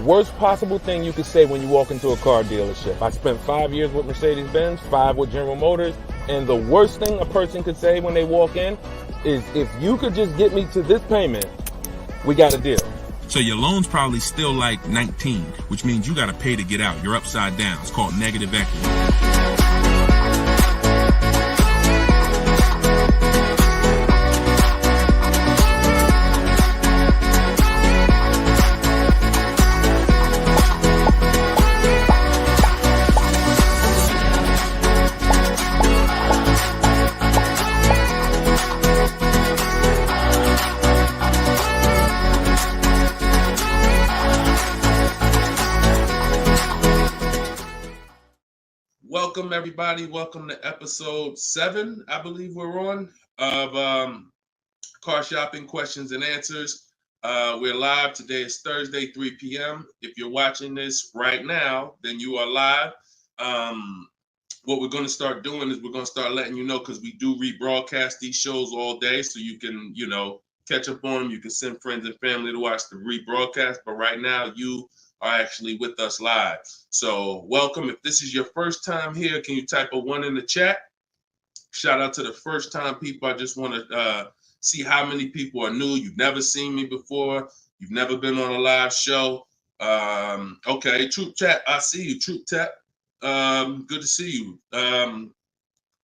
worst possible thing you could say when you walk into a car dealership. I spent 5 years with Mercedes-Benz, 5 with General Motors, and the worst thing a person could say when they walk in is, if you could just get me to this payment, we got a deal. So your loan's probably still like 19, which means you got to pay to get out. You're upside down. It's called negative equity. Welcome, everybody. Welcome to episode 7, I believe we're on, of Car Shopping Questions and Answers. We're live. Today is Thursday, 3 p.m. If you're watching this right now, then you are live. What we're going to start doing is we're going to start letting you know, because we do rebroadcast these shows all day, so you can, catch up on them. You can send friends and family to watch the rebroadcast. But right now, you are actually with us live. So welcome. If this is your first time here, can you type a 1 in the chat? Shout out to the first time people. I just want to see how many people are new. You've never seen me before. You've never been on a live show. Okay, Troop Chat, I see you, Troop Chat. Good to see you. I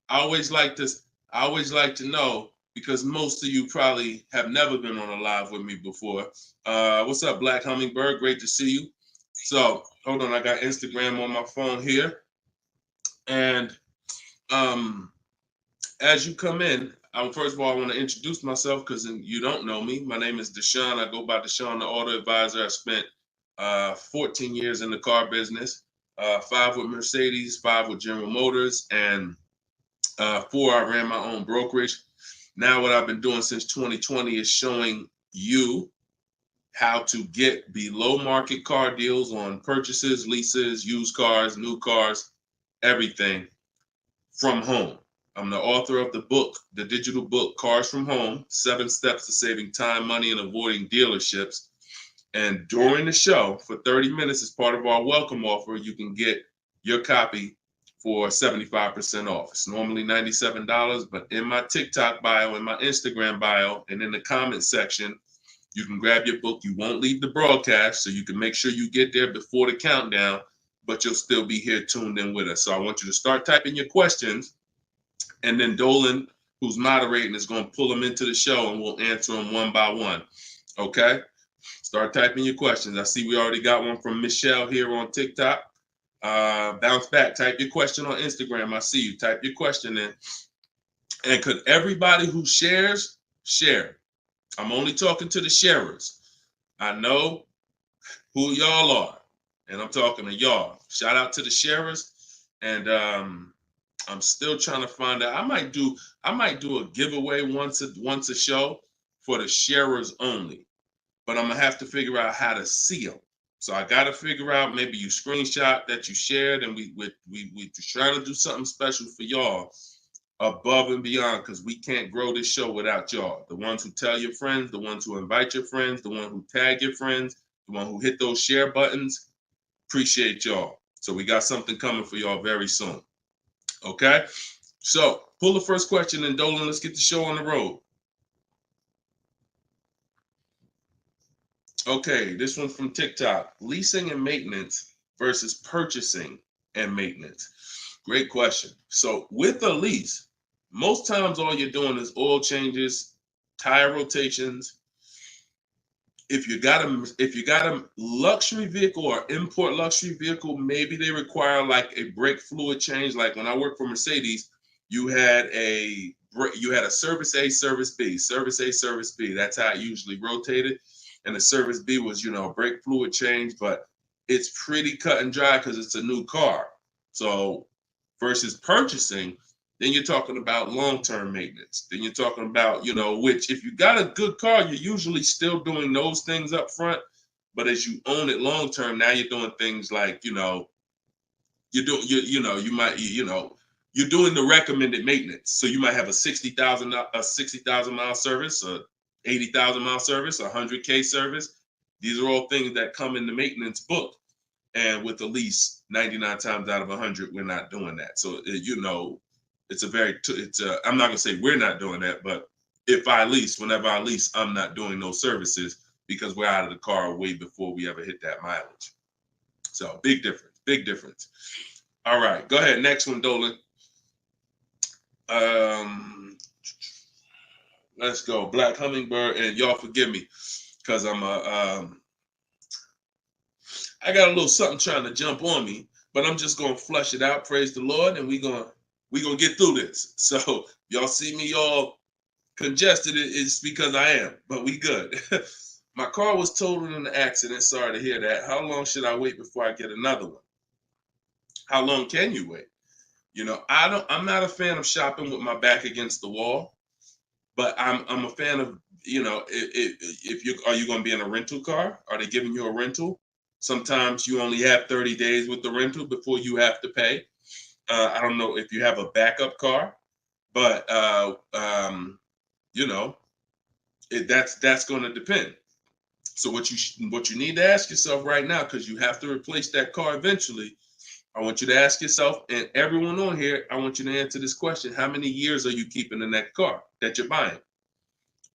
always like to know, because most of you probably have never been on a live with me before. What's up, Black Hummingbird? Great to see you. So hold on, I got Instagram on my phone here. And as you come in, first of all, I want to introduce myself, because you don't know me. My name is Deshone. I go by Deshone the Auto Advisor. I spent 14 years in the car business, 5 with Mercedes, 5 with General Motors, and 4 I ran my own brokerage. Now what I've been doing since 2020 is showing you how to get below market car deals on purchases, leases, used cars, new cars, everything from home. I'm the author of the book, the digital book, Cars from Home, 7 Steps to Saving Time, Money, and Avoiding Dealerships. And during the show, for 30 minutes, as part of our welcome offer, you can get your copy for 75% off. It's normally $97, but in my TikTok bio, in my Instagram bio, and in the comment section, you can grab your book. You won't leave the broadcast, so you can make sure you get there before the countdown, but you'll still be here tuned in with us. So I want you to start typing your questions, and then Dolan, who's moderating, is going to pull them into the show, and we'll answer them one by one. Okay? Start typing your questions. I see we already got one from Michelle here on TikTok. Bounce back. Type your question on Instagram. I see you. Type your question in. And could everybody who shares, share? I'm only talking to the sharers. I know who y'all are, and I'm talking to y'all. Shout out to the sharers. And I'm still trying to find out. I might do a giveaway once a show for the sharers only, but I'm gonna have to figure out how to see them. So I got to figure out, maybe you screenshot that you shared, and we trying to do something special for y'all above and beyond, because we can't grow this show without y'all. The ones who tell your friends, the ones who invite your friends, the one who tag your friends, the one who hit those share buttons. Appreciate y'all. So we got something coming for y'all very soon. Okay? So pull the first question, and Dolan, let's get the show on the road. Okay, this one's from TikTok. Leasing and maintenance versus purchasing and maintenance. Great question. So with a lease, most times all you're doing is oil changes, tire rotations. If you got a luxury vehicle or import luxury vehicle, maybe they require like a brake fluid change. Like when I worked for Mercedes, you had a service A, service B, service A, service B. That's how it usually rotated. And the service B was, a brake fluid change, but it's pretty cut and dry because it's a new car. So versus purchasing, then you're talking about long-term maintenance. Then you're talking about, which if you got a good car, you're usually still doing those things up front. But as you own it long-term, now you're doing things like, you're doing the recommended maintenance. So you might have a 60,000 mile service, a 80,000 mile service, a 100K service. These are all things that come in the maintenance book. And with the lease, 99 times out of 100, we're not doing that. So, you know, it's a very, I'm not going to say we're not doing that, but if I lease, whenever I lease, I'm not doing those services because we're out of the car way before we ever hit that mileage. So big difference, big difference. All right, go ahead. Next one, Dolan. Let's go. Black Hummingbird, and y'all forgive me because I got a little something trying to jump on me, but I'm just gonna flush it out. Praise the Lord, and we gonna get through this. So y'all see me all congested, it's because I am, but we good. My car was totaled in an accident. Sorry to hear that. How long should I wait before I get another one? How long can you wait? You know, I'm not a fan of shopping with my back against the wall, but I'm a fan of, you know, if you are you going to be in a rental car? Are they giving you a rental? Sometimes you only have 30 days with the rental before you have to pay. I don't know if you have a backup car, but you know, that's going to depend. So what you need to ask yourself right now, because you have to replace that car eventually, I want you to ask yourself, and everyone on here, I want you to answer this question: how many years are you keeping in that car that you're buying?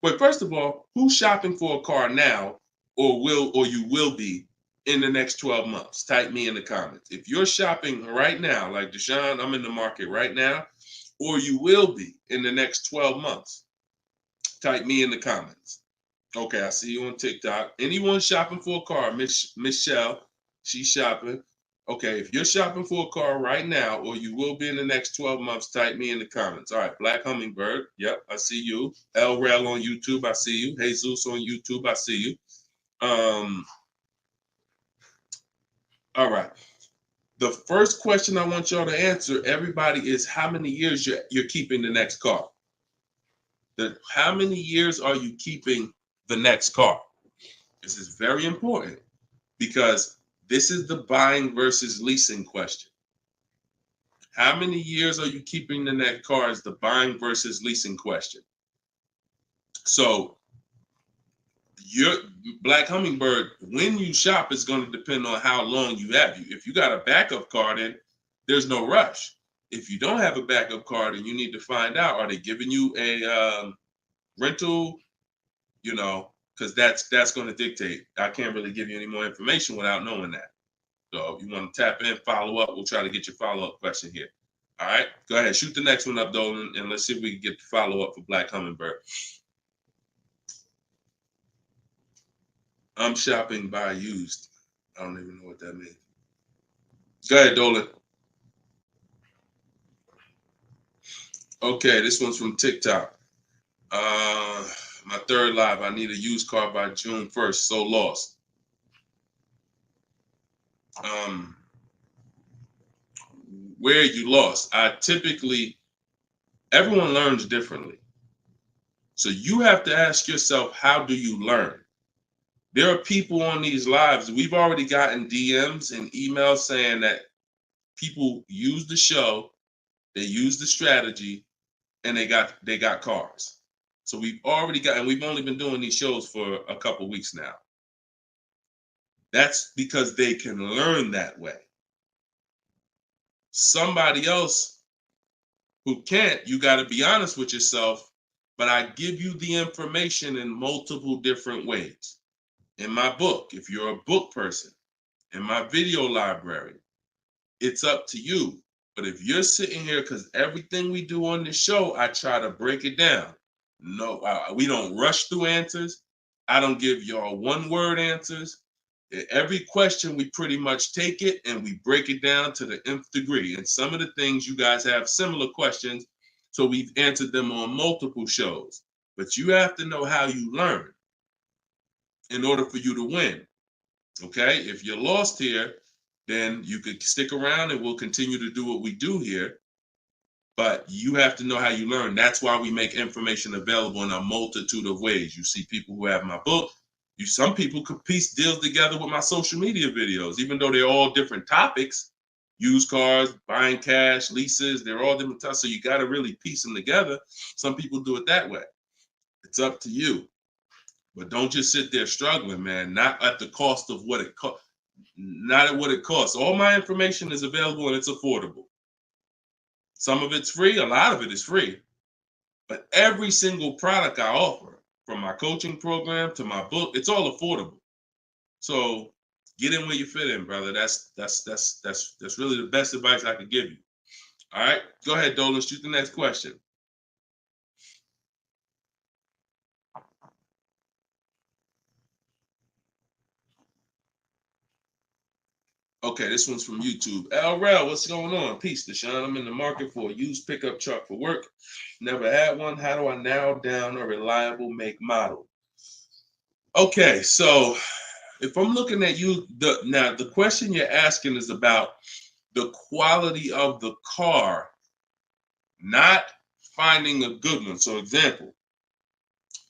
But first of all, who's shopping for a car now, or you will be in the next 12 months? Type me in the comments. If you're shopping right now, like Deshone, I'm in the market right now, or you will be in the next 12 months, type me in the comments. Okay, I see you on TikTok. Anyone shopping for a car? Michelle, she's shopping. Okay, if you're shopping for a car right now, or you will be in the next 12 months, type me in the comments. All right, Black Hummingbird. Yep, I see you. El Rel on YouTube, I see you. Jesus on YouTube, I see you. All right. The first question I want y'all to answer, everybody, is how many years you're keeping the next car? How many years are you keeping the next car? This is very important because this is the buying versus leasing question. How many years are you keeping the next car is the buying versus leasing question. So your Black Hummingbird, when you shop, is going to depend on how long you have. If you got a backup car, then there's no rush. If you don't have a backup car, then you need to find out, are they giving you a rental? You know, because that's going to dictate. I can't really give you any more information without knowing that. So if you want to tap in, follow up, we'll try to get your follow-up question here. All right, go ahead, shoot the next one up, Dolan, and let's see if we can get the follow-up for Black Hummingbird. I'm shopping by used. I don't even know what that means. Go ahead, Dolan. Okay, this one's from TikTok. My third live, I need a used car by June 1st, so lost. Where you lost? Everyone learns differently. So you have to ask yourself, how do you learn? There are people on these lives, we've already gotten DMs and emails saying that people use the show, they use the strategy, and they got cars. So we've already got, and we've only been doing these shows for a couple weeks now. That's because they can learn that way. Somebody else who can't, you got to be honest with yourself, but I give you the information in multiple different ways. In my book, if you're a book person, in my video library, it's up to you. But if you're sitting here, because everything we do on this show, I try to break it down. No, we don't rush through answers. I don't give y'all one-word answers. Every question, we pretty much take it and we break it down to the nth degree. And some of the things you guys have similar questions, so we've answered them on multiple shows. But you have to know how you learn in order for you to win. Okay? If you're lost here, then you could stick around and we'll continue to do what we do here. But you have to know how you learn. That's why we make information available in a multitude of ways. You see people who have my book. Some people could piece deals together with my social media videos, even though they're all different topics. Used cars, buying cash, leases, they're all different types. So you got to really piece them together. Some people do it that way. It's up to you. But don't just sit there struggling, man. Not at the cost of what it costs. Not at what it costs. All my information is available and it's affordable. Some of it's free, a lot of it is free. But every single product I offer, from my coaching program to my book, it's all affordable. So get in where you fit in, brother. That's really the best advice I could give you. All right, go ahead, Dolan. Shoot the next question. Okay, this one's from YouTube. LRel, what's going on? Peace, Deshone. I'm in the market for a used pickup truck for work. Never had one. How do I narrow down a reliable make model? Okay, so if I'm looking at you, the question you're asking is about the quality of the car, not finding a good one. So, example,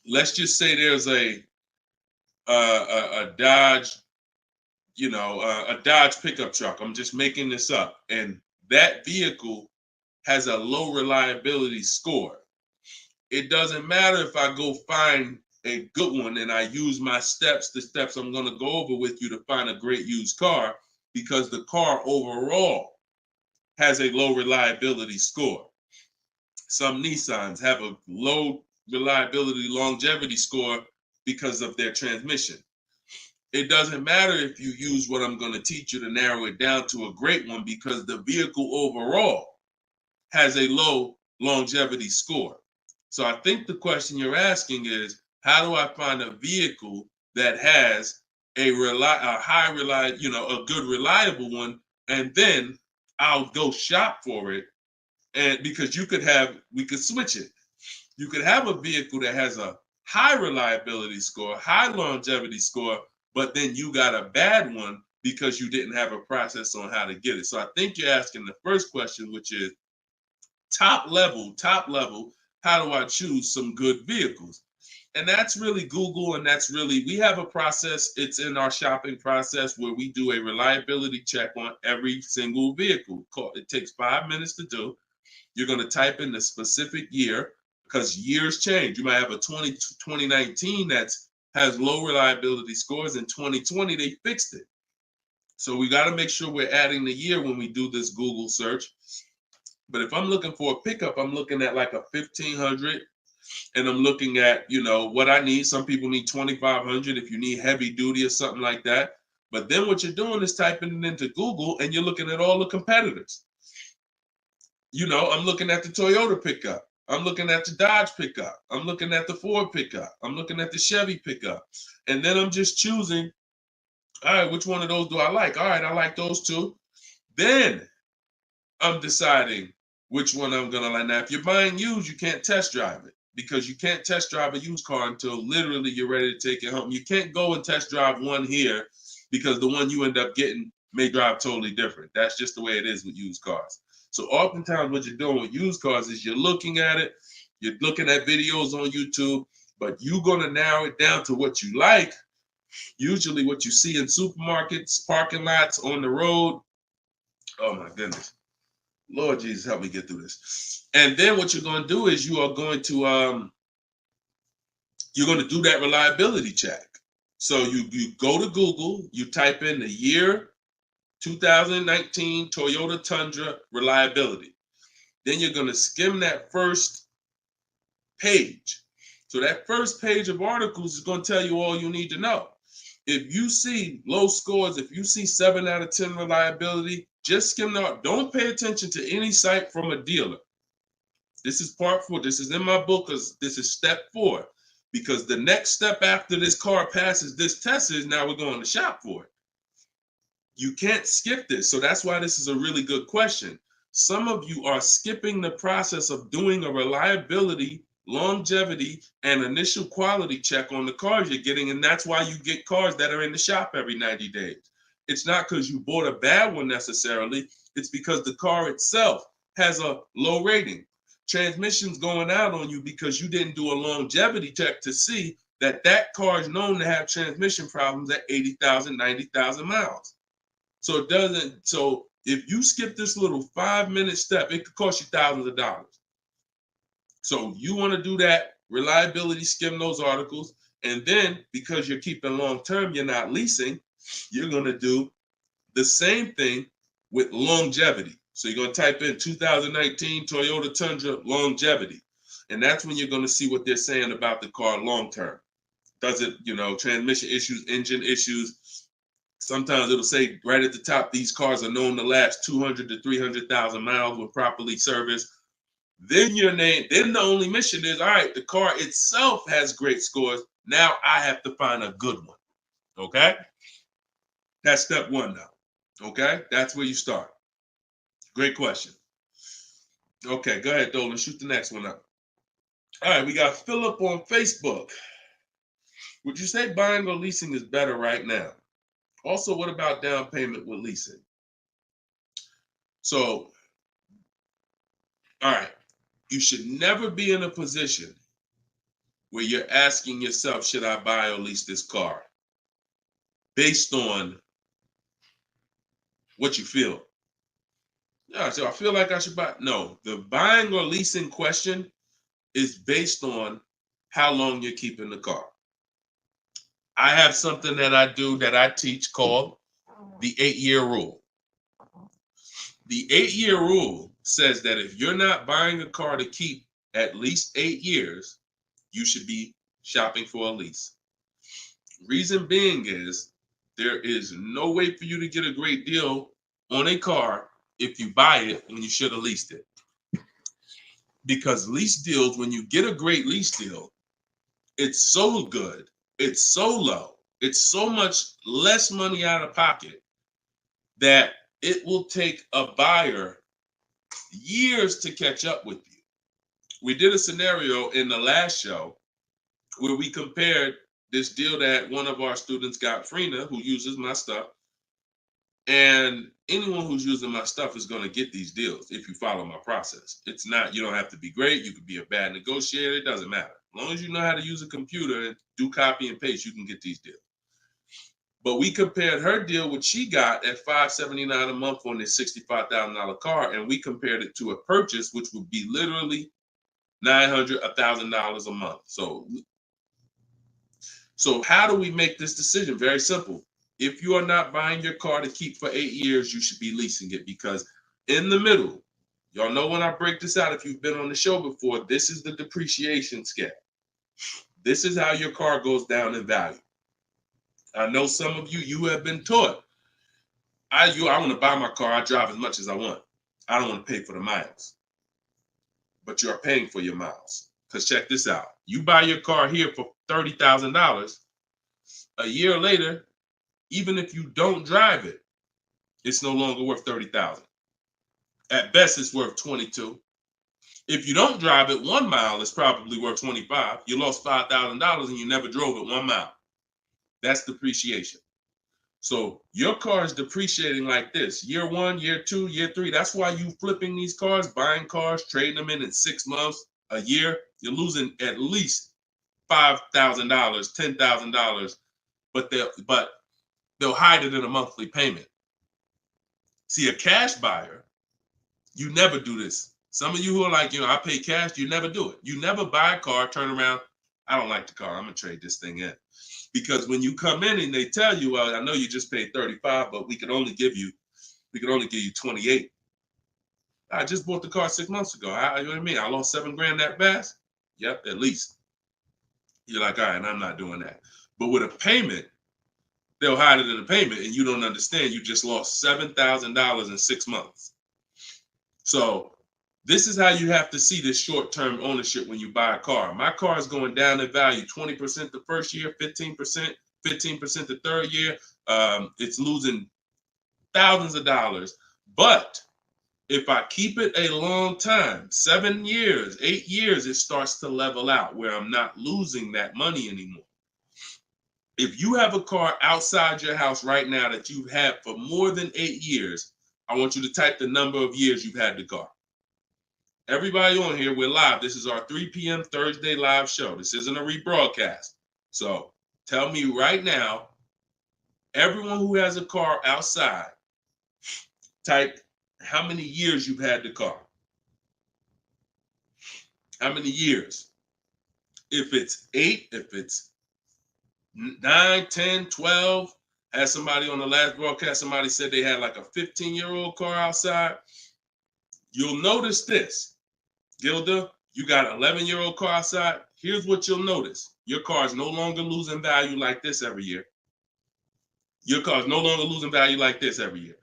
let's just say there's a Dodge, a Dodge pickup truck. I'm just making this up, and that vehicle has a low reliability score. It doesn't matter if I go find a good one and I use my steps, the steps I'm going to go over with you to find a great used car, because the car overall has a low reliability score. Some Nissans have a low reliability longevity score because of their transmission. It doesn't matter if you use what I'm going to teach you to narrow it down to a great one, because the vehicle overall has a low longevity score. So I think the question you're asking is, how do I find a vehicle that has a good reliable one, and then I'll go shop for it. And because we could switch it. You could have a vehicle that has a high reliability score, high longevity score, but then you got a bad one because you didn't have a process on how to get it. So I think you're asking the first question, which is top level, how do I choose some good vehicles? And that's really Google, and we have a process. It's in our shopping process where we do a reliability check on every single vehicle. It takes 5 minutes to do. You're going to type in the specific year, because years change. You might have a 2019 that has low reliability scores. In 2020, they fixed it. So we got to make sure we're adding the year when we do this Google search. But if I'm looking for a pickup, I'm looking at like a 1500, and I'm looking at, what I need. Some people need 2500 if you need heavy duty or something like that. But then what you're doing is typing it into Google, and you're looking at all the competitors. I'm looking at the Toyota pickup. I'm looking at the Dodge pickup. I'm looking at the Ford pickup. I'm looking at the Chevy pickup. And then I'm just choosing, all right, which one of those do I like? All right, I like those two. Then I'm deciding which one I'm going to like. Now, if you're buying used, you can't test drive it, because you can't test drive a used car until literally you're ready to take it home. You can't go and test drive one here, because the one you end up getting may drive totally different. That's just the way it is with used cars. So oftentimes what you're doing with used cars is you're looking at it, you're looking at videos on YouTube, but you're going to narrow it down to what you like, usually what you see in supermarkets, parking lots, on the road. Oh my goodness. Lord Jesus, help me get through this. And then what you're going to do is you're going to do that reliability check. So you go to Google, you type in the year 2019 Toyota Tundra reliability. Then you're going to skim that first page. So that first page of articles is going to tell you all you need to know. If you see low scores, if you see 7 out of 10 reliability, just skim that. Don't pay attention to any site from a dealer. This is part 4. This is in my book, because this is step 4. Because the next step after this car passes this test is now we're going to shop for it. You can't skip this. So that's why this is a really good question. Some of you are skipping the process of doing a reliability, longevity, and initial quality check on the cars you're getting. And that's why you get cars that are in the shop every 90 days. It's not because you bought a bad one necessarily. It's because the car itself has a low rating. Transmission's going out on you because you didn't do a longevity check to see that that car is known to have transmission problems at 80,000, 90,000 miles. So if you skip this little 5-minute step, it could cost you thousands of dollars. So you want to do that reliability, skim those articles. And then because you're keeping long term, you're not leasing, you're going to do the same thing with longevity. So you're going to type in 2019 Toyota Tundra longevity. And that's when you're going to see what they're saying about the car long term. Does it, transmission issues, engine issues? Sometimes it'll say right at the top, these cars are known to last 200 to 300,000 miles when properly serviced. Then then the only mission is, all right, the car itself has great scores. Now I have to find a good one. Okay? That's step one now. Okay? That's where you start. Great question. Okay, go ahead, Dolan. Shoot the next one up. All right, we got Philip on Facebook. Would you say buying or leasing is better right now? Also, what about down payment with leasing? So, all right, you should never be in a position where you're asking yourself, should I buy or lease this car? Based on what you feel. Yeah, so I feel like I should buy. No, the buying or leasing question is based on how long you're keeping the car. I have something that I do that I teach called the 8-year rule. The 8-year rule says that if you're not buying a car to keep at least 8 years, you should be shopping for a lease. Reason being is there is no way for you to get a great deal on a car if you buy it when you should have leased it. Because lease deals, when you get a great lease deal, it's so good, it's so low, it's so much less money out of pocket that it will take a buyer years to catch up with you. We did a scenario in the last show where we compared this deal that one of our students got, Frina, who uses my stuff. And anyone who's using my stuff is going to get these deals if you follow my process. It's not, you don't have to be great. You could be a bad negotiator. It doesn't matter. As long as you know how to use a computer and do copy and paste, you can get these deals. But we compared her deal, which she got at $579 a month on this $65,000 car, and we compared it to a purchase, which would be literally $900, $1,000 a month. So how do we make this decision? Very simple. If you are not buying your car to keep for 8 years, you should be leasing it, because in the middle, y'all know when I break this out, if you've been on the show before, this is the depreciation scale. This is how your car goes down in value. I know some of you have been taught, I want to buy my car, I drive as much as I want. I don't want to pay for the miles. But you're paying for your miles. Because check this out. You buy your car here for $30,000. A year later, even if you don't drive it, it's no longer worth $30,000. At best, it's worth $22,000. If you don't drive it 1 mile, it's probably worth $25,000. You lost $5,000 and you never drove it 1 mile. That's depreciation. So your car is depreciating like this. Year 1, year 2, year 3. That's why you flipping these cars, buying cars, trading them in 6 months, a year. You're losing at least $5,000, $10,000, but they'll hide it in a monthly payment. See, a cash buyer, you never do this. Some of you who are like, I pay cash, you never do it. You never buy a car, turn around, I don't like the car, I'm gonna trade this thing in. Because when you come in and they tell you, well, I know you just paid 35, but we can only give you 28. I just bought the car 6 months ago. You know what I mean? I lost $7,000 that fast? Yep, at least. You're like, all right, I'm not doing that. But with a payment, they'll hide it in a payment, and you don't understand. You just lost $7,000 in 6 months. So this is how you have to see this short-term ownership when you buy a car. My car is going down in value 20% the first year, 15% the third year. It's losing thousands of dollars. But if I keep it a long time, 7 years, 8 years, it starts to level out where I'm not losing that money anymore. If you have a car outside your house right now that you've had for more than 8 years, I want you to type the number of years you've had the car. Everybody on here, we're live. This is our 3 p.m. Thursday live show. This isn't a rebroadcast. So tell me right now, everyone who has a car outside, type how many years you've had the car. How many years? If it's 8, if it's 9, 10, 12. Had somebody on the last broadcast, somebody said they had like a 15-year-old car outside. You'll notice this, Gilda, you got an 11-year-old car outside. Here's what you'll notice. Your car is no longer losing value like this every year. Your car is no longer losing value like this every year.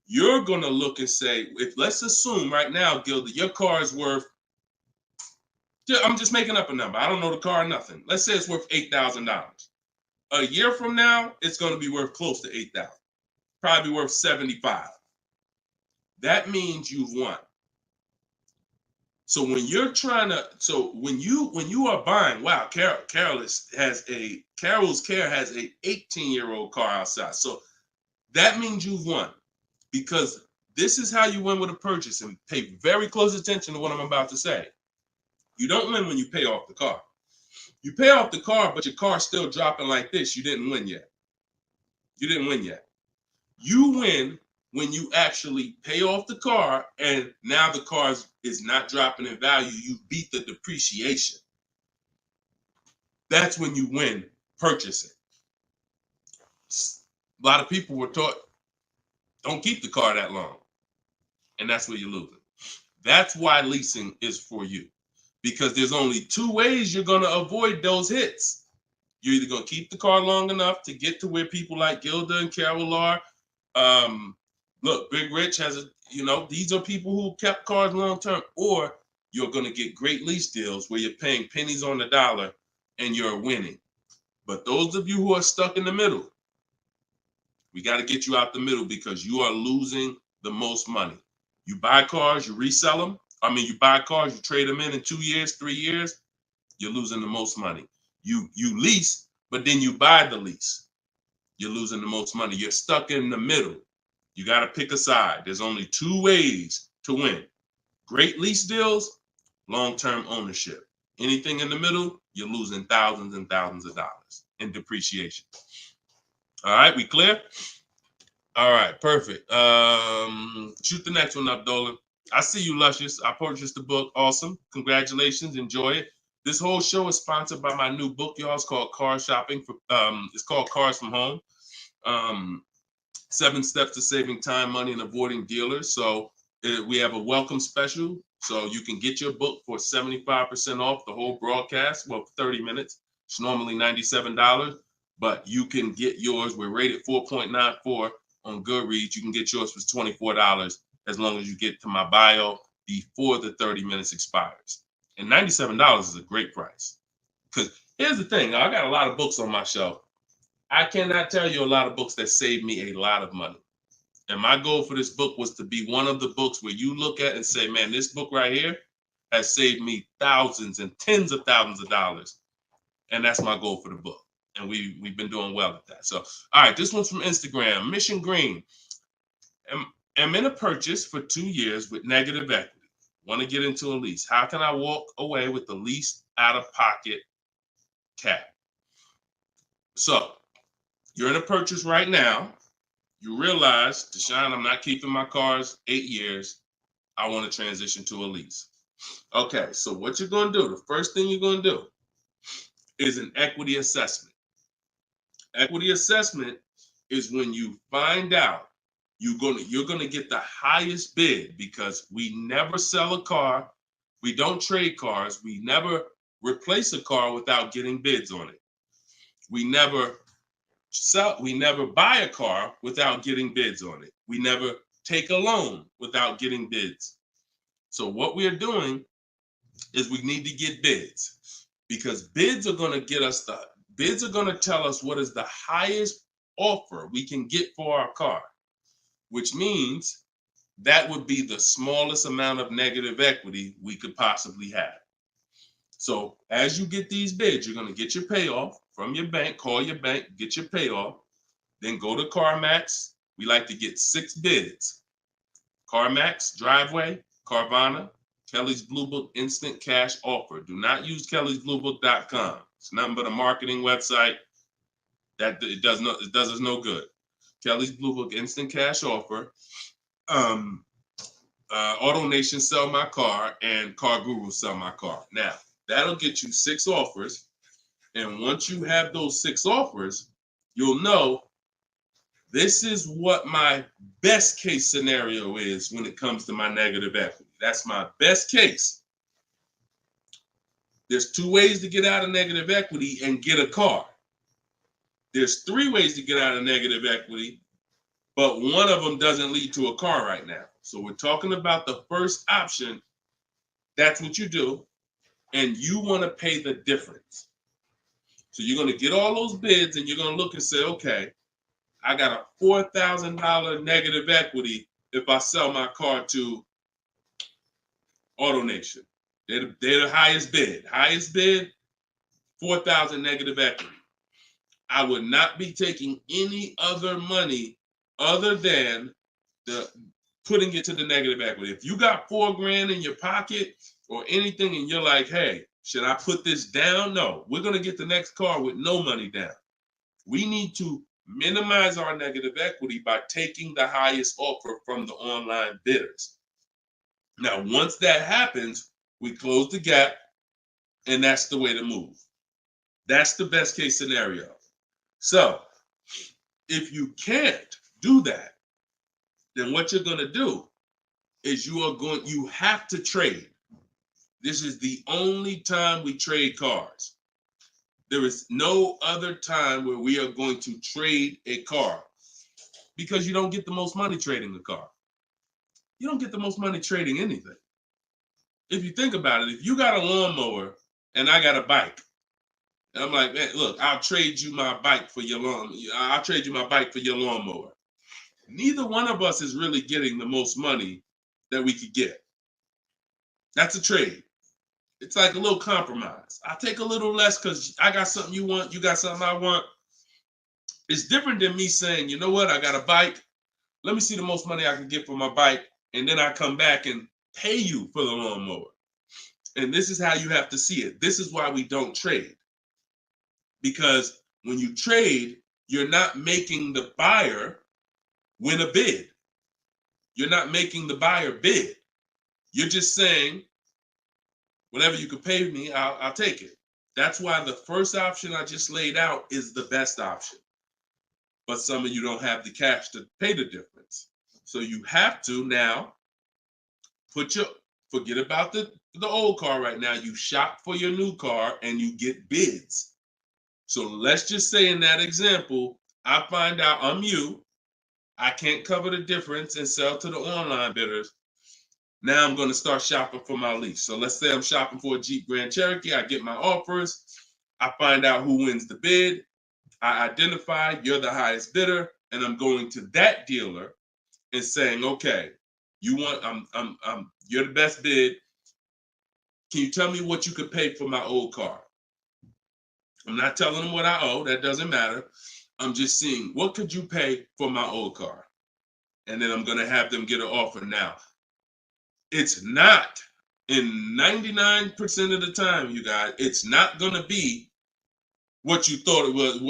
You're going to look and say, if let's assume right now, Gilda, your car is worth, I'm just making up a number. I don't know the car, nothing. Let's say it's worth $8,000. A year from now, it's going to be worth close to $8,000. Probably worth $75,000. That means you've won. So when you're trying to, when you are buying, wow, Carol's Care has a 18-year-old car outside. So that means you've won, because this is how you win with a purchase. And pay very close attention to what I'm about to say. You don't win when you pay off the car. You pay off the car, but your car's still dropping like this. You didn't win yet. You didn't win yet. You win when you actually pay off the car and now the car is not dropping in value. You beat the depreciation. That's when you win purchasing. A lot of people were taught, don't keep the car that long. And that's where you're losing. That's why leasing is for you. Because there's only two ways you're going to avoid those hits. You're either going to keep the car long enough to get to where people like Gilda and Carol are. Look, Big Rich has these are people who kept cars long term, or you're going to get great lease deals where you're paying pennies on the dollar and you're winning. But those of you who are stuck in the middle, we got to get you out the middle, because you are losing the most money. You buy cars, you resell them. You buy cars, you trade them in 2 years, 3 years, you're losing the most money. You lease, but then you buy the lease. You're losing the most money. You're stuck in the middle. You got to pick a side. There's only two ways to win. Great lease deals, long-term ownership. Anything in the middle, you're losing thousands and thousands of dollars in depreciation. All right, we clear? All right, perfect. Shoot the next one up, Dolan. I see you, Luscious. I purchased the book. Awesome. Congratulations. Enjoy it. This whole show is sponsored by my new book, y'all. It's called Car Shopping. It's called Cars from Home. 7 Steps to Saving Time, Money, and Avoiding Dealers. So we have a welcome special. So you can get your book for 75% off the whole broadcast. Well, 30 minutes. It's normally $97, but you can get yours. We're rated 4.94 on Goodreads. You can get yours for $24 as long as you get to my bio before the 30 minutes expires. And $97 is a great price. Because here's the thing. I got a lot of books on my shelf. I cannot tell you a lot of books that saved me a lot of money. And my goal for this book was to be one of the books where you look at and say, man, this book right here has saved me thousands and tens of thousands of dollars. And that's my goal for the book. And we've been doing well at that. So, all right, this one's from Instagram. Mission Green. I'm in a purchase for 2 years with negative equity. Want to get into a lease. How can I walk away with the least out-of-pocket cap? So, you're in a purchase right now. You realize, Deshone, I'm not keeping my cars 8 years. I want to transition to a lease. Okay, so what you're going to do, the first thing you're going to do is an equity assessment. Equity assessment is when you find out you're going to get the highest bid, because we never sell a car. We don't trade cars. We never replace a car without getting bids on it. We never buy a car without getting bids on it. We never take a loan without getting bids. So what we are doing is we need to get bids, because bids are going to tell us what is the highest offer we can get for our car, which means that would be the smallest amount of negative equity we could possibly have. So as you get these bids, you're going to get your payoff from your bank, call your bank, get your payoff, then go to CarMax. We like to get 6 bids. CarMax, Driveway, Carvana, Kelly's Blue Book Instant Cash Offer. Do not use kellysbluebook.com. It's nothing but a marketing website that it does us no good. Kelly's Blue Book Instant Cash Offer. Auto Nation Sell My Car, and Car Guru Sell My Car. Now, that'll get you 6 offers. And once you have those 6 offers, you'll know this is what my best case scenario is when it comes to my negative equity. That's my best case. There's 2 ways to get out of negative equity and get a car. There's 3 ways to get out of negative equity, but one of them doesn't lead to a car right now. So we're talking about the first option. That's what you do, and you want to pay the difference. So you're going to get all those bids, and you're going to look and say, okay, I got a $4,000 negative equity if I sell my car to AutoNation. They're the highest bid. Highest bid, $4,000 negative equity. I would not be taking any other money other than the putting it to the negative equity. If you got $4,000 in your pocket or anything and you're like, hey, should I put this down? No, we're going to get the next car with no money down. We need to minimize our negative equity by taking the highest offer from the online bidders. Now, once that happens, we close the gap, and that's the way to move. That's the best case scenario. So if you can't do that, then what you're going to do is you have to trade. This is the only time we trade cars. There is no other time where we are going to trade a car, because you don't get the most money trading a car. You don't get the most money trading anything. If you think about it, if you got a lawnmower and I got a bike, and I'm like, man, look, I'll trade you my bike for your I'll trade you my bike for your lawnmower. Neither one of us is really getting the most money that we could get. That's a trade. It's like a little compromise. I take a little less because I got something you want, you got something I want. It's different than me saying, you know what, I got a bike. Let me see the most money I can get for my bike, and then I come back and pay you for the lawnmower. And this is how you have to see it. This is why we don't trade. Because when you trade, you're not making the buyer win a bid. You're not making the buyer bid. You're just saying, whatever you could pay me, I'll take it. That's why the first option I just laid out is the best option. But some of you don't have the cash to pay the difference. So you have to now forget about the old car right now. You shop for your new car and you get bids. So let's just say in that example, I find out I'm you. I can't cover the difference and sell to the online bidders. Now I'm going to start shopping for my lease. So let's say I'm shopping for a Jeep Grand Cherokee. I get my offers. I find out who wins the bid. I identify you're the highest bidder, and I'm going to that dealer and saying, okay, you're the best bid. Can you tell me what you could pay for my old car? I'm not telling them what I owe. That doesn't matter. I'm just seeing, what could you pay for my old car? And then I'm going to have them get an offer. Now, it's not, in 99% of the time, you guys, it's not going to be what you thought it was.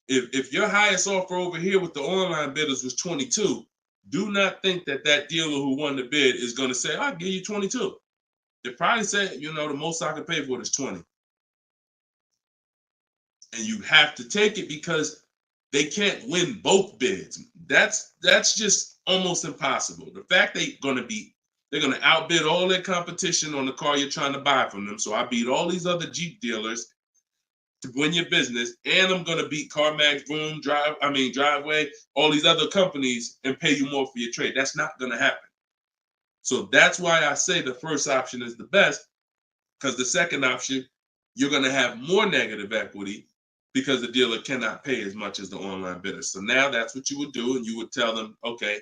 If your highest offer over here with the online bidders was 22, do not think that dealer who won the bid is going to say, I'll give you 22. They probably say, the most I can pay for it is 20. And you have to take it because they can't win both bids. That's just almost impossible. The fact they're going to outbid all their competition on the car you're trying to buy from them. So I beat all these other Jeep dealers to win your business, and I'm going to beat CarMax, Boom, Driveway, all these other companies and pay you more for your trade. That's not going to happen. So that's why I say the first option is the best, because the second option, you're going to have more negative equity because the dealer cannot pay as much as the online bidder. So now that's what you would do, and you would tell them, okay,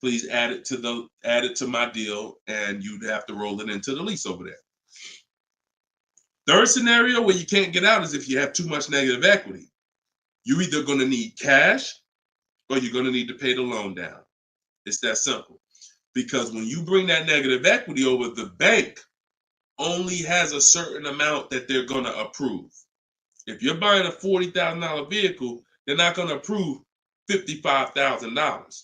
please add it to my deal, and you'd have to roll it into the lease over there. Third scenario where you can't get out is if you have too much negative equity. You're either going to need cash or you're going to need to pay the loan down. It's that simple. Because when you bring that negative equity over, the bank only has a certain amount that they're going to approve. If you're buying a $40,000 vehicle, they're not going to approve $55,000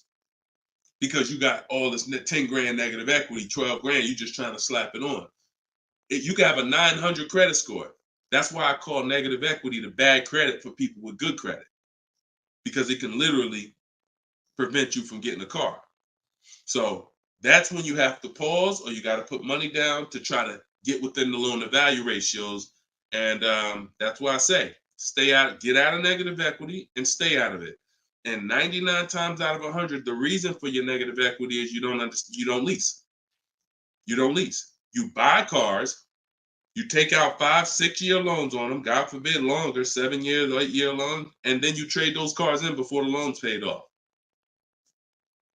because you got all this 10 grand negative equity, 12 grand, you're just trying to slap it on. You can have a 900 credit score. That's why I call negative equity the bad credit for people with good credit, because it can literally prevent you from getting a car. So that's when you have to pause, or you got to put money down to try to get within the loan to value ratios. And that's why I say stay out, get out of negative equity and stay out of it. And 99 times out of 100, the reason for your negative equity is you don't lease. You don't lease. You buy cars, you take out 5-6 year loans on them, God forbid longer, 7 years, 8 year loan, and then you trade those cars in before the loan's paid off.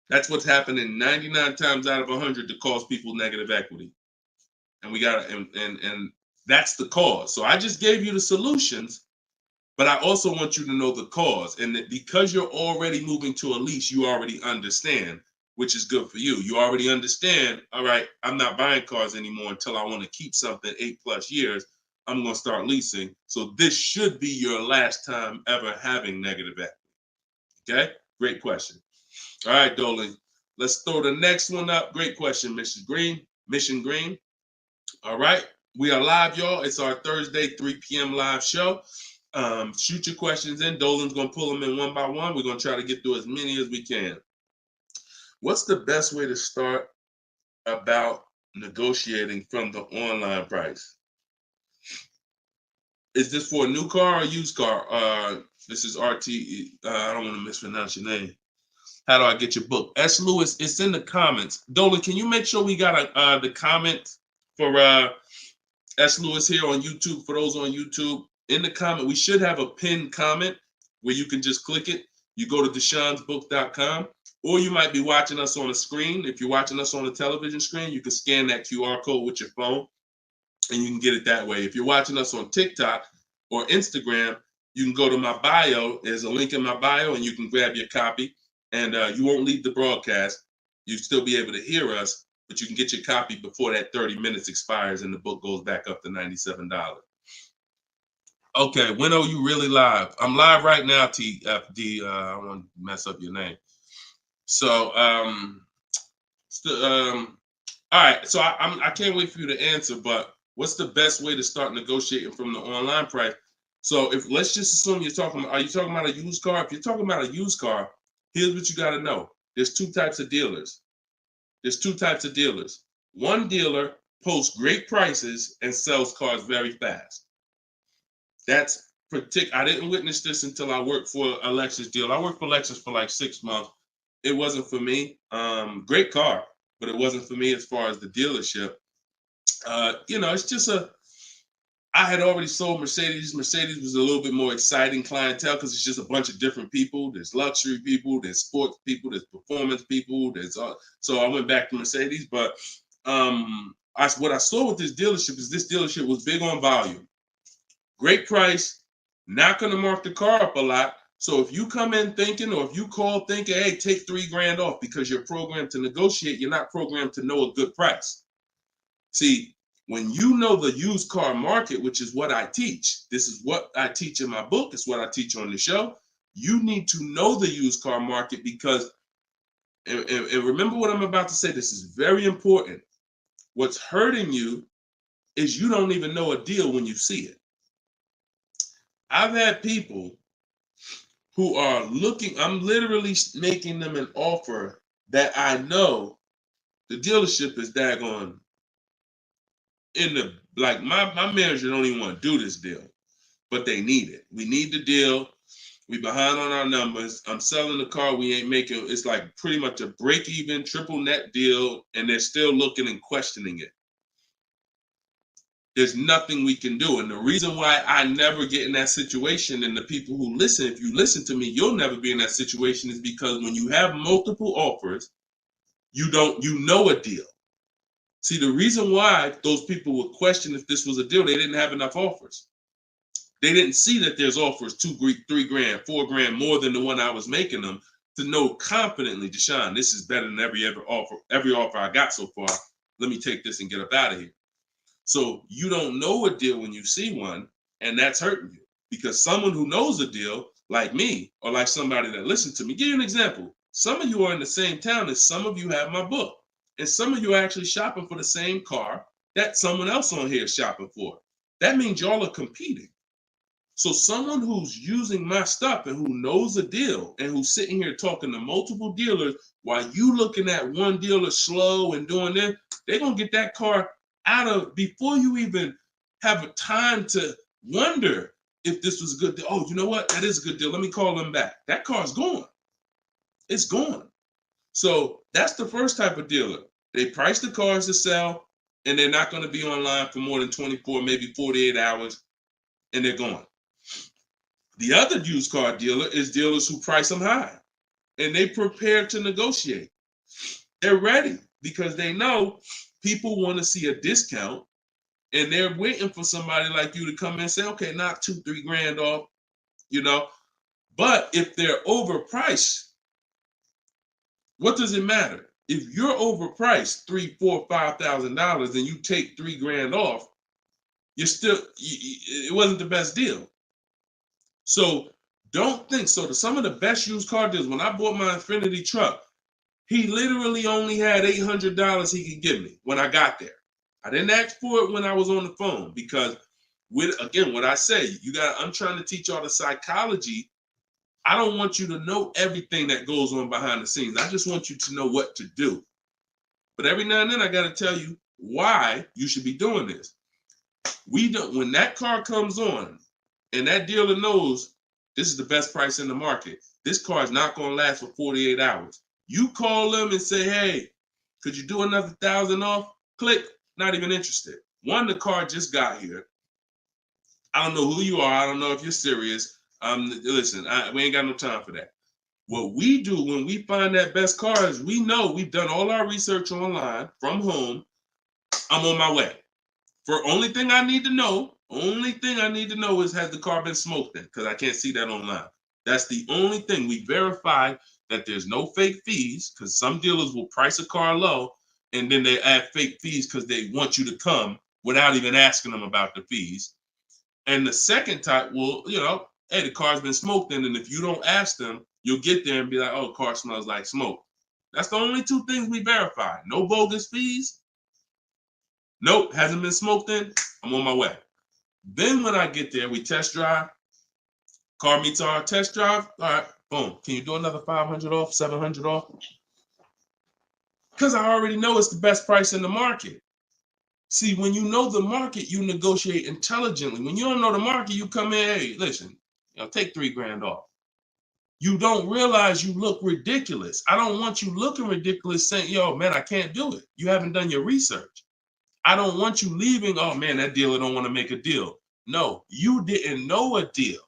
That's what's happening 99 times out of 100 to cause people negative equity. And we got and that's the cause. So I just gave you the solutions, but I also want you to know the cause. And that because you're already moving to a lease, you already understand, which is good for you. You already understand, all right, I'm not buying cars anymore until I want to keep something 8+ years. I'm going to start leasing. So this should be your last time ever having negative equity. Okay? Great question. All right, Dolan. Let's throw the next one up. Great question, Mission Green. All right. We are live, y'all. It's our Thursday, 3 p.m. live show. Shoot your questions in. Dolan's going to pull them in one by one. We're going to try to get through as many as we can. What's the best way to start about negotiating from the online price? Is this for a new car or used car? This is RT. I don't want to mispronounce your name. How do I get your book? S. Lewis, it's in the comments. Dolan, can you make sure we got the comment for S. Lewis here on YouTube? For those on YouTube, in the comment, we should have a pinned comment where you can just click it. You go to deshonsbook.com, or you might be watching us on a screen. If you're watching us on a television screen, you can scan that QR code with your phone, and you can get it that way. If you're watching us on TikTok or Instagram, you can go to my bio. There's a link in my bio, and you can grab your copy. And you won't leave the broadcast. You'll still be able to hear us, but you can get your copy before that 30 minutes expires and the book goes back up to $97. Okay, when are you really live? I'm live right now, TFD. I don't want to mess up your name. So, all right. So I can't wait for you to answer, but what's the best way to start negotiating from the online price? So let's just assume are you talking about a used car? If you're talking about a used car, here's what you got to know. There's two types of dealers. One dealer posts great prices and sells cars very fast. That's I didn't witness this until I worked for a Lexus deal. I worked for Lexus for like 6 months. It wasn't for me. Great car, but it wasn't for me as far as the dealership. It's just I had already sold Mercedes. Mercedes was a little bit more exciting clientele because it's just a bunch of different people. There's luxury people, there's sports people, there's performance people. So I went back to Mercedes. But what I saw with this dealership was big on volume. Great price, not going to mark the car up a lot. So if you come in thinking, or if you call thinking, hey, take $3,000 off because you're programmed to negotiate, you're not programmed to know a good price. See, when you know the used car market, which is what I teach, this is what I teach in my book, it's what I teach on the show. You need to know the used car market because, and remember what I'm about to say, this is very important. What's hurting you is you don't even know a deal when you see it. I've had people who are looking, I'm literally making them an offer that I know the dealership is daggone my manager don't even want to do this deal, but they need it. We need the deal. We behind on our numbers. I'm selling the car. We ain't making, it's like pretty much a break even triple net deal. And they're still looking and questioning it. There's nothing we can do. And the reason why I never get in that situation, and the people who listen, if you listen to me, you'll never be in that situation, is because when you have multiple offers, you know a deal. See, the reason why those people would question if this was a deal, they didn't have enough offers. They didn't see that there's offers $2,000, $3,000, $4,000 more than the one I was making them to know confidently, Deshone, this is better than every offer I got so far. Let me take this and get up out of here. So you don't know a deal when you see one, and that's hurting you because someone who knows a deal, like me, or like somebody that listened to me, give you an example. Some of you are in the same town as some of you have my book. And some of you are actually shopping for the same car that someone else on here is shopping for. that means y'all are competing. So someone who's using my stuff and who knows a deal and who's sitting here talking to multiple dealers while you looking at one dealer slow and doing this, they're going to get that car out of before you even have a time to wonder if this was a good deal. Oh, you know what? That is a good deal. Let me call them back. That car's gone. It's gone. So that's the first type of dealer. They price the cars to sell, and they're not going to be online for more than 24, maybe 48 hours, and they're gone. The other used car dealer is dealers who price them high, and they prepare to negotiate. They're ready because they know people want to see a discount, and they're waiting for somebody like you to come in and say, okay, knock $2-3 grand off, you know. But if they're overpriced, what does it matter? If you're overpriced $3,000, $4,000, $5,000, and you take $3 grand off, you're still, it wasn't the best deal. So don't think so. Some of the best used car deals, when I bought my Infiniti truck, he literally only had $800 he could give me when I got there. I didn't ask for it when I was on the phone because, again, what I say, I'm trying to teach y'all the psychology. I don't want you to know everything that goes on behind the scenes. I just want you to know what to do. But every now and then I got to tell you why you should be doing this. When that car comes on, and that dealer knows this is the best price in the market, this car is not going to last for 48 hours. You call them and say, hey, could you do another 1,000 off? Click, not even interested. One, the car just got here. I don't know who you are. I don't know if you're serious. Listen, we ain't got no time for that. What we do when we find that best car is we know we've done all our research online from home. I'm on my way. Only thing I need to know is, has the car been smoked in? Because I can't see that online. That's the only thing. We verify that there's no fake fees, because some dealers will price a car low and then they add fake fees because they want you to come without even asking them about the fees. And the second type will, hey, the car's been smoked in, and if you don't ask them, you'll get there and be like, oh, car smells like smoke. That's the only two things we verify. No bogus fees. Nope, hasn't been smoked in. I'm on my way. Then when I get there, we test drive. Car meets our test drive. All right, boom. Can you do another 500 off, 700 off? Because I already know it's the best price in the market. See, when you know the market, you negotiate intelligently. When you don't know the market, you come in, hey, listen, take $3 grand off. You don't realize you look ridiculous. I don't want you looking ridiculous saying, yo, man, I can't do it. You haven't done your research. I don't want you leaving, oh man, that dealer don't want to make a deal. No, you didn't know a deal.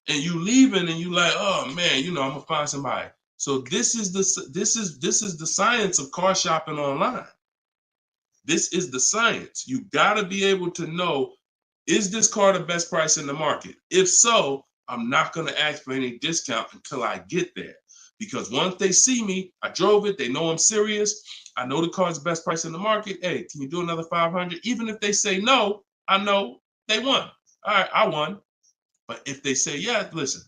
And you leaving and you like, oh man, I'm gonna find somebody. So this is the science of car shopping online. This is the science. You gotta be able to know, is this car the best price in the market? If so, I'm not gonna ask for any discount until I get there. Because once they see me, I drove it, they know I'm serious. I know the car's the best price in the market. Hey, can you do another 500? Even if they say no, I know they won. All right, I won. But if they say, yeah, listen,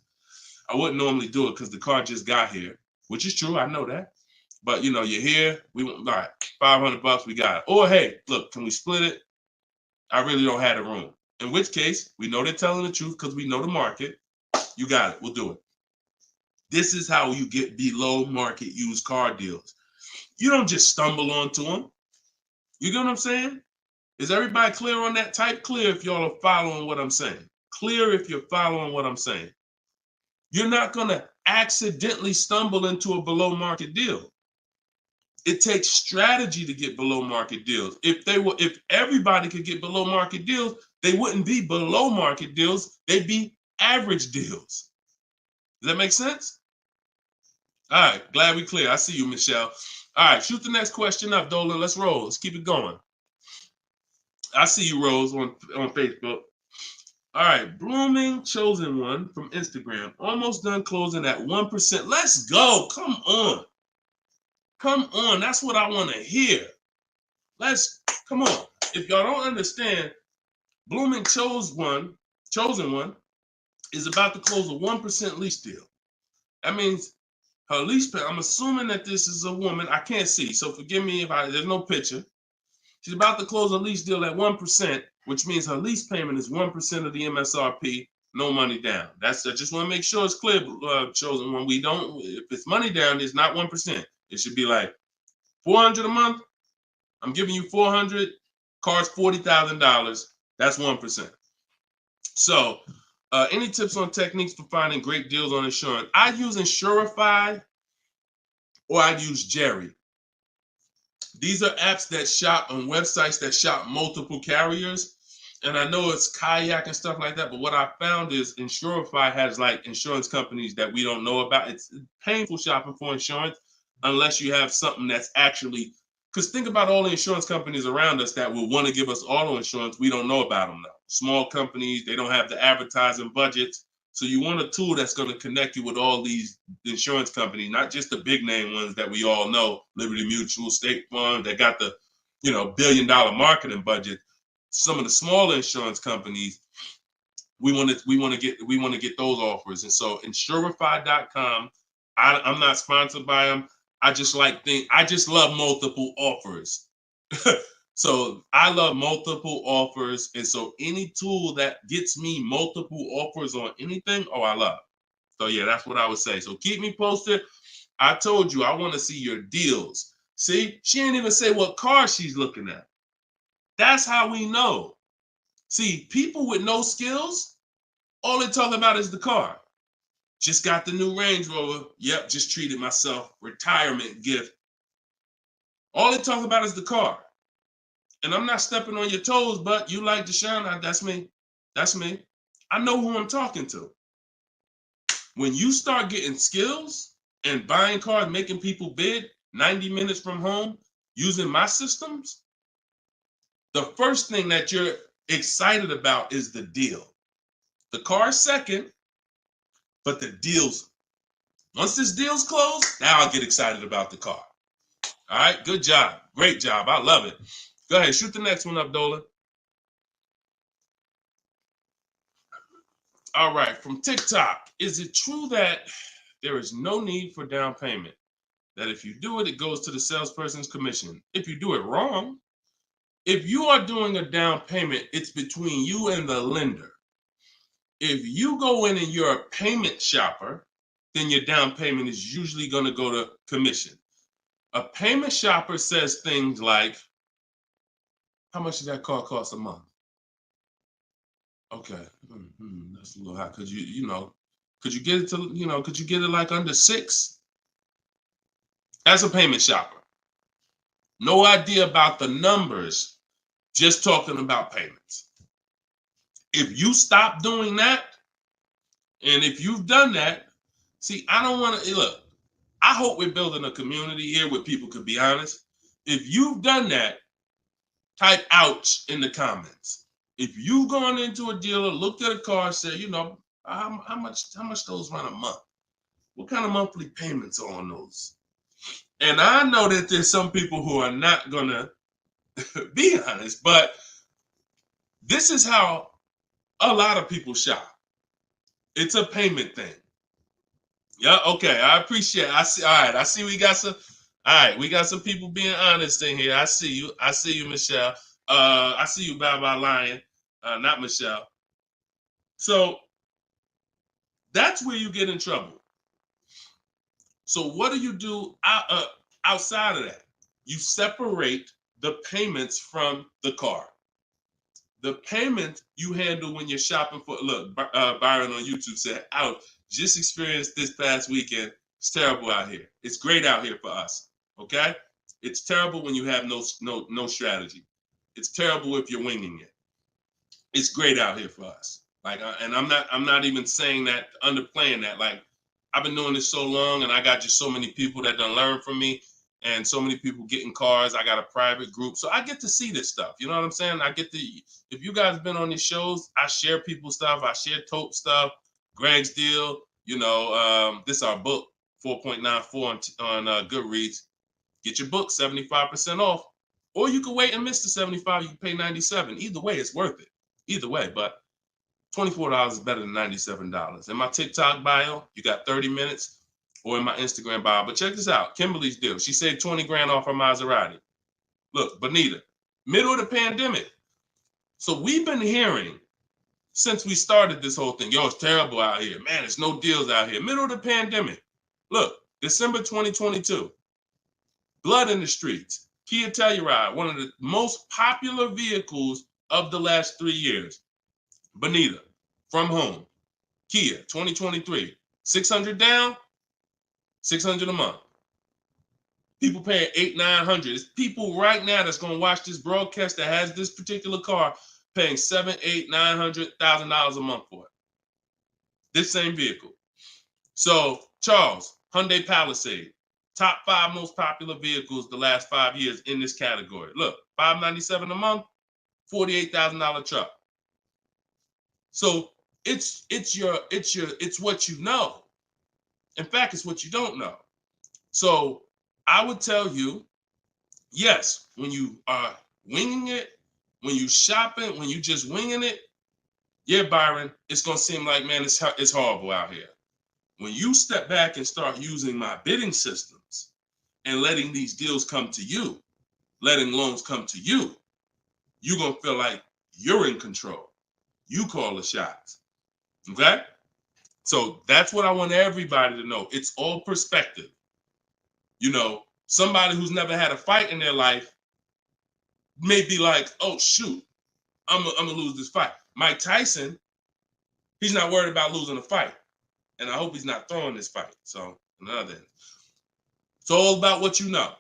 I wouldn't normally do it because the car just got here, which is true. I know that. But, you're here. We want, all right, $500, we got it. Or, hey, look, can we split it? I really don't have the room. In which case, we know they're telling the truth because we know the market. You got it. We'll do it. This is how you get below market used car deals. You don't just stumble onto them. You get what I'm saying? Is everybody clear on that? Type clear if y'all are following what I'm saying. Clear if you're following what I'm saying. You're not going to accidentally stumble into a below market deal. It takes strategy to get below market deals. If everybody could get below market deals, they wouldn't be below market deals. They'd be average deals. Does that make sense? All right, glad we clear. I see you, Michelle. All right, shoot the next question up, Dolan. Let's roll. Let's keep it going. I see you, Rose, on Facebook. All right, Blooming Chosen One from Instagram. Almost done closing at 1%. Let's go. Come on. Come on. That's what I want to hear. Come on. If y'all don't understand, Blooming Chosen One is about to close a 1% lease deal. That means her lease pay, I'm assuming that this is a woman. I can't see, so forgive me if there's no picture. She's about to close a lease deal at 1%, which means her lease payment is 1% of the MSRP, no money down. I just want to make sure it's clear, chosen one. We don't, if it's money down, it's not 1%. It should be like $400 a month. I'm giving you $400, car's $40,000. That's 1%. So, any tips on techniques for finding great deals on insurance? I use Insurify or I use Jerry. These are apps that shop on websites that shop multiple carriers. And I know it's Kayak and stuff like that, but what I found is Insurify has like insurance companies that we don't know about. It's painful shopping for insurance unless you have something that's actually, because think about all the insurance companies around us that will want to give us auto insurance. We don't know about them now. Small companies, they don't have the advertising budgets. So you want a tool that's going to connect you with all these insurance companies, not just the big name ones that we all know, Liberty Mutual, State Farm, that got the, $1 billion marketing budget. Some of the smaller insurance companies, we want to get those offers. And so Insurify.com, I'm not sponsored by them. I just love multiple offers. So I love multiple offers. And so any tool that gets me multiple offers on anything, I love. So yeah, that's what I would say. So keep me posted. I told you, I want to see your deals. See, she ain't even say what car she's looking at. That's how we know. See, people with no skills, all they talk about is the car. Just got the new Range Rover. Yep, just treated myself. Retirement gift. All they talk about is the car. And I'm not stepping on your toes, but you like Deshone, that's me. That's me. I know who I'm talking to. When you start getting skills and buying cars, making people bid 90 minutes from home, using my systems, the first thing that you're excited about is the deal. The car is second, but the deals, once this deal's closed, now I'll get excited about the car. All right, good job. Great job. I love it. Go ahead, shoot the next one up, Dolan. All right, from TikTok. Is it true that there is no need for down payment? That if you do it, it goes to the salesperson's commission. If you do it wrong, if you are doing a down payment, it's between you and the lender. If you go in and you're a payment shopper, then your down payment is usually going to go to commission. A payment shopper says things like, how much does that car cost a month? Okay, that's a little high. Could you get it to, could you get it like under 6? As a payment shopper, no idea about the numbers, just talking about payments. If you stop doing that, and if you've done that, see, I don't want to, look, I hope we're building a community here where people could be honest. If you've done that, type ouch in the comments. If you've gone into a dealer, looked at a car, and said, how much those run a month? What kind of monthly payments are on those? And I know that there's some people who are not gonna be honest, but this is how a lot of people shop. It's a payment thing. Yeah, okay. I appreciate it. I see. All right. I see we got some. All right, we got some people being honest in here. I see you. I see you, Michelle. I see you, Bye Lion. Not Michelle. So that's where you get in trouble. So what do you do outside of that? You separate the payments from the car. The payment you handle when you're shopping for, look, Byron on YouTube said, ouch, just experienced this past weekend. It's terrible out here. It's great out here for us, okay? It's terrible when you have no strategy. It's terrible if you're winging it. It's great out here for us. Like, and I'm not even saying that, underplaying that. Like, I've been doing this so long, and I got just so many people that done learn from me, and so many people getting cars. I got a private group, so I get to see this stuff. You know what I'm saying? I get to. If you guys been on these shows, I share people's stuff. I share Tope stuff. Greg's deal. This is our book, 4.94 on Goodreads. Get your book 75% off, or you can wait and miss the 75. You can pay 97. Either way, it's worth it. Either way, but $24 is better than $97. In my TikTok bio, you got 30 minutes, or in my Instagram bio. But check this out, Kimberly's deal. She saved 20 grand off her Maserati. Look, Bonita, Middle of the pandemic. So we've been hearing since we started this whole thing, yo, it's terrible out here. Man, there's no deals out here. Middle of the pandemic. Look, December 2022. Blood in the streets. Kia Telluride, one of the most popular vehicles of the last 3 years. Bonita, from home. Kia, 2023. 600 down, 600 a month. People paying $800-900. It's people right now that's going to watch this broadcast that has this particular car paying $700,000-900,000 a month for it. This same vehicle. So, Charles, Hyundai Palisade, top 5 most popular vehicles the last 5 years in this category. Look, $597 a month, $48,000 truck. So it's what you know. In fact, it's what you don't know. So I would tell you, yes, when you are winging it, when you shopping, when you just winging it, yeah, Byron, it's gonna seem like, man, it's horrible out here. When you step back and start using my bidding systems and letting these deals come to you, letting loans come to you, you're gonna feel like you're in control. You call the shots. Okay? So that's what I want everybody to know. It's all perspective. You know, somebody who's never had a fight in their life may be like, oh, shoot, I'm gonna lose this fight. Mike Tyson, he's not worried about losing a fight. And I hope he's not throwing this fight. So, another end. It's all about what you know.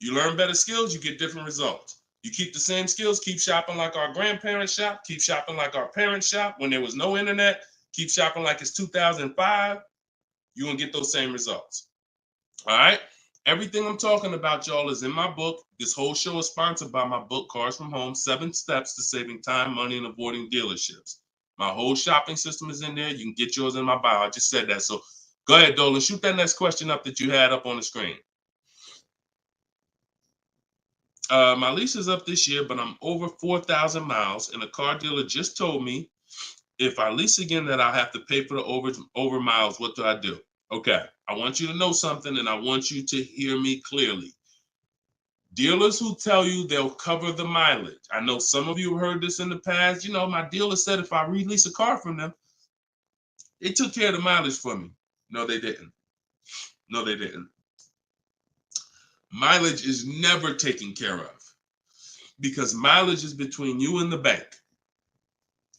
You learn better skills, you get different results. You keep the same skills, keep shopping like our grandparents shop, keep shopping like our parents shop when there was no internet, keep shopping like it's 2005, you're going to get those same results. All right? Everything I'm talking about, y'all, is in my book. This whole show is sponsored by my book, Cars from Home, 7 Steps to Saving Time, Money, and Avoiding Dealerships. My whole shopping system is in there. You can get yours in my bio. I just said that. So go ahead, Dolan. Shoot that next question up that you had up on the screen. My lease is up this year, but I'm over 4,000 miles, and a car dealer just told me if I lease again that I'll have to pay for the over miles. What do I do? Okay, I want you to know something, and I want you to hear me clearly. Dealers who tell you they'll cover the mileage. I know some of you have heard this in the past. You know, my dealer said if I release a car from them, they took care of the mileage for me. No, they didn't. No, they didn't. Mileage is never taken care of because mileage is between you and the bank.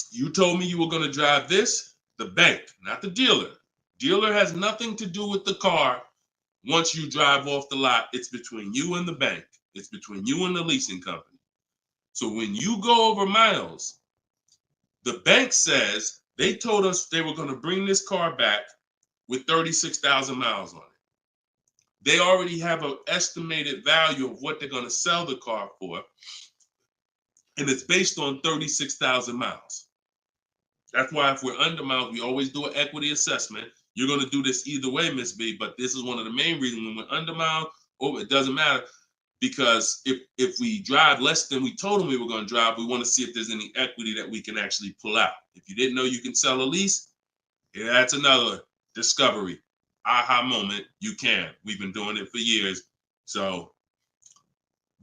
You told me you were going to drive this, the bank, not the dealer. Dealer has nothing to do with the car. Once you drive off the lot, it's between you and the bank. It's between you and the leasing company. So when you go over miles, the bank says they told us they were going to bring this car back with 36,000 miles on it. They already have an estimated value of what they're going to sell the car for, and it's based on 36,000 miles. That's why if we're under miles, we always do an equity assessment. You're going to do this either way, Miss B, but this is one of the main reasons when we're under miles, it doesn't matter, because if we drive less than we told them we were going to drive, we want to see if there's any equity that we can actually pull out. If you didn't know you can sell a lease, yeah, that's another discovery. Aha moment, you can. We've been doing it for years. So,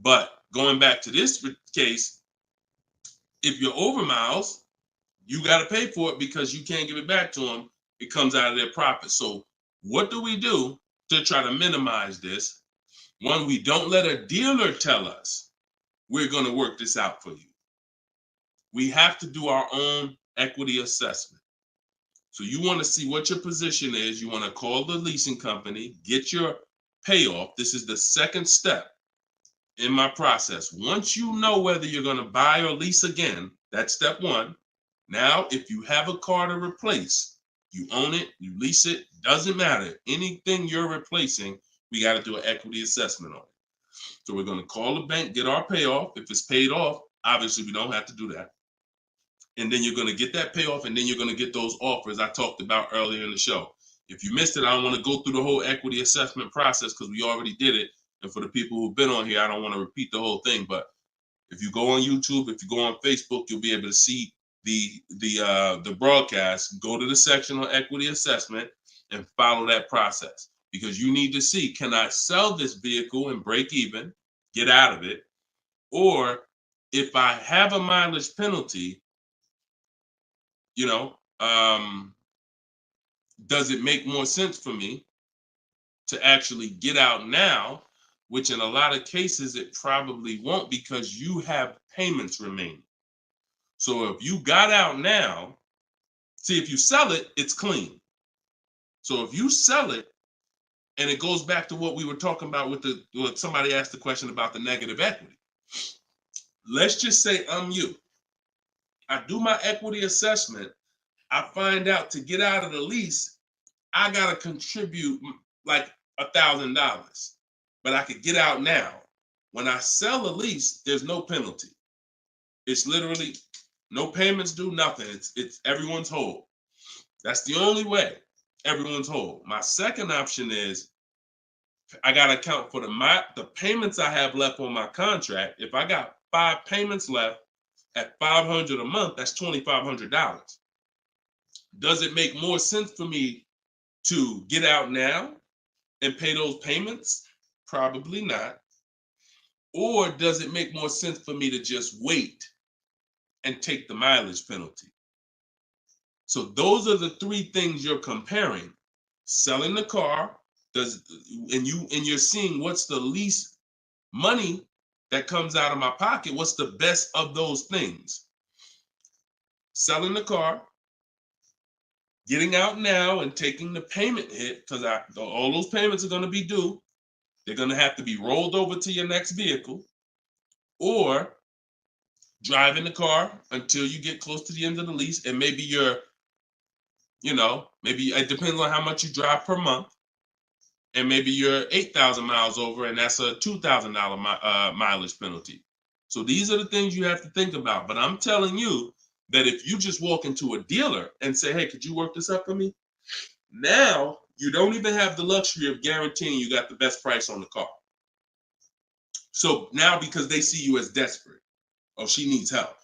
but going back to this case, if you're over miles, you got to pay for it because you can't give it back to them. It comes out of their profit. So what do we do to try to minimize this? One, we don't let a dealer tell us we're going to work this out for you. We have to do our own equity assessment. So you want to see what your position is. You want to call the leasing company, get your payoff. This is the second step in my process. Once you know whether you're going to buy or lease again, that's step one. Now, if you have a car to replace, you own it, you lease it, doesn't matter. Anything you're replacing, we got to do an equity assessment on it. So we're going to call the bank, get our payoff. If it's paid off, obviously we don't have to do that. And then you're going to get that payoff, and then you're going to get those offers I talked about earlier in the show. If you missed it, I don't want to go through the whole equity assessment process because we already did it. And for the people who've been on here, I don't want to repeat the whole thing. But if you go on YouTube, if you go on Facebook, you'll be able to see the broadcast. Go to the section on equity assessment and follow that process, because you need to see, can I sell this vehicle and break even, get out of it? Or if I have a mileage penalty, you know, does it make more sense for me to actually get out now, which in a lot of cases it probably won't because you have payments remaining. So if you got out now, see, if you sell it, it's clean. So if you sell it, and it goes back to what we were talking about with what somebody asked the question about the negative equity. Let's just say I'm you. I do my equity assessment. I find out to get out of the lease, I got to contribute like $1,000, but I could get out now. When I sell a lease, there's no penalty. It's literally no payments due, nothing. It's everyone's whole. That's the only way everyone's whole. My second option is I got to account for the payments I have left on my contract. If I got 5 payments left at $500 a month, that's $2,500. Does it make more sense for me to get out now and pay those payments? Probably not. Or does it make more sense for me to just wait and take the mileage penalty? So those are the 3 things you're comparing. Selling the car, and you're seeing what's the least money that comes out of my pocket. What's the best of those things? Selling the car, getting out now and taking the payment hit, because all those payments are going to be due. They're going to have to be rolled over to your next vehicle, or driving the car until you get close to the end of the lease, and maybe maybe it depends on how much you drive per month. And maybe you're 8,000 miles over, and that's a $2,000 mileage penalty. So these are the things you have to think about. But I'm telling you that if you just walk into a dealer and say, hey, could you work this up for me? Now you don't even have the luxury of guaranteeing you got the best price on the car. So now, because they see you as desperate, oh, she needs help.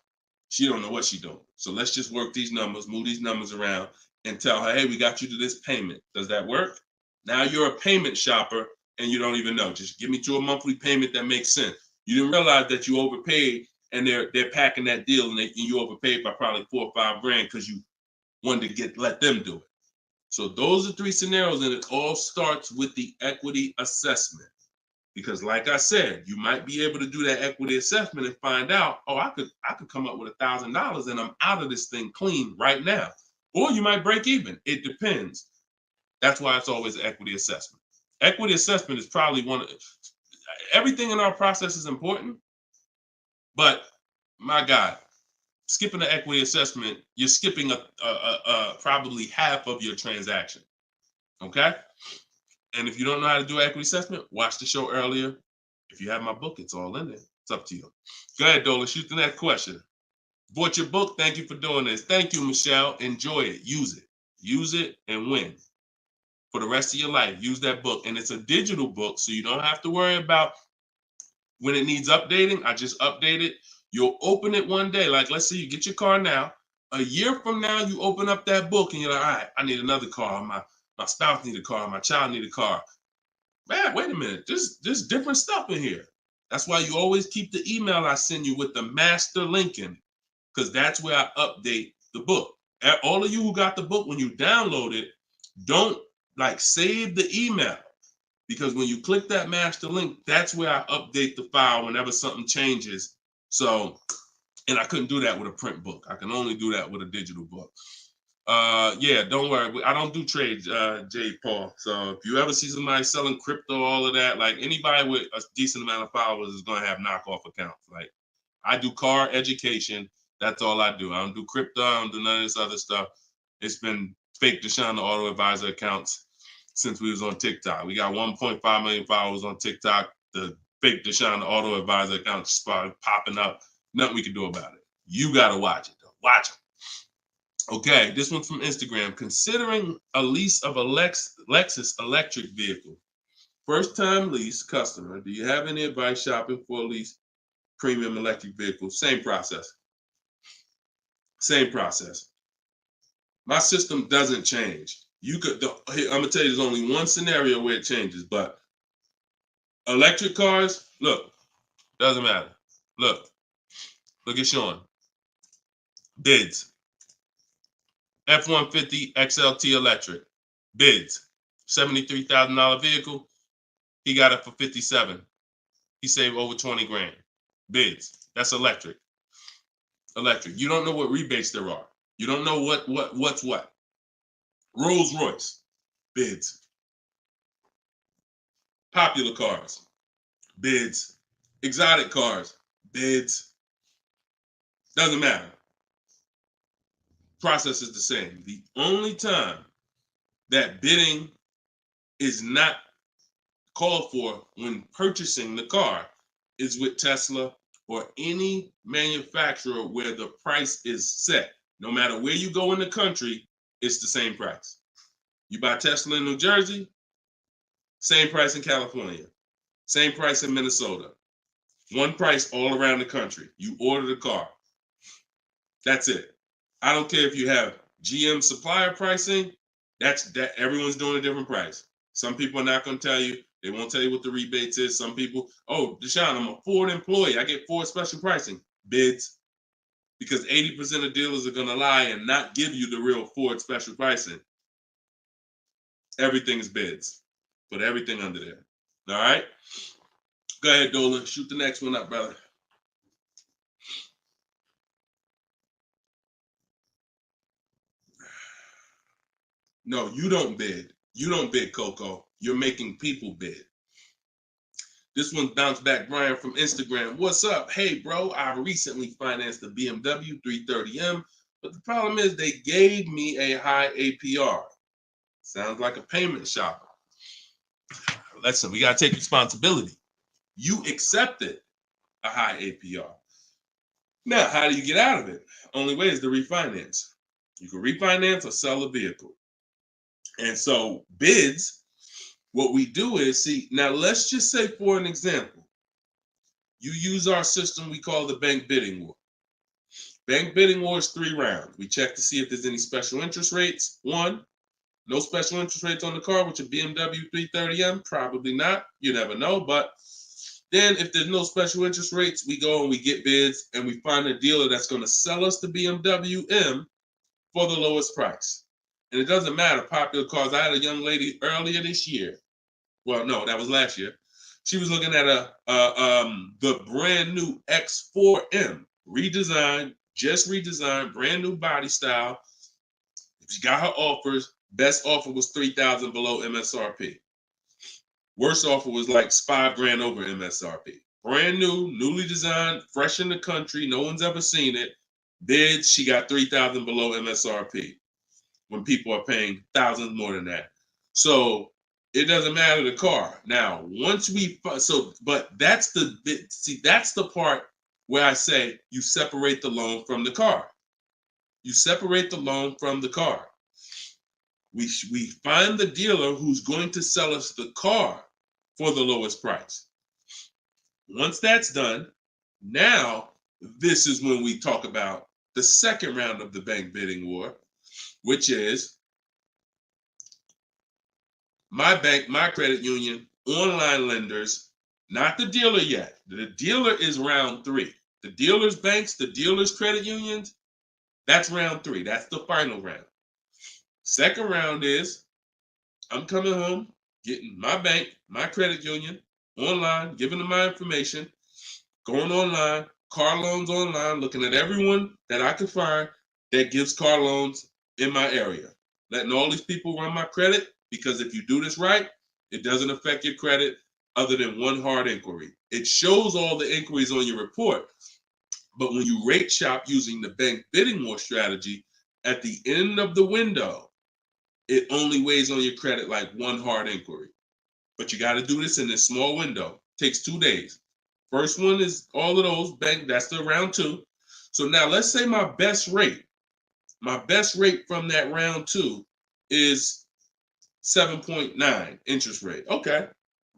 She don't know what she's doing. So let's just work these numbers, move these numbers around, and tell her, hey, we got you to this payment. Does that work? Now you're a payment shopper and you don't even know. Just give me to a monthly payment that makes sense. You didn't realize that you overpaid, and they're packing that deal, and you overpaid by probably $4 or $5 grand because you wanted to let them do it. So those are 3 scenarios, and it all starts with the equity assessment. Because like I said, you might be able to do that equity assessment and find out, oh, I could come up with $1,000 and I'm out of this thing clean right now. Or you might break even. It depends. That's why it's always an equity assessment. Equity assessment is probably everything in our process is important, but my God, skipping the equity assessment, you're skipping probably half of your transaction. Okay? And if you don't know how to do equity assessment, watch the show earlier. If you have my book, it's all in there. It's up to you. Go ahead, Dola, shoot the next question. Bought your book. Thank you for doing this. Thank you, Michelle. Enjoy it. Use it. Use it and win. For the rest of your life, use that book. And it's a digital book, so you don't have to worry about when it needs updating. I just update it. You'll open it one day. Like, let's say you get your car now. A year from now, you open up that book and you're like, all right, I need another car. My spouse need a car. My child need a car. Man, wait a minute. There's different stuff in here. That's why you always keep the email I send you with the master link in it, because that's where I update the book. All of you who got the book, when you download it, don't save the email, because when you click that master link, that's where I update the file whenever something changes. So, and I couldn't do that with a print book. I can only do that with a digital book. Yeah, don't worry. I don't do trades, J. Paul. So if you ever see somebody selling crypto, all of that, like anybody with a decent amount of followers is going to have knockoff accounts. Like, I do car education. That's all I do. I don't do crypto. I don't do none of this other stuff. It's been fake Deshone the Auto Advisor accounts since we was on TikTok. We got 1.5 million followers on TikTok. The fake Deshone the Auto Advisor account started popping up. Nothing we can do about it. You got to watch it, though. Watch it. Okay, this one's from Instagram. Considering a lease of a Lexus electric vehicle. First time lease customer. Do you have any advice shopping for a lease premium electric vehicle? Same process. Same process. My system doesn't change. I'm gonna tell you, there's only one scenario where it changes, but electric cars, look, doesn't matter. Look at Sean. Bids. F-150 XLT electric. Bids. $73,000 vehicle. He got it for 57. He saved over 20 grand. Bids. That's electric. Electric. You don't know what rebates there are. You don't know what's what. Rolls Royce. Bids. Popular cars. Bids. Exotic cars. Bids. Doesn't matter. Process is the same. The only time that bidding is not called for when purchasing the car is with Tesla or any manufacturer where the price is set. No matter where you go in the country, it's the same price. You buy Tesla in New Jersey, same price in California, same price in Minnesota. One price all around the country. You order the car. That's it. I don't care if you have GM supplier pricing. That everyone's doing a different price. Some people are not going to tell you. They won't tell you what the rebates is. Some people, oh, Deshone, I'm a Ford employee. I get Ford special pricing. Bids. Because 80% of dealers are going to lie and not give you the real Ford special pricing. Everything is bids. Put everything under there. All right? Go ahead, Dolan. Shoot the next one up, brother. No, you don't bid. You don't bid, Coco. You're making people bid. This one bounced back, Brian from Instagram. What's up? Hey, bro, I recently financed the BMW 330M, but the problem is they gave me a high APR. Sounds like a payment shopper. Listen, we got to take responsibility. You accepted a high APR. Now, how do you get out of it? Only way is to refinance. You can refinance or sell a vehicle. And so bids, what we do is, see, now let's just say for an example, you use our system we call the bank bidding war. Bank bidding war is 3 rounds. We check to see if there's any special interest rates. 1, no special interest rates on the car, which a BMW 330M, probably not. You never know. But then if there's no special interest rates, we go and we get bids and we find a dealer that's going to sell us the BMW M for the lowest price. And it doesn't matter, popular cars. I had a young lady earlier this year. Well, no, that was last year. She was looking at the brand new X4M, redesigned, just redesigned, brand new body style. She got her offers. Best offer was $3,000 below MSRP. Worst offer was like $5,000 over MSRP. Brand new, newly designed, fresh in the country. No one's ever seen it. Bids, she got $3,000 below MSRP. When people are paying thousands more than that. So it doesn't matter the car. Now, once we, but that's that's the part where I say you separate the loan from the car. You separate the loan from the car. We find the dealer who's going to sell us the car for the lowest price. Once that's done, now this is when we talk about the second round of the bank bidding war, which is my bank, my credit union, online lenders, not the dealer yet. The dealer is round 3. The dealer's banks, the dealer's credit unions, that's round 3. That's the final round. Second round is I'm coming home, getting my bank, my credit union, online, giving them my information, going online, car loans online, looking at everyone that I can find that gives car loans in my area, letting all these people run my credit, because if you do this right, it doesn't affect your credit other than one hard inquiry. It shows all the inquiries on your report, but when you rate shop using the bank bidding war strategy, at the end of the window, it only weighs on your credit like one hard inquiry. But you got to do this in this small window. It takes 2 days. First one is all of those bank, that's the round 2. So now let's say my best rate from that round 2 is 7.9 interest rate. Okay,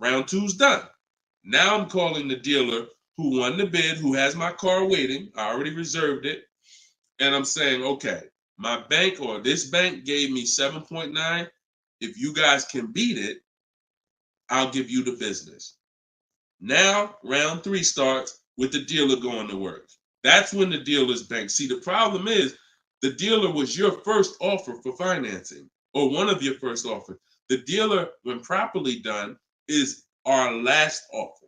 round 2's done. Now I'm calling the dealer who won the bid, who has my car waiting. I already reserved it. And I'm saying, okay, my bank or this bank gave me 7.9. If you guys can beat it, I'll give you the business. Now round 3 starts. with the dealer going to work. That's when the dealer's bank. See, the problem is the dealer was your first offer for financing, or one of your first offers. The dealer, when properly done, is our last offer.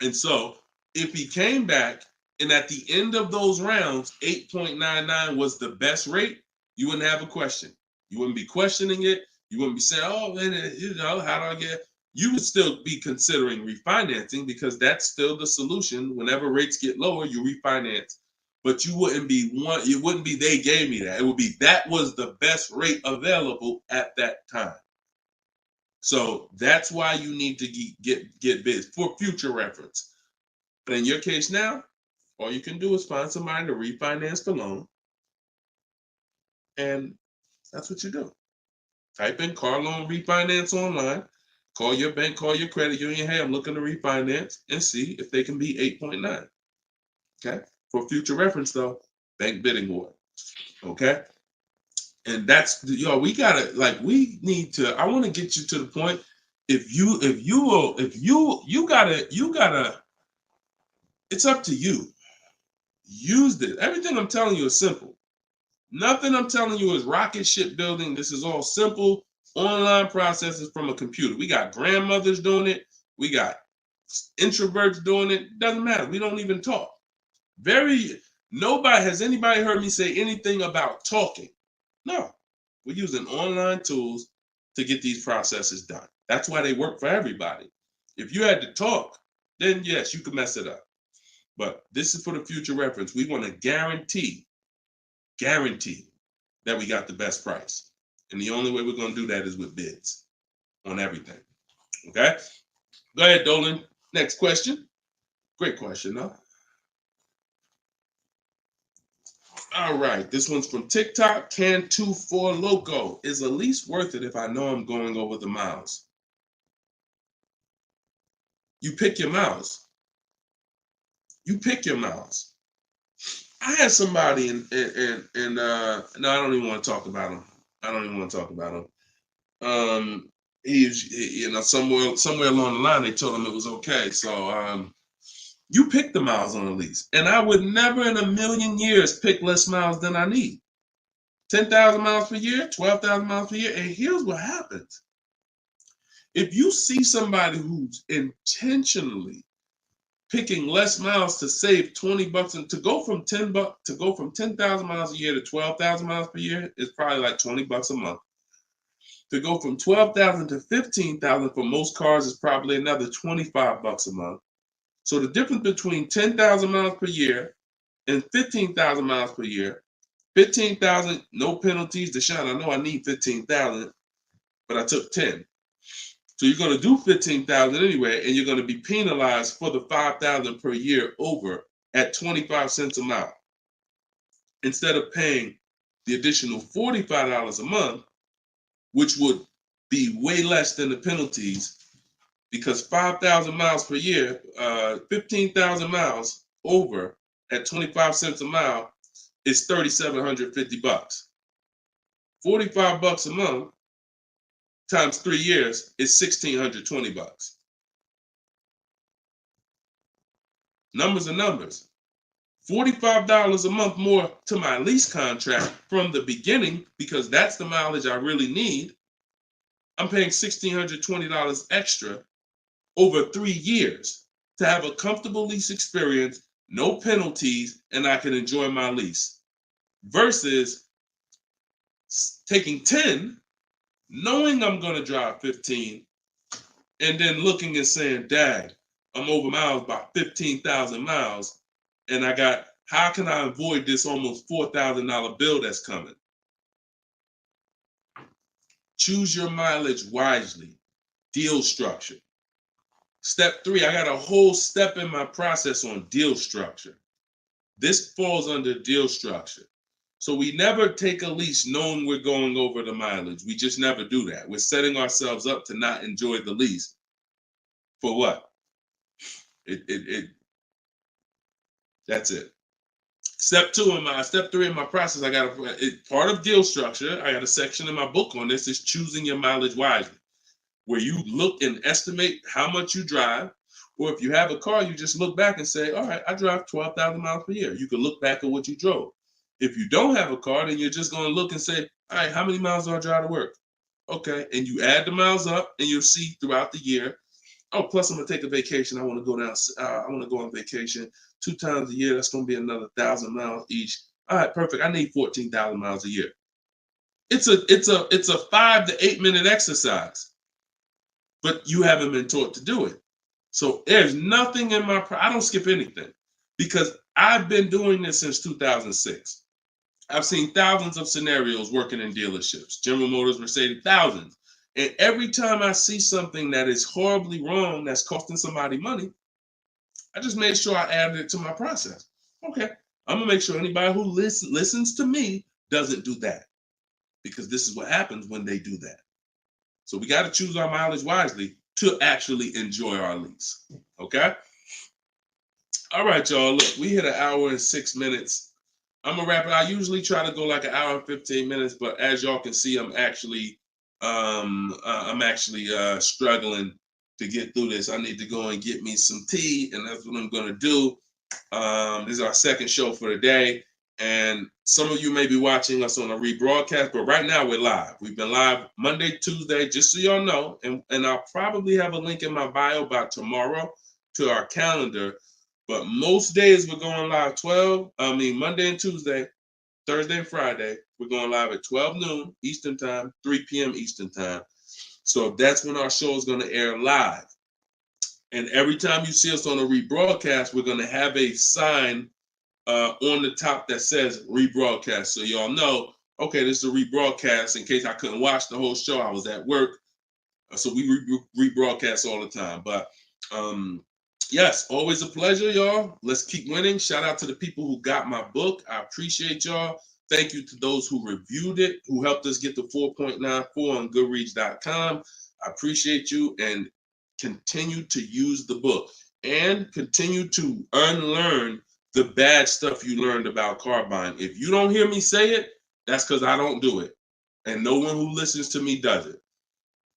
And so if he came back and at the end of those rounds, 8.99 was the best rate, you wouldn't have a question. You wouldn't be questioning it. You wouldn't be saying, oh, man, how do I get? You would still be considering refinancing because that's still the solution. Whenever rates get lower, you refinance. But you wouldn't be it wouldn't be they gave me that. It would be that was the best rate available at that time. So that's why you need to get bids for future reference. But in your case now, all you can do is find somebody to refinance the loan. And that's what you do. Type in car loan refinance online. Call your bank, call your credit union. Hey, I'm looking to refinance and see if they can be 8.9. Okay. For future reference, though, bank bidding war. Okay. And that's we gotta we need to. I want to get you to the point. You gotta. It's up to you. Use this. Everything I'm telling you is simple. Nothing I'm telling you is rocket ship building. This is all simple online processes from a computer. We got grandmothers doing it. We got introverts doing it. Doesn't matter. We don't even talk. Has anybody heard me say anything about talking? No. We're using online tools to get these processes done. That's why they work for everybody. If you had to talk, then yes, you could mess it up. But this is for the future reference. We want to guarantee that we got the best price. And the only way we're going to do that is with bids on everything. Okay? Go ahead, Dolan. Next question. Great question, though. All right. This one's from TikTok. Can24 Loco. Is a lease worth it if I know I'm going over the miles? You pick your miles. You pick your miles. I had somebody no, I don't even want to talk about him. He somewhere along the line they told him it was okay. So you pick the miles on a lease, and I would never in a million years pick less miles than I need. 10,000 miles per year, 12,000 miles per year, and here's what happens: if you see somebody who's intentionally picking less miles to save $20 and to go from 10,000 miles a year to 12,000 miles per year is probably like $20 a month. To go from 12,000 to 15,000 for most cars is probably another $25 a month. So the difference between 10,000 miles per year and 15,000 miles per year, 15,000, no penalties. Deshone, I know I need 15,000, but I took 10. So you're going to do 15,000 anyway, and you're going to be penalized for the 5,000 per year over at 25 cents a mile. Instead of paying the additional $45 a month, which would be way less than the penalties, because 5,000 miles per year, 15,000 miles over at 25 cents a mile is $3,750. $45 a month times 3 years is $1,620. Numbers are numbers. $45 a month more to my lease contract from the beginning, because that's the mileage I really need. I'm paying $1,620 extra over 3 years to have a comfortable lease experience, no penalties, and I can enjoy my lease. Versus taking 10, knowing I'm going to drive 15, and then looking and saying, dang, I'm over miles by 15,000 miles, and how can I avoid this almost $4,000 bill that's coming? Choose your mileage wisely. Deal structure. Step 3, I got a whole step in my process on deal structure. This falls under deal structure. So we never take a lease knowing we're going over the mileage. We just never do that. We're setting ourselves up to not enjoy the lease. For what? That's it. Step 3 in my process, I got part of deal structure. I got a section in my book on this, is choosing your mileage wisely, where you look and estimate how much you drive, Or if you have a car, you just look back and say, all right, I drive 12,000 miles per year. You can look back at what you drove. If you don't have a car, then you're just going to look and say, all right, how many miles do I drive to work? Okay, and you add the miles up, and you'll see throughout the year. Oh, plus I'm gonna take a vacation. I want to go down. I want to go on vacation 2 times a year. That's gonna be another 1,000 miles each. All right, perfect. I need 14,000 miles a year. It's a 5 to 8 minute exercise, but you haven't been taught to do it. So there's nothing in my. I don't skip anything because I've been doing this since 2006. I've seen thousands of scenarios working in dealerships, General Motors, Mercedes, thousands. And every time I see something that is horribly wrong, that's costing somebody money, I just made sure I added it to my process. Okay, I'm gonna make sure anybody who listens to me doesn't do that, because this is what happens when they do that. So we got to choose our mileage wisely to actually enjoy our lease. Okay. All right, y'all. Look, we hit 1 hour and 6 minutes. I'm gonna wrap it. I usually try to go like 1 hour and 15 minutes, but as y'all can see, I'm actually struggling to get through this. I need to go and get me some tea, and that's what I'm gonna do. This is our second show for the day, and some of you may be watching us on a rebroadcast, but right now we're live. We've been live Monday, Tuesday, just so y'all know, and I'll probably have a link in my bio by tomorrow to our calendar. But most days we're going live Monday and Tuesday, Thursday and Friday. We're going live at 12 noon Eastern time, 3 p.m. Eastern time. So that's when our show is going to air live. And every time you see us on a rebroadcast, we're going to have a sign on the top that says rebroadcast. So y'all know, okay, this is a rebroadcast. In case I couldn't watch the whole show, I was at work. So we rebroadcast all the time. But yes, always a pleasure, y'all. Let's keep winning. Shout out to the people who got my book. I appreciate y'all. Thank you to those who reviewed it, who helped us get to 4.94 on Goodreads.com. I appreciate you, and continue to use the book and continue to unlearn the bad stuff you learned about car buying. If you don't hear me say it, that's because I don't do it. And no one who listens to me does it.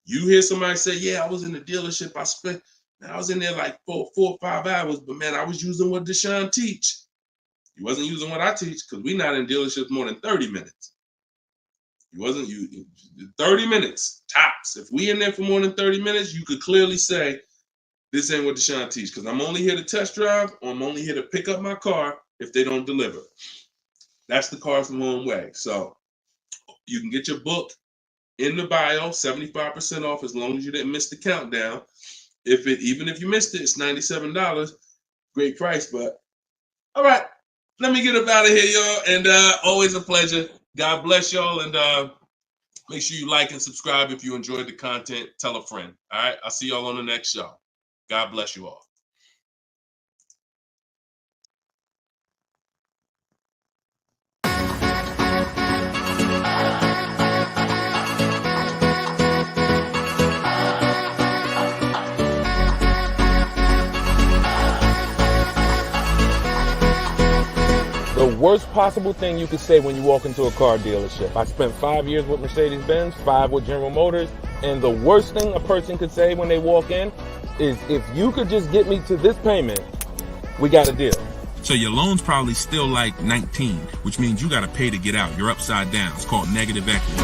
You hear somebody say, yeah, I was in the dealership. I was in there like 4 or 5 hours, but man, I was using what Deshone teach. You wasn't using what I teach, because we're not in dealerships more than 30 minutes. 30 minutes, tops. If we in there for more than 30 minutes, you could clearly say, this ain't what Deshone teach, because I'm only here to test drive, or I'm only here to pick up my car if they don't deliver. That's the Cars from Home way. So you can get your book in the bio, 75% off, as long as you didn't miss the countdown. Even if you missed it, it's $97. Great price, but all right. Let me get up out of here, y'all. And always a pleasure. God bless y'all. And make sure you like and subscribe if you enjoyed the content. Tell a friend. All right. I'll see y'all on the next show. God bless you all. The worst possible thing you could say when you walk into a car dealership. I spent 5 years with Mercedes-Benz, 5 with General Motors, and the worst thing a person could say when they walk in is, if you could just get me to this payment, we got a deal. So your loan's probably still like 19, which means you got to pay to get out. You're upside down. It's called negative equity.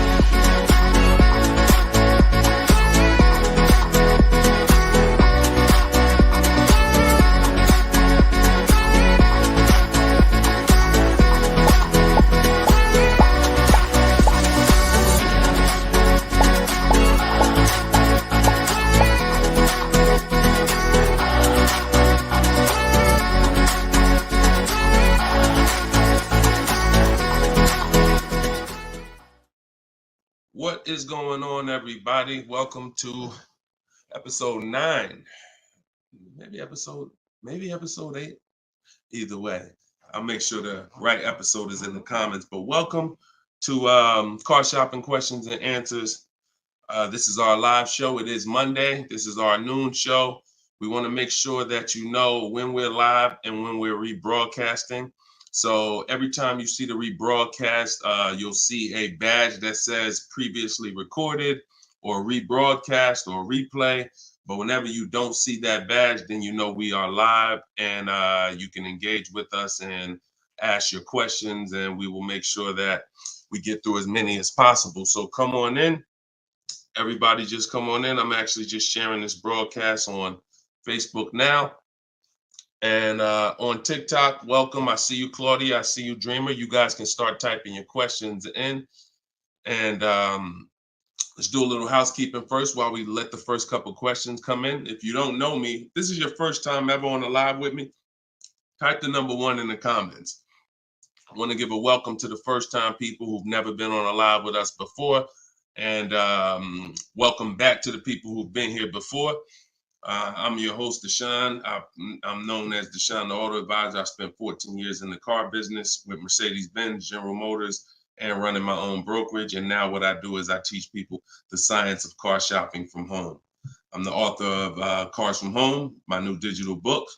What is going on, everybody? Welcome to episode 9. Maybe episode 8. Either way, I'll make sure the right episode is in the comments. But welcome to Car Shopping Questions and Answers. This is our live show. It is Monday. This is our noon show. We want to make sure that you know when we're live and when we're rebroadcasting. So every time you see the rebroadcast, you'll see a badge that says previously recorded or rebroadcast or replay. But whenever you don't see that badge, then you know we are live, and you can engage with us and ask your questions, and we will make sure that we get through as many as possible. So come on in. Everybody just come on in. I'm actually just sharing this broadcast on Facebook now. And on TikTok, welcome. I see you, Claudia. I see you, Dreamer. You guys can start typing your questions in. And let's do a little housekeeping first while we let the first couple questions come in. If you don't know me, this is your first time ever on a live with me, type the number 1 in the comments. I want to give a welcome to the first time people who've never been on a live with us before. And welcome back to the people who've been here before. I'm your host, Deshone. I'm known as Deshone the Auto Advisor. I spent 14 years in the car business with Mercedes-Benz, General Motors, and running my own brokerage. And now what I do is I teach people the science of car shopping from home. I'm the author of Cars from Home, my new digital book,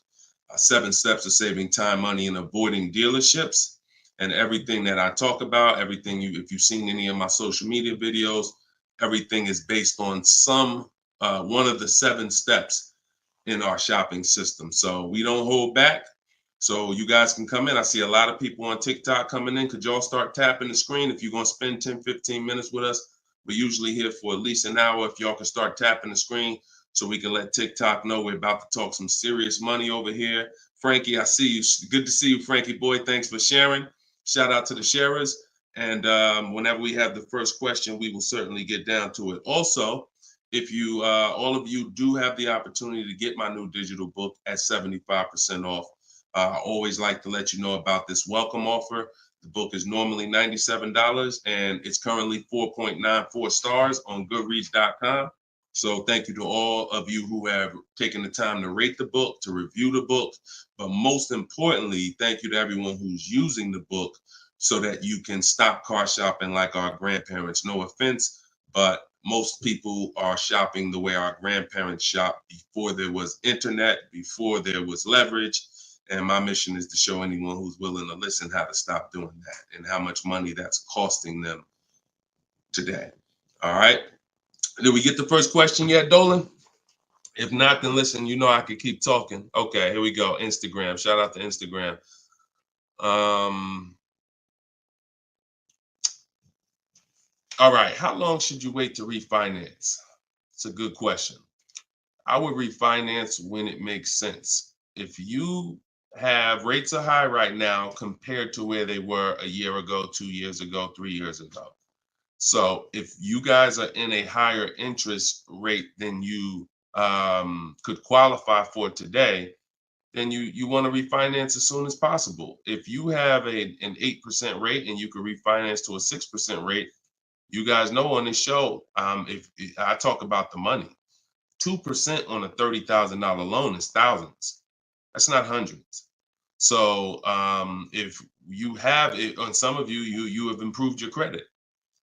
7 Steps to Saving Time, Money, and Avoiding Dealerships. And everything that I talk about, everything if you've seen any of my social media videos, everything is based on one of the 7 steps in our shopping system. So we don't hold back. So you guys can come in. I see a lot of people on TikTok coming in. Could y'all start tapping the screen if you're going to spend 10, 15 minutes with us? We're usually here for at least an hour. If y'all can start tapping the screen so we can let TikTok know we're about to talk some serious money over here. Frankie, I see you. Good to see you, Frankie boy. Thanks for sharing. Shout out to the sharers. And whenever we have the first question, we will certainly get down to it. Also, if you, all of you do have the opportunity to get my new digital book at 75% off. I always like to let you know about this welcome offer. The book is normally $97 and it's currently 4.94 stars on Goodreads.com. So thank you to all of you who have taken the time to rate the book, to review the book. But most importantly, thank you to everyone who's using the book so that you can stop car shopping like our grandparents. No offense, but most people are shopping the way our grandparents shopped before there was internet, before there was leverage. And my mission is to show anyone who's willing to listen how to stop doing that and how much money that's costing them today. All right. Did we get the first question yet, Dolan? If not, then listen, you know I could keep talking. Okay, here we go. Instagram. Shout out to Instagram. All right. How long should you wait to refinance? It's a good question. I would refinance when it makes sense. If you have rates are high right now compared to where they were a year ago, 2 years ago, 3 years ago. So if you guys are in a higher interest rate than you could qualify for today, then you want to refinance as soon as possible. If you have an 8% rate and you could refinance to a 6% rate, you guys know on this show, if I talk about the money, 2% on a $30,000 loan is thousands. That's not hundreds. So if you have it, on some of you have improved your credit.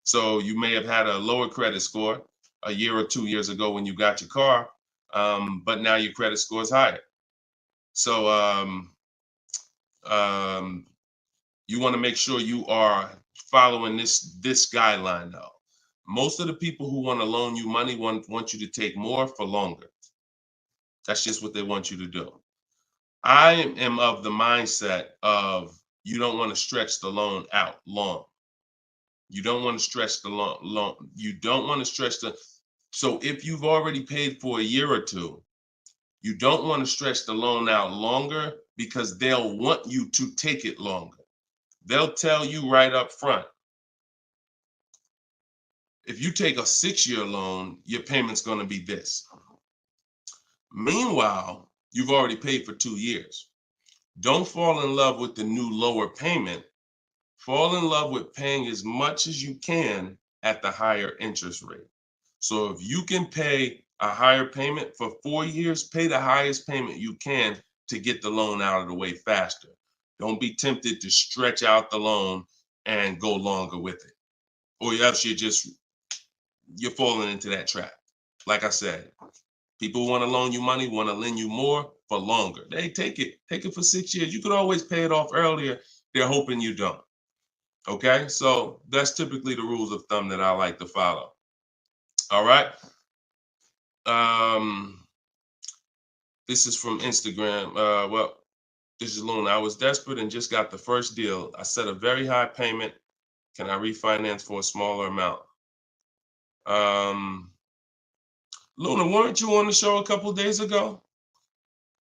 So you may have had a lower credit score a year or 2 years ago when you got your car, but now your credit score is higher. So you want to make sure you are following this guideline though. Most of the people who want to loan you money want you to take more for longer. That's just what they want you to do. I am of the mindset of you don't want to stretch the loan out long. You don't want to stretch the loan. You don't want to stretch so if you've already paid for a year or two, you don't want to stretch the loan out longer because they'll want you to take it longer. They'll tell you right up front, if you take a 6-year loan, your payment's going to be this. Meanwhile, you've already paid for 2 years. Don't fall in love with the new lower payment. Fall in love with paying as much as you can at the higher interest rate. So if you can pay a higher payment for 4 years, pay the highest payment you can to get the loan out of the way faster. Don't be tempted to stretch out the loan and go longer with it. Or else you're falling into that trap. Like I said, people want to loan you money, want to lend you more for longer. They take it for 6 years. You could always pay it off earlier. They're hoping you don't. Okay, so that's typically the rules of thumb that I like to follow. All right. This is from Instagram. Well, this is Luna. I was desperate and just got the first deal. I set a very high payment. Can I refinance for a smaller amount? Luna, weren't you on the show a couple days ago?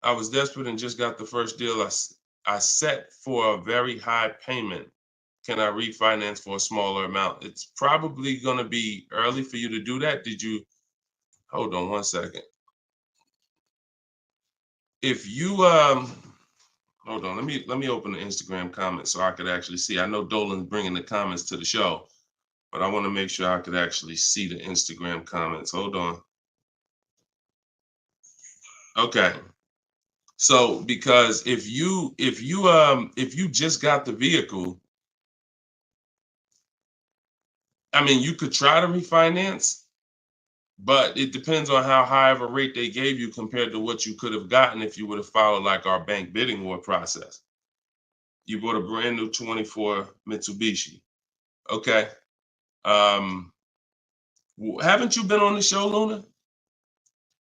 I was desperate and just got the first deal. I set for a very high payment. Can I refinance for a smaller amount? It's probably going to be early for you to do that. Did you? Hold on one second. If you hold on, let me open the Instagram comments so I could actually see. I know Dolan's bringing the comments to the show, but I want to make sure I could actually see the Instagram comments. Hold on. Okay. So because if you just got the vehicle, I mean, you could try to refinance, but it depends on how high of a rate they gave you compared to what you could have gotten if you would have followed like our bank bidding war process. You bought a brand new 24 Mitsubishi. Okay. Haven't you been on the show, Luna?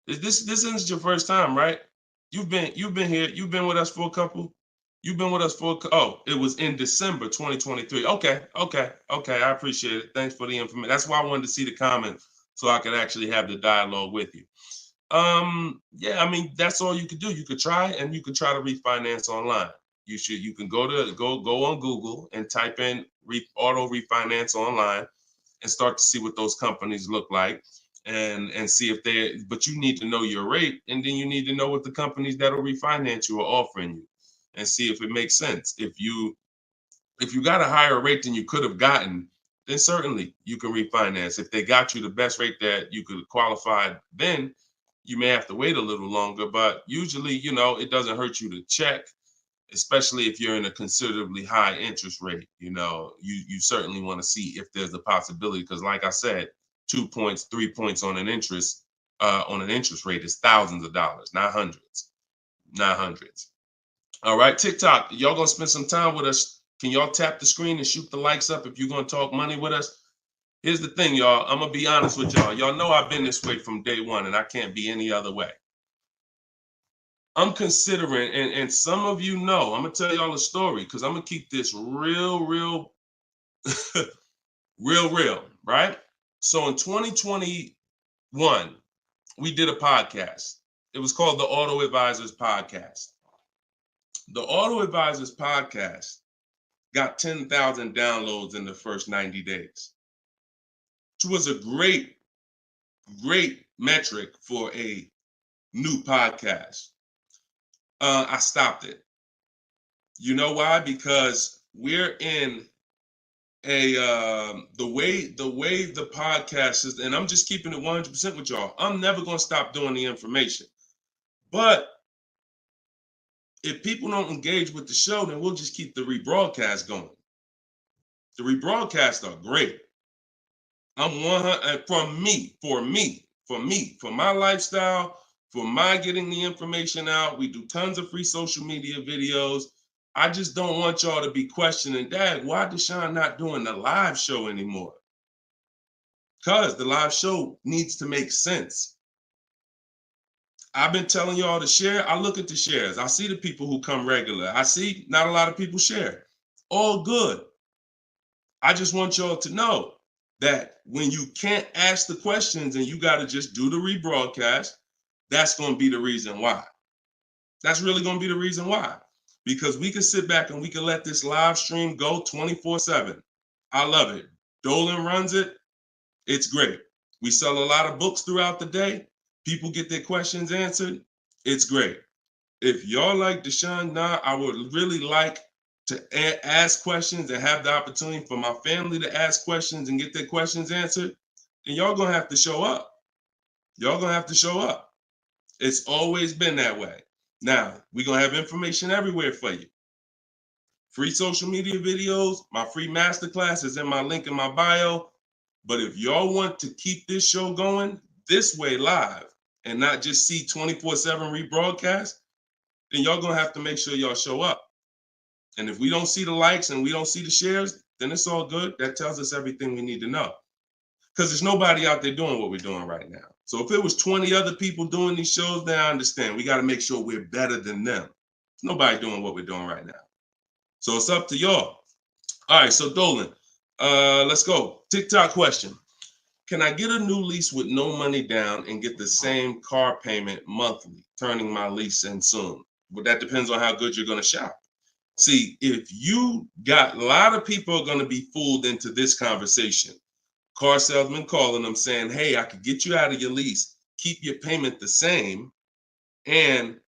This isn't your first time, right? You've been here. You've been with us for a couple. You've been with us for oh, it was in December 2023. Okay. I appreciate it. Thanks for the information. That's why I wanted to see the comments so I could actually have the dialogue with you. Yeah, I mean, that's all you could do. You could try and you could try to refinance online. You can go on Google and type in auto refinance online and start to see what those companies look like and see if but you need to know your rate, and then you need to know what the companies that'll refinance you are offering you and see if it makes sense. If you got a higher rate than you could have gotten, then certainly you can refinance. If they got you the best rate that you could qualify, then you may have to wait a little longer, but usually, it doesn't hurt you to check, especially if you're in a considerably high interest rate. You certainly want to see if there's a possibility, because like I said, 2 points, 3 points on an interest rate is thousands of dollars, not hundreds. All right, TikTok, y'all gonna spend some time with us. Can y'all tap the screen and shoot the likes up if you're gonna talk money with us? Here's the thing, y'all. I'm gonna be honest with y'all. Y'all know I've been this way from day one, and I can't be any other way. I'm considering, and some of you know, I'm gonna tell y'all a story because I'm gonna keep this real, real, real, right? So in 2021, we did a podcast. It was called the Auto Advisors Podcast. The Auto Advisors Podcast got 10,000 downloads in the first 90 days, which was a great metric for a new podcast. I stopped it. You know why? Because we're in the way the podcast is, and I'm just keeping it 100% with y'all. I'm never gonna stop doing the information, but if people don't engage with the show, then we'll just keep the rebroadcast going. The rebroadcasts are great. I'm 100 for my lifestyle, for my getting the information out. We do tons of free social media videos. I just don't want y'all to be questioning, Dad, why Deshone not doing the live show anymore? Because the live show needs to make sense. I've been telling y'all to share. I look at the shares. I see the people who come regular. I see not a lot of people share. All good. I just want y'all to know that when you can't ask the questions and you got to just do the rebroadcast, that's going to be the reason why. That's really going to be the reason why. Because we can sit back and we can let this live stream go 24/7. I love it. Dolan runs it. It's great. We sell a lot of books throughout the day. People get their questions answered. It's great. If y'all like Deshone, I would really like to ask questions and have the opportunity for my family to ask questions and get their questions answered, then y'all gonna have to show up. Y'all gonna have to show up. It's always been that way. Now, we're gonna have information everywhere for you. Free social media videos, my free masterclass is in my link in my bio. But if y'all want to keep this show going this way live and not just see 24/7 rebroadcast, then y'all gonna have to make sure y'all show up. And if we don't see the likes and we don't see the shares, then it's all good. That tells us everything we need to know. because there's nobody out there doing what we're doing right now. So if it was 20 other people doing these shows, then I understand. We got to make sure we're better than them. There's nobody doing what we're doing right now. So it's up to y'all. All right, so Dolan, let's go. TikTok question. Can I get a new lease with no money down and get the same car payment monthly, turning my lease in soon? But that depends on how good you're going to shop. See, if you got, a lot of people are going to be fooled into this conversation. Car salesman calling them saying, hey, I could get you out of your lease, keep your payment the same, and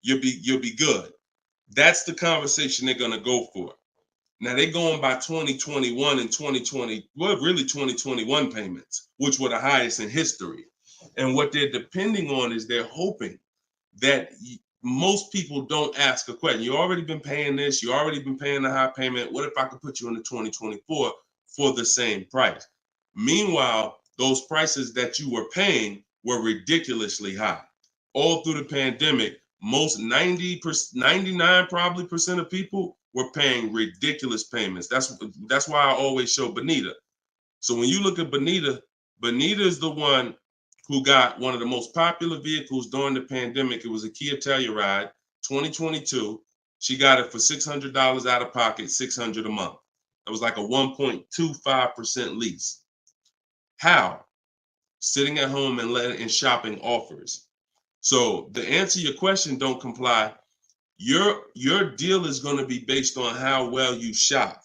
you'll be good. That's the conversation they're going to go for. Now they're going by 2021 and 2020, well, really 2021 payments, which were the highest in history. And what they're depending on is they're hoping that most people don't ask a question. You already been paying this, you already been paying the high payment. What if I could put you into 2024 for the same price? Meanwhile, those prices that you were paying were ridiculously high. All through the pandemic, most 99 probably percent of people were paying ridiculous payments. That's why I always show Bonita. So when you look at Bonita, Bonita is the one who got one of the most popular vehicles during the pandemic. It was a Kia Telluride 2022. She got it for $600 out of pocket, $600 a month. It was like a 1.25% lease. How? Sitting at home and shopping offers. So to answer your question, don't comply. Your deal is going to be based on how well you shop.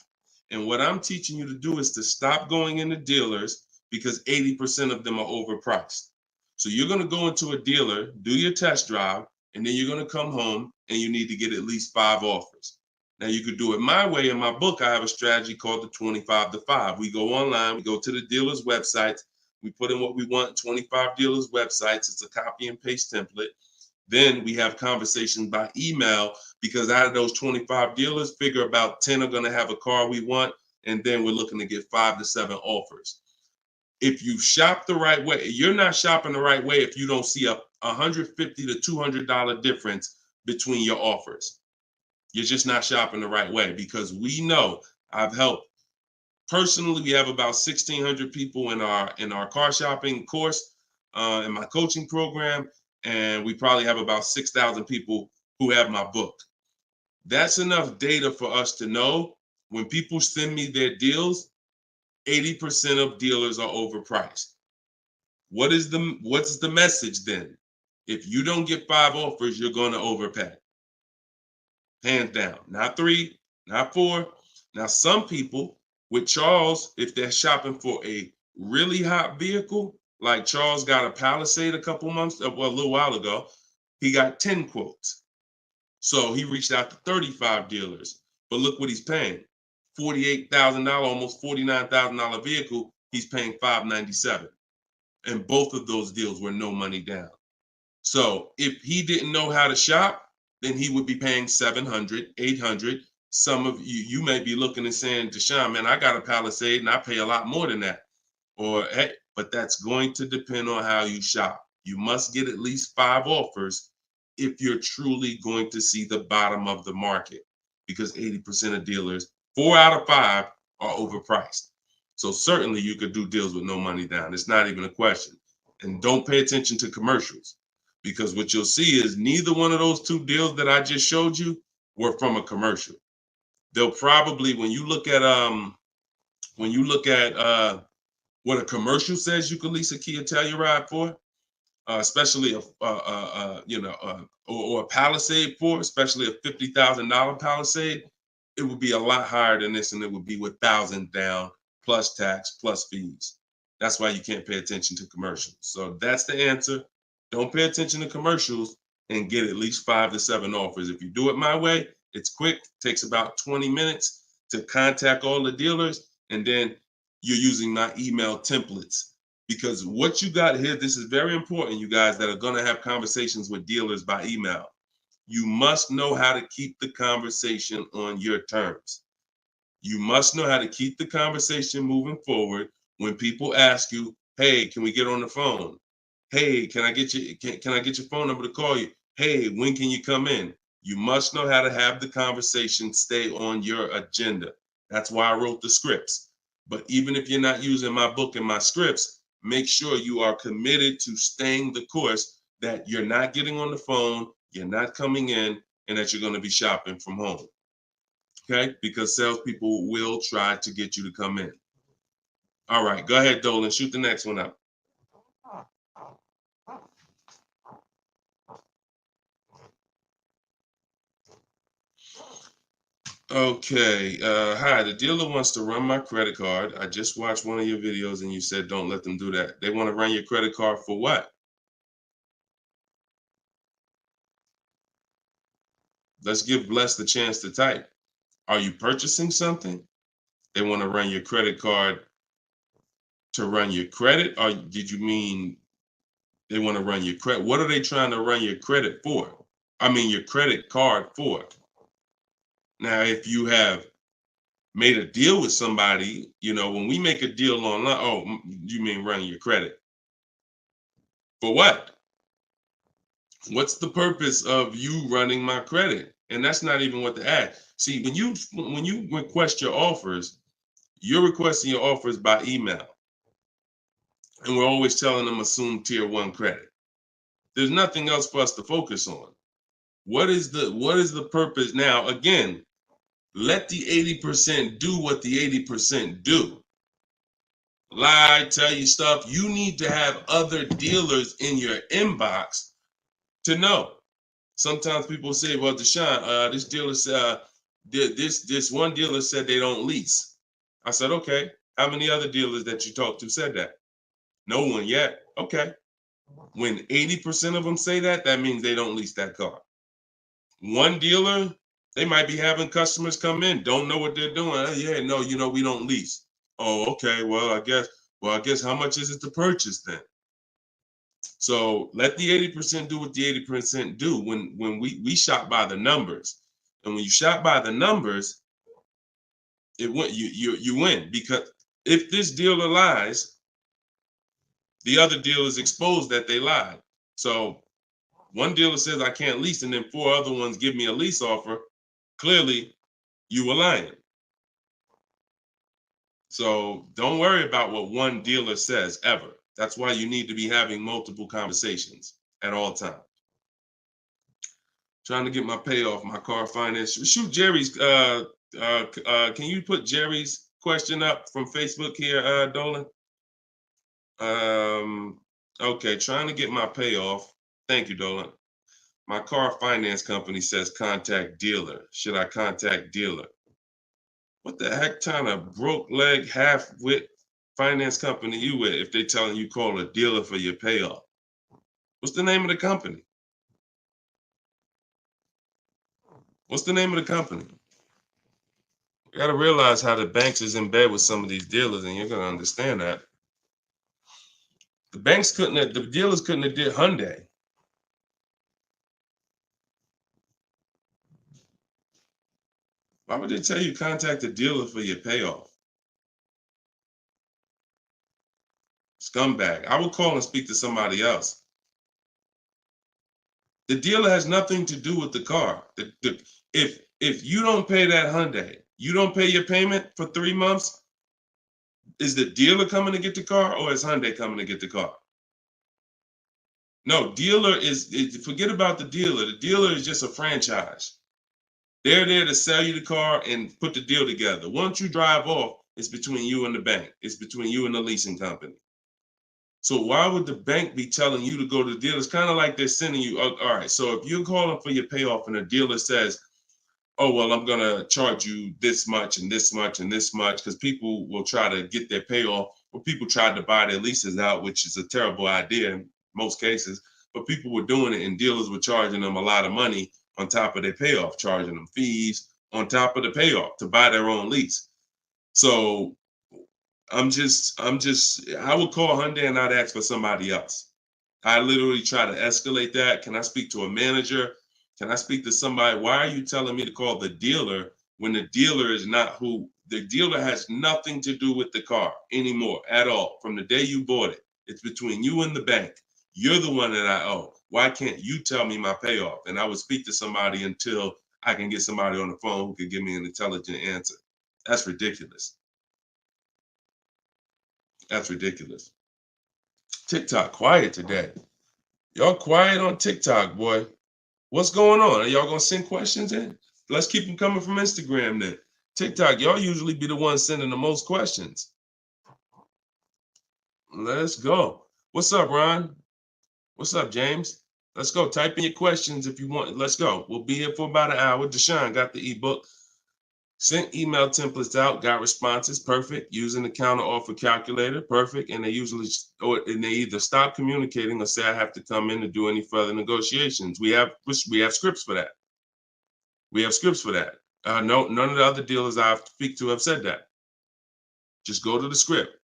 And what I'm teaching you to do is to stop going into dealers because 80% of them are overpriced. So you're going to go into a dealer, do your test drive, and then you're going to come home and you need to get at least 5 offers. Now you could do it my way. In my book, I have a strategy called the 25 to 5. We go online, we go to the dealer's websites, we put in what we want, 25 dealers' websites. It's a copy and paste template. Then we have conversations by email because out of those 25 dealers, figure about 10 are going to have a car we want. And then we're looking to get 5 to 7 offers. If you shop the right way, you're not shopping the right way if you don't see a $150 to $200 difference between your offers. You're just not shopping the right way because we know I've helped. Personally, we have about 1,600 people in our car shopping course, in my coaching program, and we probably have about 6,000 people who have my book. That's enough data for us to know when people send me their deals, 80% of dealers are overpriced. What's the message then? If you don't get 5 offers, you're going to overpay. Hands down. Not 3, not 4. Now, some people with Charles, if they're shopping for a really hot vehicle, like Charles got a Palisade a little while ago, he got 10 quotes. So he reached out to 35 dealers. But look what he's paying. $48,000, almost $49,000 vehicle, he's paying $597. And both of those deals were no money down. So if he didn't know how to shop, then he would be paying $700, $800. Some of you may be looking and saying, Deshone, man, I got a Palisade and I pay a lot more than that. Or, hey, but that's going to depend on how you shop. You must get at least 5 offers if you're truly going to see the bottom of the market, because 80% of dealers, 4 out of 5 are overpriced. So certainly you could do deals with no money down. It's not even a question. And don't pay attention to commercials, because what you'll see is neither one of those 2 deals that I just showed you were from a commercial. They'll probably, when you look at what a commercial says you can lease a Kia Telluride for, especially or a Palisade for, especially a $50,000 Palisade, it would be a lot higher than this, and it would be with 1,000 down plus tax plus fees. That's why you can't pay attention to commercials. So that's the answer. Don't pay attention to commercials and get at least 5 to 7 offers. If you do it my way, it's quick. Takes about 20 minutes to contact all the dealers, and then you're using my email templates. Because what you got here, this is very important, you guys that are going to have conversations with dealers by email. You must know how to keep the conversation on your terms. You must know how to keep the conversation moving forward when people ask you, hey, can we get on the phone? Hey, can I get your phone number to call you? Hey, when can you come in? You must know how to have the conversation stay on your agenda. That's why I wrote the scripts. But even if you're not using my book and my scripts, make sure you are committed to staying the course, that you're not getting on the phone, you're not coming in, and that you're going to be shopping from home. Okay? Because salespeople will try to get you to come in. All right, go ahead, Dolan. Shoot the next one up. Okay. Hi, the dealer wants to run my credit card. I just watched one of your videos and you said don't let them do that. They want to run your credit card for what? Let's give Bless the chance to type. Are you purchasing something? They want to run your credit card to run your credit? Or did you mean they want to run your credit? What are they trying to run your credit for? I mean, your credit card for. Now, if you have made a deal with somebody, when we make a deal online, oh, you mean running your credit? For what? What's the purpose of you running my credit? And that's not even what the ad. See, when you request your offers, you're requesting your offers by email. And we're always telling them assume tier 1 credit. There's nothing else for us to focus on. What is the purpose? Now, again, let the 80% do what the 80% do. Lie, tell you stuff. You need to have other dealers in your inbox to know. Sometimes people say, well, Deshone, this dealer said, this one dealer said they don't lease. I said, okay. How many other dealers that you talked to said that? No one yet. Okay. When 80% of them say that, that means they don't lease that car. One dealer, they might be having customers come in, don't know what they're doing. Oh, yeah, no, we don't lease. Oh, okay. Well, I guess how much is it to purchase then? So let the 80% do what the 80% do. When we shop by the numbers, and when you shop by the numbers, you win, because if this dealer lies, the other dealer is exposed that they lied. So one dealer says I can't lease, and then 4 other ones give me a lease offer. Clearly, you were lying. So don't worry about what one dealer says ever. That's why you need to be having multiple conversations at all times. Trying to get my payoff, my car finance. Shoot Jerry's. Can you put Jerry's question up from Facebook here, Dolan? Okay, trying to get my payoff. Thank you, Dolan. My car finance company says contact dealer. Should I contact dealer? What the heck kind of broke leg, half-wit finance company you with if they telling you call a dealer for your payoff? What's the name of the company? What's the name of the company? You got to realize how the banks is in bed with some of these dealers, and you're going to understand that. The dealers couldn't have did Hyundai. Why would they tell you contact the dealer for your payoff? Scumbag. I would call and speak to somebody else. The dealer has nothing to do with the car. If you don't pay that Hyundai, you don't pay your payment for 3 months, is the dealer coming to get the car, or is Hyundai coming to get the car? No, forget about the dealer. The dealer is just a franchise. They're there to sell you the car and put the deal together. Once you drive off, it's between you and the bank. It's between you and the leasing company. So why would the bank be telling you to go to the dealer? It's kind of like they're sending you, all right, so if you're calling for your payoff and the dealer says, oh, well, I'm going to charge you this much and this much and this much, because people will try to get their payoff, or people tried to buy their leases out, which is a terrible idea in most cases, but people were doing it and dealers were charging them a lot of money on top of their payoff, charging them fees on top of the payoff to buy their own lease. So I would call Hyundai and I'd ask for somebody else. I literally try to escalate that. Can I speak to a manager? Can I speak to somebody? Why are you telling me to call the dealer when the dealer is not who? The dealer has nothing to do with the car anymore at all. From the day you bought it, it's between you and the bank. You're the one that I owe. Why can't you tell me my payoff? And I would speak to somebody until I can get somebody on the phone who can give me an intelligent answer. That's ridiculous. That's ridiculous. TikTok quiet today. Y'all quiet on TikTok, boy. What's going on? Are y'all gonna send questions in? Let's keep them coming from Instagram then. TikTok, y'all usually be the ones sending the most questions. Let's go. What's up, Ron? What's up, James? Let's go. Type in your questions if you want. Let's go. We'll be here for about an hour. Deshone got the ebook. Sent email templates out, got responses, perfect. Using the counter offer calculator, perfect. And they usually, and they either stop communicating or say I have to come in to do any further negotiations. We have scripts for that. We have scripts for that. No, none of the other dealers I speak to have said that. Just go to the script.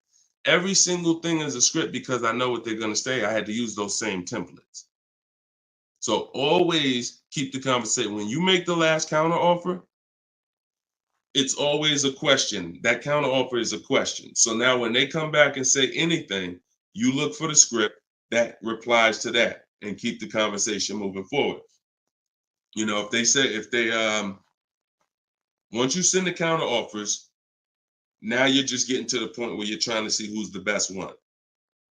Every single thing is a script because I know what they're going to say. I had to use those same templates. So always keep the conversation. When you make the last counter offer, it's always a question. That counter offer is a question. So now when they come back and say anything, you look for the script that replies to that and keep the conversation moving forward. You know, once you send the counter offers, now you're just getting to the point where you're trying to see who's the best one.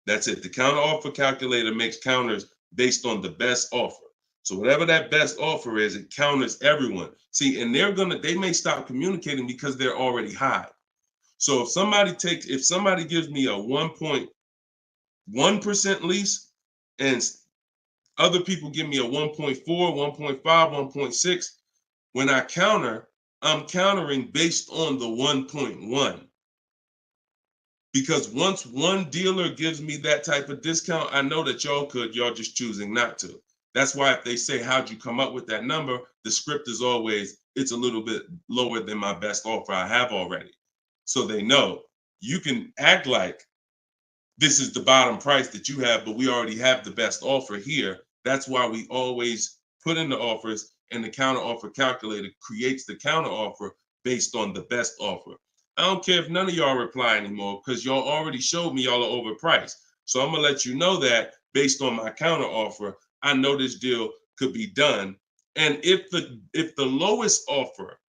That's it. The counter offer calculator makes counters based on the best offer. So whatever that best offer is, it counters everyone. See, and they may stop communicating because they're already high. So if somebody gives me a 1.1% lease and other people give me a 1.4, 1.5, 1.6, when I counter, I'm countering based on the 1.1. Because once one dealer gives me that type of discount, I know that y'all just choosing not to. That's why if they say, how'd you come up with that number? The script is always, it's a little bit lower than my best offer I have already. So they know you can act like this is the bottom price that you have, but we already have the best offer here. That's why we always put in the offers, and the counter offer calculator creates the counter offer based on the best offer. I don't care if none of y'all reply anymore because y'all already showed me y'all are overpriced. So I'm gonna let you know that based on my counter offer, I know this deal could be done. And if the lowest offer,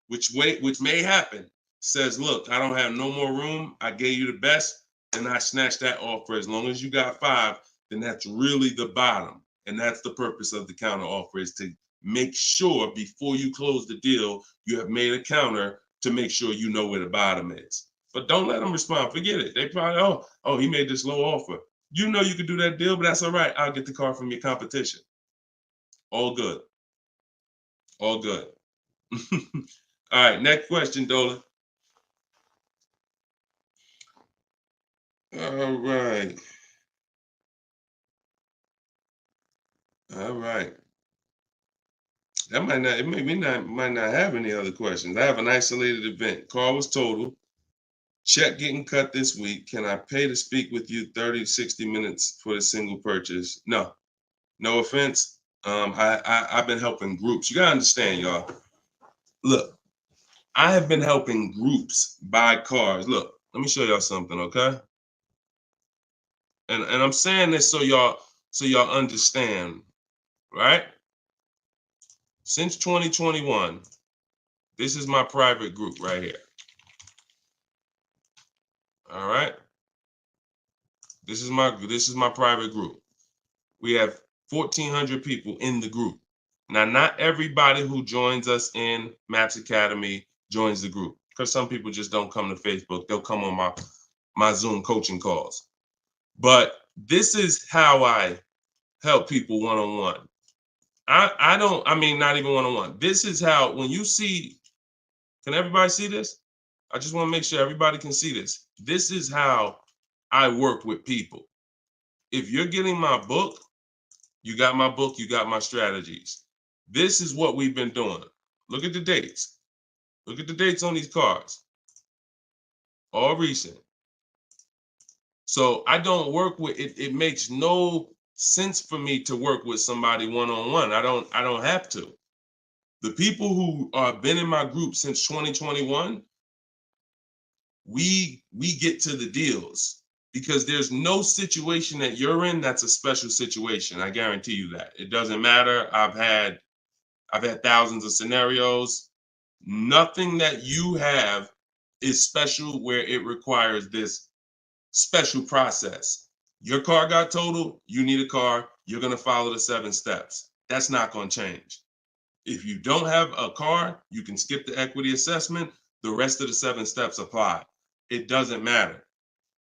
which may happen, says, look, I don't have no more room, I gave you the best, and I snatched that offer. As long as you got 5, then that's really the bottom. And that's the purpose of the counter offer, is to make sure before you close the deal, you have made a counter to make sure you know where the bottom is. But don't let them respond. Forget it. They probably, oh, he made this low offer. You know you could do that deal, but that's all right. I'll get the car from your competition. All good. All good. All right, next question, Dolan. All right. All right. That might not have any other questions. I have an isolated event. Car was totaled. Check getting cut this week. Can I pay to speak with you 30, 60 minutes for the single purchase? No. No offense. I've been helping groups. You gotta understand, y'all. Look, I have been helping groups buy cars. Look, let me show y'all something, okay? And I'm saying this so y'all understand, right? Since 2021, this is my private group right here. All right. This is my private group. We have 1,400 people in the group. Now, not everybody who joins us in Maps Academy joins the group, because some people just don't come to Facebook. They'll come on my Zoom coaching calls. But this is how I help people one-on-one. Not even one-on-one. This is how, when you see, can everybody see this? I just want to make sure everybody can see this. This is how I work with people. If you're getting my book, you got my book, you got my strategies. This is what we've been doing. Look at the dates. Look at the dates on these cards. All recent. So I don't work with it. It makes no sense for me to work with somebody one-on-one. I don't have to. The people who have been in my group since 2021, we get to the deals, because there's no situation that you're in that's a special situation. I guarantee you that. It doesn't matter. I've had thousands of scenarios. Nothing that you have is special where it requires this special process. Your car got totaled, you need a car, you're going to follow the 7 steps. That's not going to change. If you don't have a car, you can skip the equity assessment. The rest of the 7 steps apply. It doesn't matter.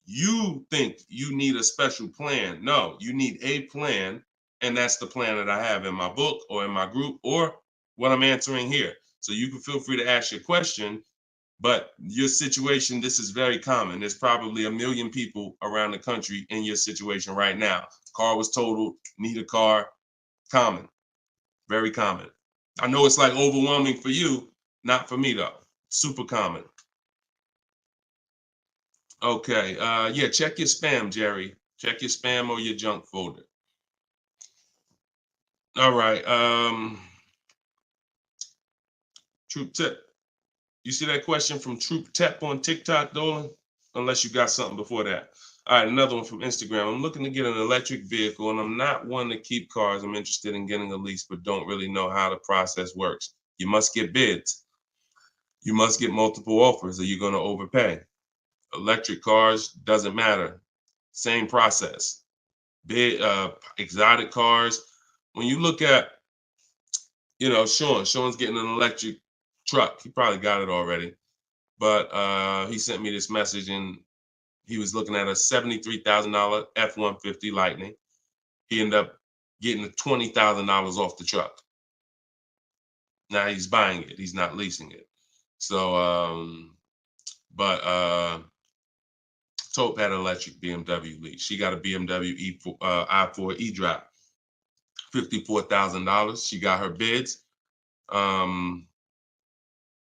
You think you need a special plan. No, you need a plan. And that's the plan that I have in my book or in my group or what I'm answering here. So you can feel free to ask your question. But your situation, this is very common. There's probably 1 million people around the country in your situation right now. Car was totaled, need a car. Common, very common. I know it's like overwhelming for you, not for me though. Super common. Okay, yeah, check your spam, Jerry. Check your spam or your junk folder. All right, Troop Tip. You see that question from Troop Tep on TikTok, Dolan? Unless you got something before that. All right, another one from Instagram. I'm looking to get an electric vehicle, and I'm not one to keep cars. I'm interested in getting a lease, but don't really know how the process works. You must get bids. You must get multiple offers, or you're going to overpay. Electric cars, doesn't matter. Same process. Bid, exotic cars. When you look at, Sean's getting an electric truck. He probably got it already. But he sent me this message, and he was looking at a $73,000 F-150 Lightning. He ended up getting $20,000 off the truck. Now he's buying it. He's not leasing it. So, Taupe had an electric BMW lease. She got a BMW i4 e-drive, $54,000. She got her bids.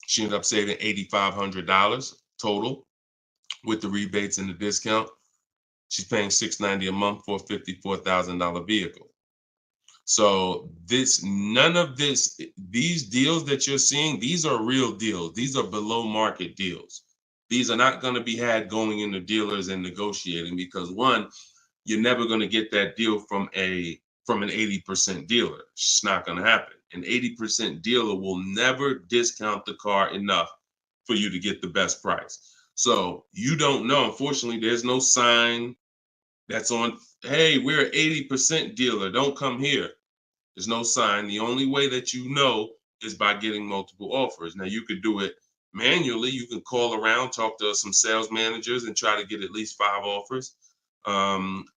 She ended up saving $8,500 total with the rebates and the discount. She's paying $690 a month for a $54,000 vehicle. So these deals that you're seeing, these are real deals. These are below market deals. These are not going to be had going into dealers and negotiating because one, you're never going to get that deal from an 80% dealer. It's not going to happen. An 80% dealer will never discount the car enough for you to get the best price. So you don't know. Unfortunately, there's no sign that's on, hey, we're an 80% dealer. Don't come here. There's no sign. The only way that you know is by getting multiple offers. Now, you could do it manually. You can call around, talk to some sales managers, and try to get at least 5 offers.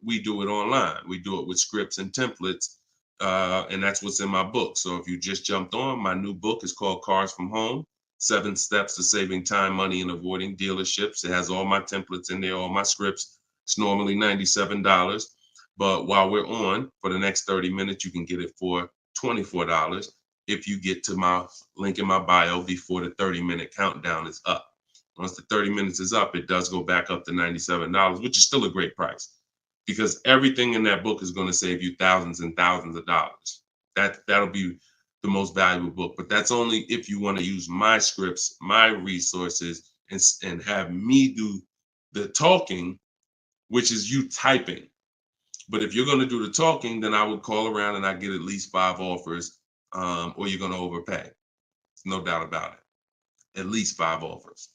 We do it online. We do it with scripts and templates, and that's what's in my book. So if you just jumped on, my new book is called Cars from Home, 7 Steps to Saving Time, Money, and Avoiding Dealerships. It has all my templates in there, all my scripts. It's normally $97. But while we're on, for the next 30 minutes, you can get it for $24 if you get to my link in my bio before the 30-minute countdown is up. Once the 30 minutes is up, it does go back up to $97, which is still a great price because everything in that book is going to save you thousands and thousands of dollars. That'll be the most valuable book, but that's only if you want to use my scripts, my resources, and have me do the talking, which is you typing. But if you're going to do the talking, then I would call around and I get at least 5 offers, or you're going to overpay. No doubt about it. At least 5 offers.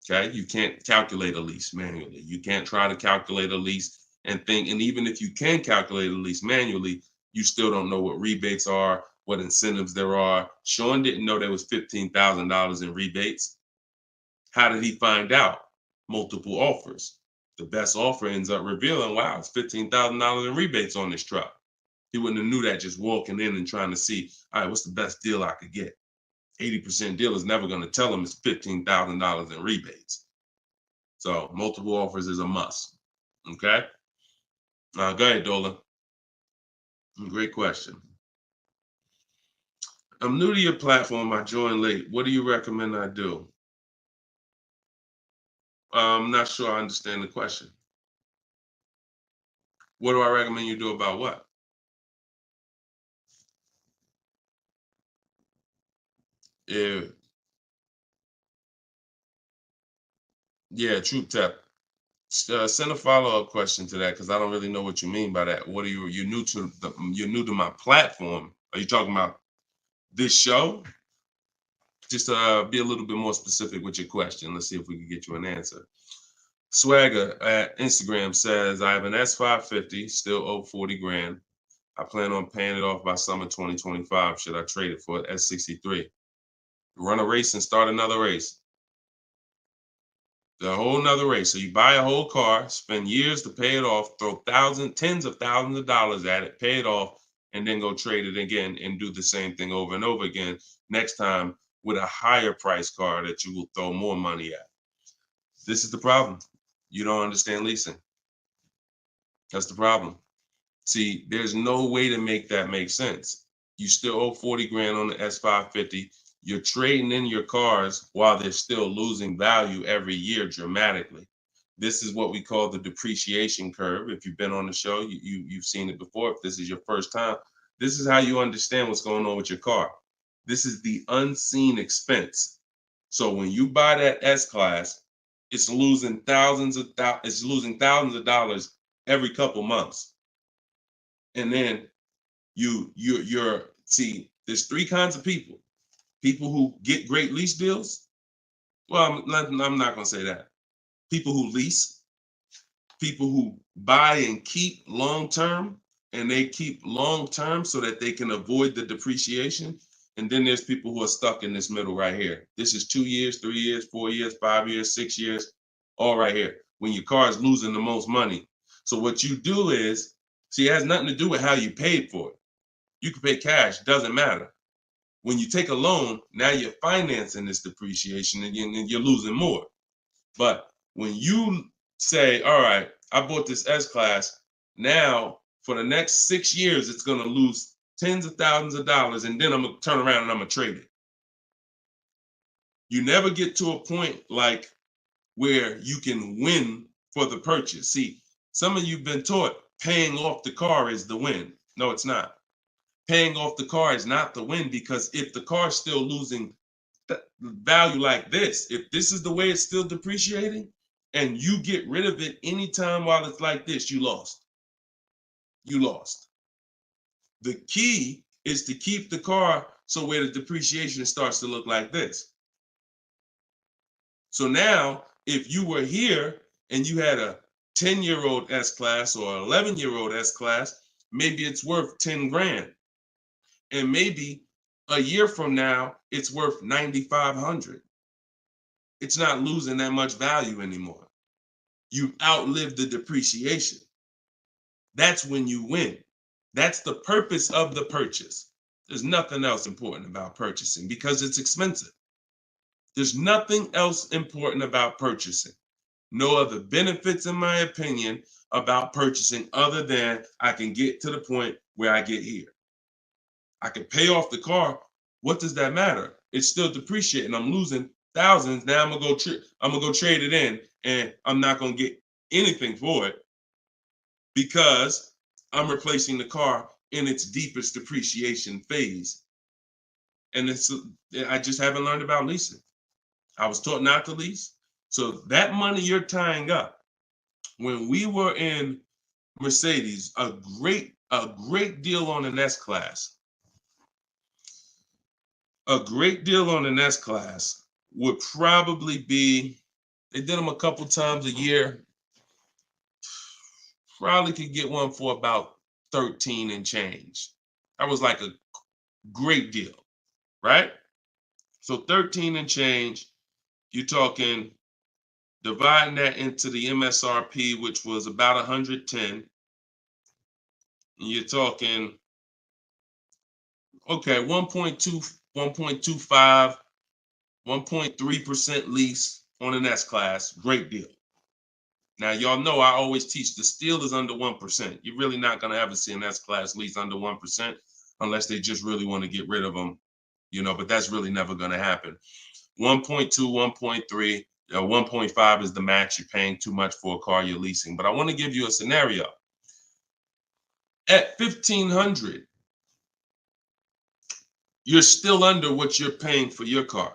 Okay. You can't calculate a lease manually. You can't try to calculate a lease and think. And even if you can calculate a lease manually, you still don't know what rebates are, what incentives there are. Sean didn't know there was $15,000 in rebates. How did he find out? Multiple offers. The best offer ends up revealing, wow, it's $15,000 in rebates on this truck. He wouldn't have knew that just walking in and trying to see, all right, what's the best deal I could get? 80% deal is never going to tell him it's $15,000 in rebates. So multiple offers is a must. Okay. Go ahead, Dolan. Great question. I'm new to your platform. I joined late. What do you recommend I do? I'm not sure I understand the question. What do I recommend you do about what? Yeah, Troop Tap. Send a follow-up question to that because I don't really know what you mean by that. What are you're new to my platform? Are you talking about this show? Just be a little bit more specific with your question. Let's see if we can get you an answer. Swagger at Instagram says, I have an S550, still owe 40 grand. I plan on paying it off by summer 2025. Should I trade it for an S63? Run a race and start another race. The whole nother race. So you buy a whole car, spend years to pay it off, throw tens of thousands of dollars at it, pay it off, and then go trade it again and do the same thing over and over again. Next time with a higher price car that you will throw more money at. This is the problem. You don't understand leasing. That's the problem. See, there's no way to make that make sense. You still owe 40 grand on the S550. You're trading in your cars while they're still losing value every year dramatically. This is what we call the depreciation curve. If you've been on the show, you've seen it before. If this is your first time, this is how you understand what's going on with your car. This is the unseen expense. So when you buy that S-Class, it's losing thousands of dollars every couple months. And then you're see, there's three kinds of people. People who get great lease deals. Well, I'm not going to say that. People who lease, people who buy and keep long term, and they keep long term so that they can avoid the depreciation. And then there's people who are stuck in this middle right here. This is 2 years, 3 years, 4 years, 5 years, 6 years, all right here, when your car is losing the most money. So what you do is, see, it has nothing to do with how you paid for it. You can pay cash, doesn't matter. When you take a loan, now you're financing this depreciation and you're losing more. But when you say, all right, I bought this S-Class, now for the next 6 years, it's going to lose tens of thousands of dollars, and then I'm going to turn around and I'm going to trade it. You never get to a point like where you can win for the purchase. See, some of you've been taught paying off the car is the win. No, it's not. Paying off the car is not the win, because if the car is still losing value like this, if this is the way it's still depreciating and you get rid of it anytime while it's like this, you lost. You lost. The key is to keep the car so where the depreciation starts to look like this. So now, if you were here and you had a 10-year-old S-Class or 11-year-old S-Class, maybe it's worth 10 grand. And maybe a year from now, it's worth 9,500. It's not losing that much value anymore. You outlived the depreciation. That's when you win. That's the purpose of the purchase. There's nothing else important about purchasing because it's expensive. There's nothing else important about purchasing. No other benefits, in my opinion, about purchasing other than I can get to the point where I get here. I can pay off the car. What does that matter? It's still depreciating. I'm losing thousands. Now I'm gonna go trade it in, and I'm not gonna get anything for it because I'm replacing the car in its deepest depreciation phase. And I just haven't learned about leasing. I was taught not to lease. So that money you're tying up, when we were in Mercedes, a great deal on an S-Class. A great deal on an S-Class would probably be, they did them a couple times a year, probably could get one for about 13 and change. That was like a great deal, right? So 13 and change, you're talking, dividing that into the MSRP, which was about 110, you're talking, okay, 1.2, 1.25, 1.3% lease on an S-Class, great deal. Now, y'all know I always teach the steal is under 1%. You're really not going to ever see an S-Class lease under 1% unless they just really want to get rid of them, but that's really never going to happen. 1.2, 1.3, 1.5 is the max. You're paying too much for a car you're leasing. But I want to give you a scenario. At $1,500, you're still under what you're paying for your car.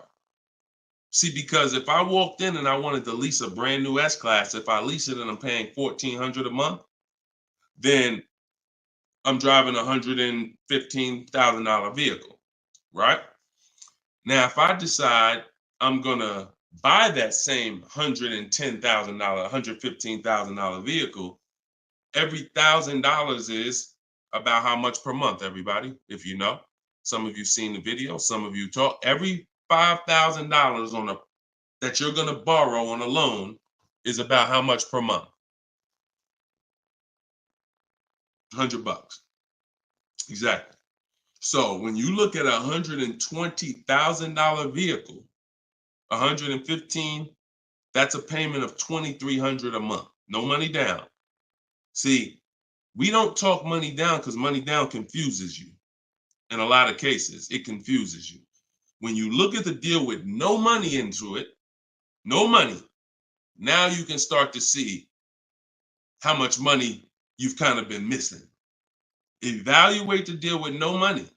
See, because if I walked in and I wanted to lease a brand new S-Class, if I lease it and I'm paying $1,400 a month, then I'm driving a $115,000 vehicle, right? Now, if I decide I'm gonna buy that same $110,000, $115,000 vehicle, every $1,000 is about how much per month, everybody, if you know. Some of you seen the video, some of you talk. Every $5,000 on a that you're going to borrow on a loan is about how much per month? $100. Exactly. So when you look at a $120,000 vehicle, 115, that's a payment of $2,300 a month. No money down. See, we don't talk money down because money down confuses you. In a lot of cases, it confuses you. When you look at the deal with no money into it, no money, now you can start to see how much money you've kind of been missing. Evaluate the deal with no money.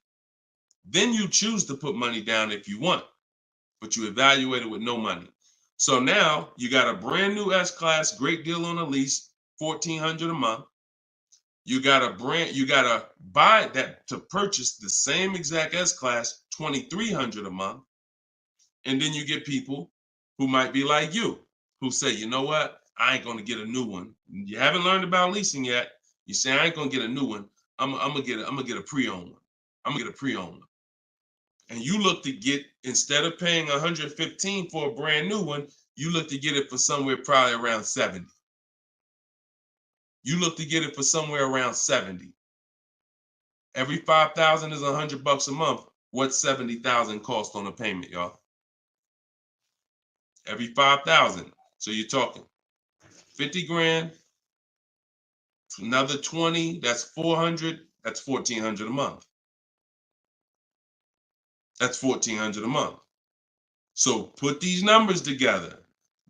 Then you choose to put money down if you want, but you evaluate it with no money. So now you got a brand new S-Class, great deal on a lease, $1,400 a month. You gotta buy that to purchase the same exact S-Class, $2,300 a month. And then you get people who might be like you, who say, you know what? I ain't gonna get a new one. You haven't learned about leasing yet. You say, I ain't gonna get a new one. I'm gonna get a pre-owned one. I'm gonna get a pre-owned one. And you look to get, instead of paying $115 for a brand new one, you look to get it for somewhere probably around 70. You look to get it for somewhere around 70. Every 5,000 is $100 a month. What's 70,000 cost on a payment, y'all? Every 5,000. So you're talking 50 grand, another 20, that's 400, that's 1,400 a month. That's 1,400 a month. So put these numbers together.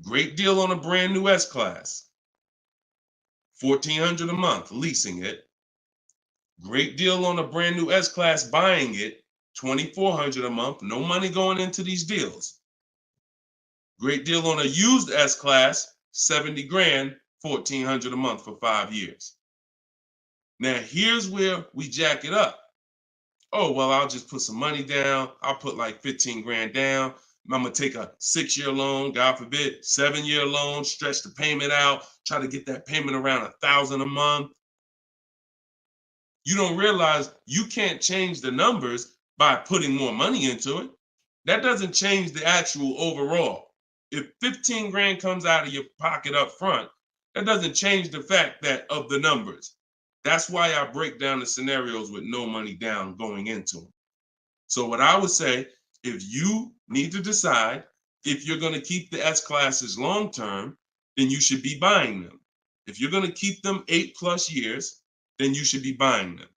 Great deal on a brand new S-Class. 1,400 a month, leasing it. Great deal on a brand new S-Class, buying it. 2,400 a month, no money going into these deals. Great deal on a used S-Class, 70 grand, 1,400 a month for 5 years. Now here's where we jack it up. Oh, well, I'll just put some money down. I'll put like 15 grand down. I'm gonna take a 6-year loan, God forbid, 7-year loan, stretch the payment out, try to get that payment around 1,000 a month. You don't realize you can't change the numbers by putting more money into it. That doesn't change the actual overall. If 15 grand comes out of your pocket up front, that doesn't change the fact that of the numbers. That's why I break down the scenarios with no money down going into them. So what I would say, if you need to decide if you're going to keep the S-Classes long term, then you should be buying them. If you're going to keep them 8+ years, then you should be buying them.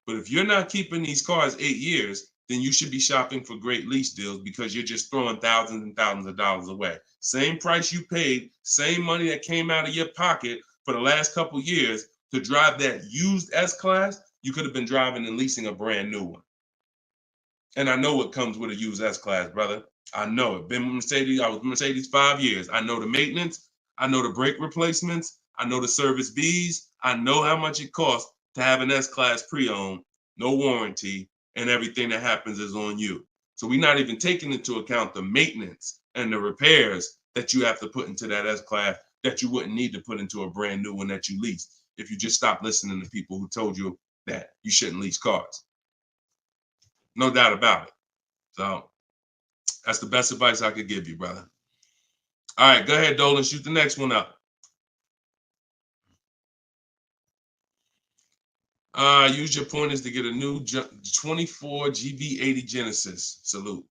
But if you're not keeping these cars 8 years, then you should be shopping for great lease deals because you're just throwing thousands and thousands of dollars away. Same price you paid, same money that came out of your pocket for the last couple of years to drive that used S-Class, you could have been driving and leasing a brand new one. And I know what comes with a used S-Class, brother. I know it. Been with Mercedes. I was with Mercedes 5 years. I know the maintenance. I know the brake replacements. I know the service Bs. I know how much it costs to have an S-Class pre-owned, no warranty, and everything that happens is on you. So we're not even taking into account the maintenance and the repairs that you have to put into that S-Class that you wouldn't need to put into a brand new one that you lease if you just stop listening to people who told you that you shouldn't lease cars. No doubt about it. So that's the best advice I could give you, brother. All right, go ahead, Dolan. Shoot the next one up. Use your pointers to get a new 24 GB80 Genesis. Salute.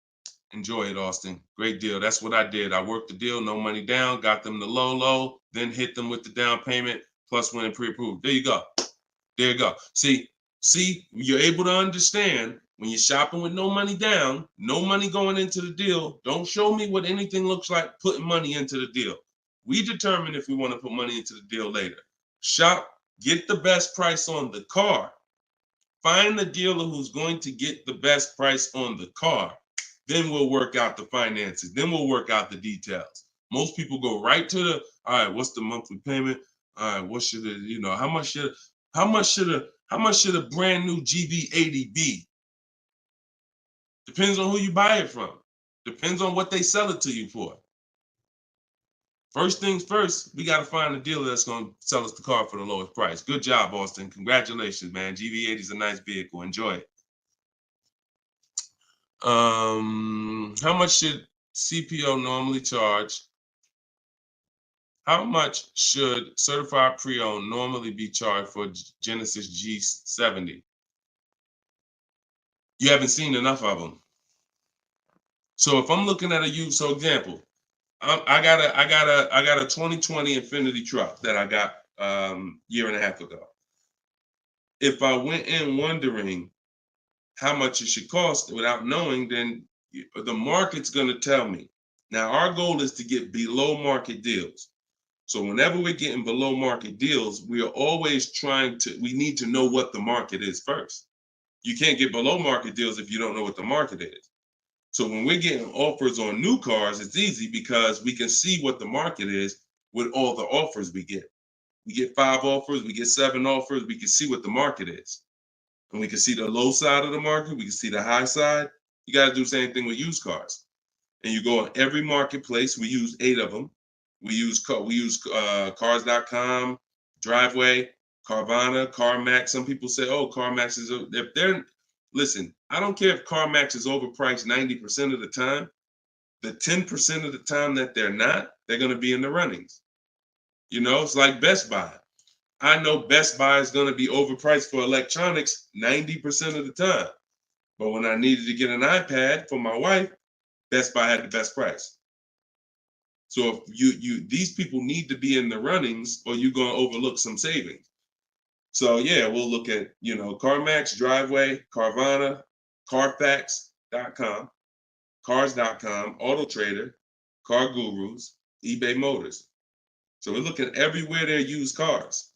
Enjoy it, Austin. Great deal. That's what I did. I worked the deal, no money down, got them the low, then hit them with the down payment, plus went and pre-approved. There you go. There you go. See, you're able to understand when you're shopping with no money down, no money going into the deal. Don't show me what anything looks like putting money into the deal. We determine if we want to put money into the deal later. Shop, get the best price on the car. Find the dealer who's going to get the best price on the car. Then we'll work out the finances. Then we'll work out the details. Most people go right to the, all right, what's the monthly payment? All right, what should it, how much should a brand new GB80 be? Depends on who you buy it from. Depends on what they sell it to you for. First things first, we got to find a dealer that's going to sell us the car for the lowest price. Good job, Austin. Congratulations, man. GV80 is a nice vehicle. Enjoy it. How much should CPO normally charge? How much should certified pre-owned normally be charged for Genesis G70? You haven't seen enough of them. So if I'm looking at a used, so example, I got a 2020 Infinity truck that I got year and a half ago. If I went in wondering how much it should cost without knowing, then the market's going to tell me. Now our goal is to get below market deals. So whenever we're getting below market deals, we are always we need to know what the market is first. You can't get below market deals if you don't know what the market is. So when we're getting offers on new cars, it's easy because we can see what the market is with all the offers we get. We get 5 offers, we get 7 offers, we can see what the market is. And we can see the low side of the market, we can see the high side. You got to do the same thing with used cars. And you go on every marketplace, we use 8 of them. We use cars.com, Driveway, Carvana, CarMax. Some people say, oh, CarMax is, if they're, listen, I don't care if CarMax is overpriced 90% of the time. The 10% of the time that they're not, they're going to be in the runnings. You know, it's like Best Buy. I know Best Buy is going to be overpriced for electronics 90% of the time. But when I needed to get an iPad for my wife, Best Buy had the best price. So if these people need to be in the runnings or you're going to overlook some savings. So yeah, we'll look at, CarMax, Driveway, Carvana, Carfax.com, Cars.com, Auto Trader, Car Gurus, eBay Motors. So we're looking everywhere there used cars.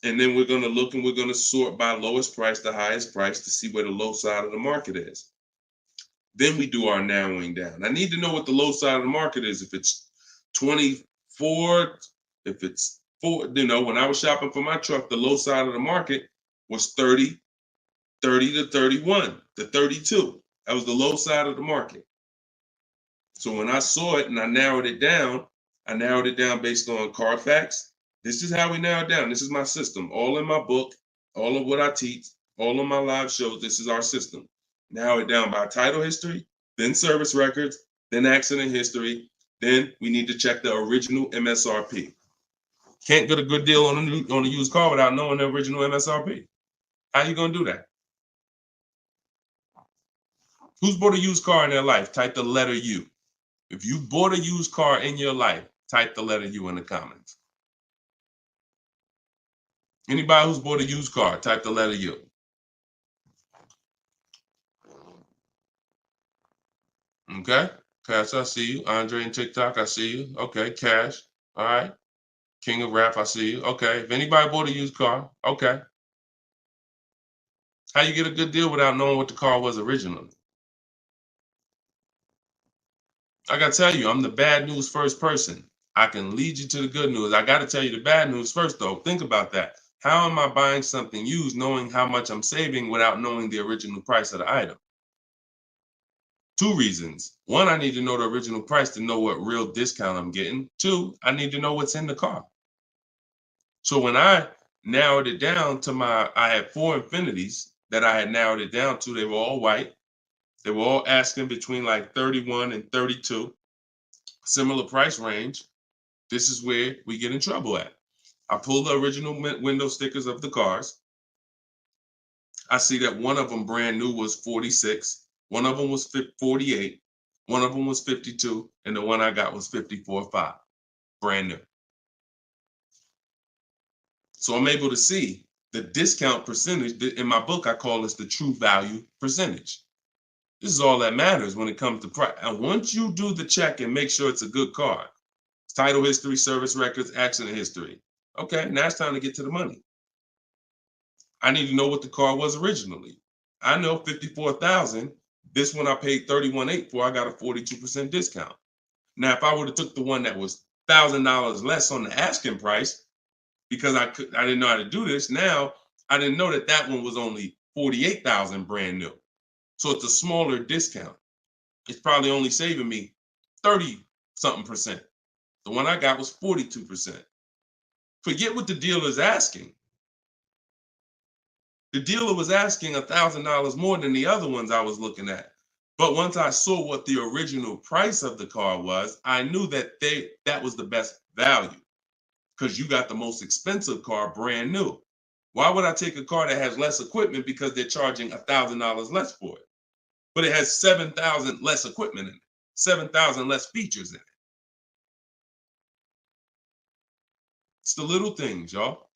And then we're going to look and we're going to sort by lowest price to highest price to see where the low side of the market is. Then we do our narrowing down. I need to know what the low side of the market is. If it's 24, if it's 4, when I was shopping for my truck, the low side of the market was 30 to 31 to 32. That was the low side of the market. So when I saw it and I narrowed it down based on Carfax. This is how we narrow it down. This is my system. All in my book, all of what I teach, all of my live shows, this is our system. Narrow it down by title history, then service records, then accident history. Then we need to check the original MSRP. Can't get a good deal on a used car without knowing the original MSRP. How you gonna do that? Who's bought a used car in their life? Type the letter U. If you bought a used car in your life, type the letter U in the comments. Anybody who's bought a used car, type the letter U. Okay, Cash, I see you. Andre and TikTok, I see you. Okay, Cash, all right. King of Rap, I see you. Okay, if anybody bought a used car, okay. How you get a good deal without knowing what the car was originally? I gotta tell you, I'm the bad news first person. I can lead you to the good news. I gotta tell you the bad news first though. Think about that. How am I buying something used knowing how much I'm saving without knowing the original price of the item? 2 reasons. 1, I need to know the original price to know what real discount I'm getting. 2, I need to know what's in the car. So when I narrowed it down to I had 4 Infinities that I had narrowed it down to. They were all white. They were all asking between like 31 and 32, similar price range. This is where we get in trouble at. I pulled the original window stickers of the cars. I see that one of them brand new was 46. One of them was 48. One of them was 52. And the one I got was 54.5, brand new. So I'm able to see the discount percentage. In my book, I call this the true value percentage. This is all that matters when it comes to price. And once you do the check and make sure it's a good car, title history, service records, accident history. Okay, now it's time to get to the money. I need to know what the car was originally. I know 54,000. This one I paid 31.8 for. I got a 42% discount. Now, if I would have took the one that was $1,000 less on the asking price, because I didn't know how to do this. Now I didn't know that one was only 48,000 brand new. So it's a smaller discount. It's probably only saving me 30 something percent. The one I got was 42%. Forget what the dealer's asking. The dealer was asking $1,000 more than the other ones I was looking at. But once I saw what the original price of the car was, I knew that that was the best value because you got the most expensive car brand new. Why would I take a car that has less equipment because they're charging $1,000 less for it? But it has 7,000 less equipment in it, 7,000 less features in it. It's the little things, y'all.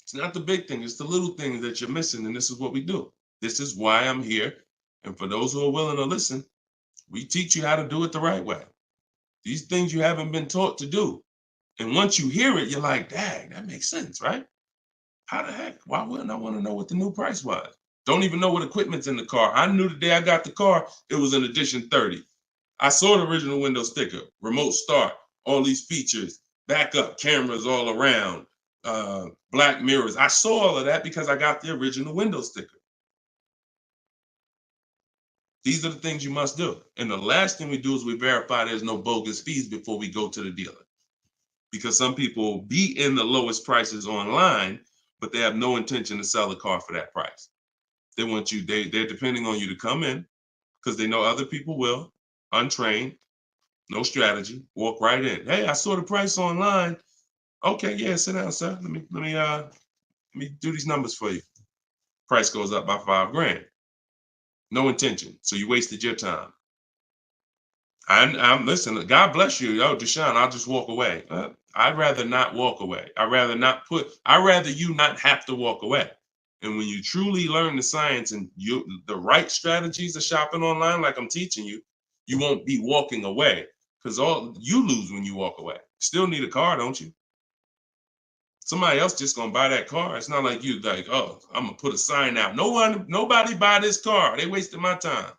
It's not the big thing. It's the little things that you're missing. And this is what we do. This is why I'm here. And for those who are willing to listen, we teach you how to do it the right way. These things you haven't been taught to do. And once you hear it, you're like, dang, that makes sense, right? How the heck? Why wouldn't I want to know what the new price was? Don't even know what equipment's in the car. I knew the day I got the car, it was an edition 30. I saw the original window sticker, remote start, all these features, backup cameras all around, black mirrors. I saw all of that because I got the original window sticker. These are the things you must do. And the last thing we do is we verify there's no bogus fees before we go to the dealer. Because some people will be in the lowest prices online, but they have no intention to sell the car for that price. They want you, they're depending on you to come in because they know other people will, untrained, no strategy, walk right in. Hey, I saw the price online. Okay, yeah, sit down, sir. Let me do these numbers for you. Price goes up by $5,000. No intention. So you wasted your time. I'm listen, God bless you. Yo, Deshone, I'll just walk away. I'd rather not walk away. I'd rather you not have to walk away. And when you truly learn the science and the right strategies of shopping online, like I'm teaching you, you won't be walking away because all you lose when you walk away. Still need a car, don't you? Somebody else just gonna buy that car. It's not like you like, oh, I'm gonna put a sign out. Nobody buy this car. They wasted my time.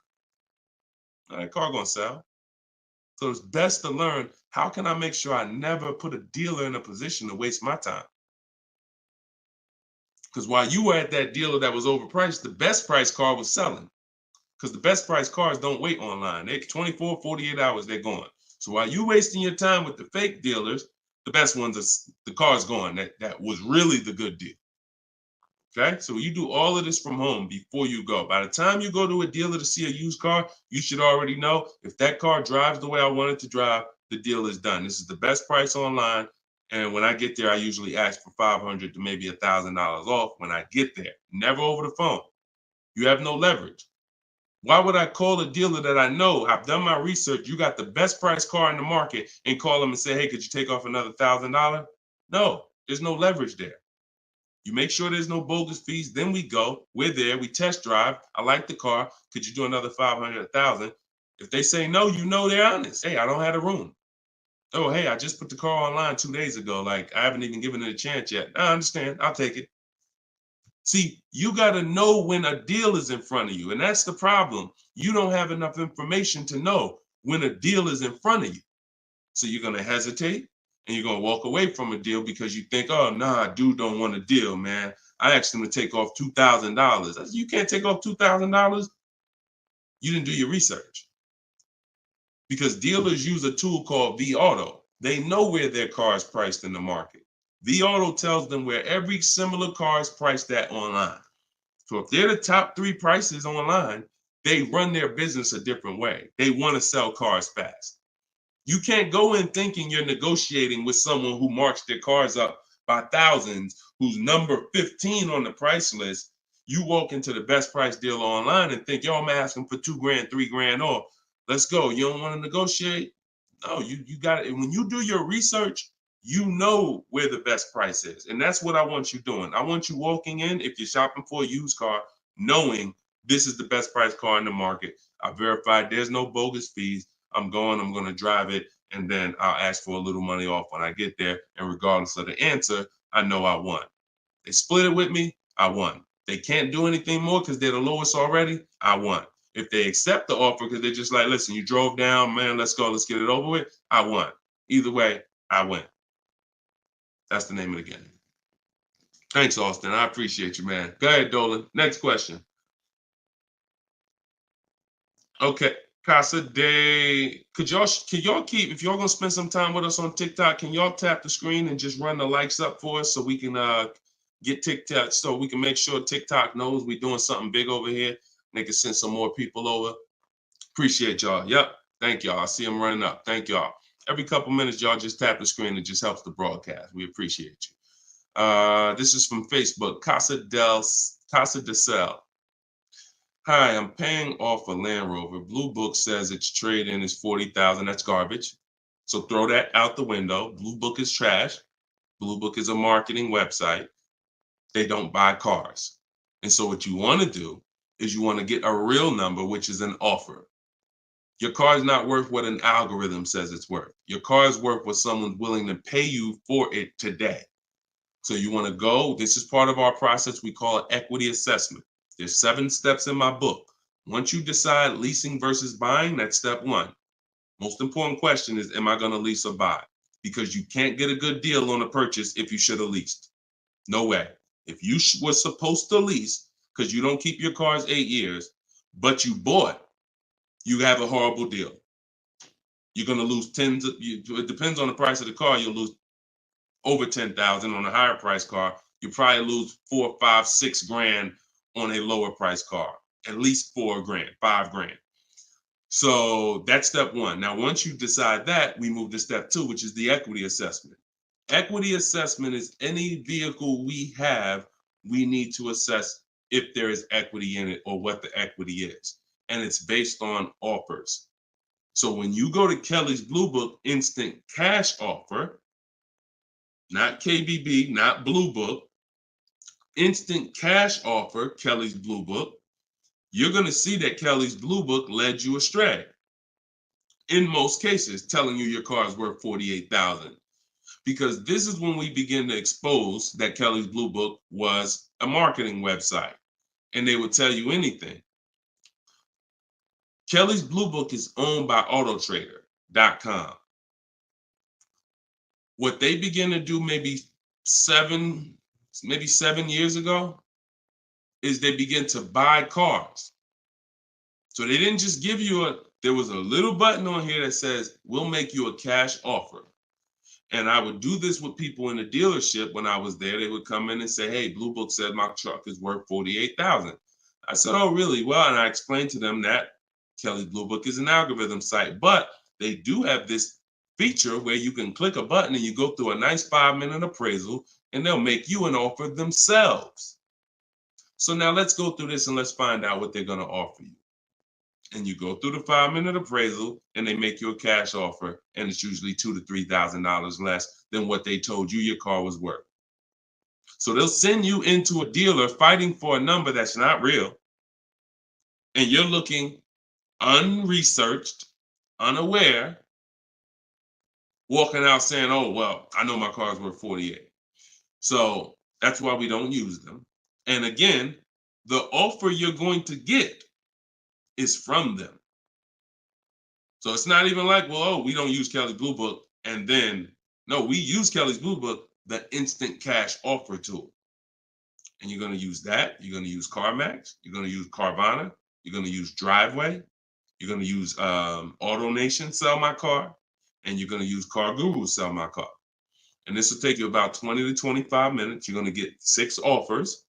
That car gonna sell. So it's best to learn, how can I make sure I never put a dealer in a position to waste my time? Because while you were at that dealer that was overpriced, the best price car was selling. Because the best price cars don't wait online. They 24, 48 hours, they're gone. So while you wasting your time with the fake dealers, the best ones are the car's gone. That was really the good deal. Okay, so you do all of this from home before you go. By the time you go to a dealer to see a used car, you should already know if that car drives the way I want it to drive, the deal is done. This is the best price online. And when I get there, I usually ask for $500 to maybe $1,000 off when I get there. Never over the phone. You have no leverage. Why would I call a dealer that I know, I've done my research, you got the best price car in the market, and call them and say, hey, could you take off another $1,000? No, there's no leverage there. You make sure there's no bogus fees. Then we go. We're there. We test drive. I like the car. Could you do another 500, 1,000? If they say no, you know they're honest. Hey, I don't have a room. Oh, hey, I just put the car online 2 days ago. Like, I haven't even given it a chance yet. I understand. I'll take it. See, you got to know when a deal is in front of you. And that's the problem. You don't have enough information to know when a deal is in front of you. So you're going to hesitate. And you're going to walk away from a deal because you think, oh, nah, dude don't want a deal, man. I asked him to take off $2,000. You can't take off $2,000. You didn't do your research. Because dealers use a tool called vAuto. They know where their car is priced in the market. vAuto tells them where every similar car is priced at online. So if they're the top 3 prices online, they run their business a different way. They want to sell cars fast. You can't go in thinking you're negotiating with someone who marks their cars up by thousands, who's number 15 on the price list. You walk into the best price deal online and think, yo, I'm asking for $2,000, $3,000 off. Let's go. You don't want to negotiate? No, you got it. And when you do your research, you know where the best price is. And that's what I want you doing. I want you walking in, if you're shopping for a used car, knowing this is the best price car in the market. I verified there's no bogus fees. I'm going to drive it, and then I'll ask for a little money off when I get there. And regardless of the answer, I know I won. They split it with me, I won. They can't do anything more because they're the lowest already, I won. If they accept the offer because they're just like, listen, you drove down, man, let's go, let's get it over with, I won. Either way, I win. That's the name of the game. Thanks, Austin. I appreciate you, man. Go ahead, Dolan. Next question. Okay. Casa Day, could y'all keep, if y'all gonna spend some time with us on TikTok, can y'all tap the screen and just run the likes up for us so we can get TikTok, so we can make sure TikTok knows we're doing something big over here. They can send some more people over. Appreciate y'all. Yep. Thank y'all. I see them running up. Thank y'all. Every couple minutes, y'all just tap the screen. It just helps the broadcast. We appreciate you. This is from Facebook. Casa de Cel. Hi, I'm paying off a Land Rover. Blue Book says its trade-in is $40,000. That's garbage. So throw that out the window. Blue Book is trash. Blue Book is a marketing website. They don't buy cars. And so what you want to do is you want to get a real number, which is an offer. Your car is not worth what an algorithm says it's worth. Your car is worth what someone's willing to pay you for it today. So you want to go, this is part of our process. We call it equity assessment. There's 7 steps in my book. Once you decide leasing versus buying, that's step 1. Most important question is, am I going to lease or buy? Because you can't get a good deal on a purchase if you should have leased. No way. If you were supposed to lease because you don't keep your cars 8 years, but you bought, you have a horrible deal. You're going to lose it depends on the price of the car. You'll lose over 10,000 on a higher price car. You probably lose 4, 5, 6 grand on a lower price car, at least 4 grand, 5 grand. So that's step 1. Now, once you decide that, we move to step 2, which is the equity assessment. Equity assessment is any vehicle we have, we need to assess if there is equity in it or what the equity is. And it's based on offers. So when you go to Kelly's Blue Book instant cash offer, not KBB, not Blue Book, instant cash offer, Kelly's Blue Book, you're going to see that Kelly's Blue Book led you astray. In most cases, telling you your car is worth $48,000. Because this is when we begin to expose that Kelly's Blue Book was a marketing website and they would tell you anything. Kelly's Blue Book is owned by autotrader.com. What they began to do maybe 7 years ago is they begin to buy cars. So they didn't just give you there was a little button on here that says, we'll make you a cash offer. And I would do this with people in the dealership when I was there. They would come in and say, hey, Blue Book said my truck is worth $48,000. I said, oh, really? Well, and I explained to them that Kelly's Blue Book is an algorithm site, but they do have this feature where you can click a button and you go through a nice 5-minute appraisal and they'll make you an offer themselves. So now let's go through this and let's find out what they're going to offer you. And you go through the 5-minute appraisal and they make you a cash offer, and it's usually $2,000 to $3,000 less than what they told you your car was worth. So they'll send you into a dealer fighting for a number that's not real, and you're looking unresearched, unaware, walking out saying, oh, well, I know my car's worth 48. So that's why we don't use them. And again, the offer you're going to get is from them. So it's not even like, well, oh, we don't use Kelly's Blue Book. And then, no, we use Kelly's Blue Book, the instant cash offer tool. And you're going to use that. You're going to use CarMax. You're going to use Carvana. You're going to use Driveway. You're going to use AutoNation, Sell My Car. And you're going to use Car Guru, Sell My Car. And this will take you about 20 to 25 minutes. You're going to get 6 offers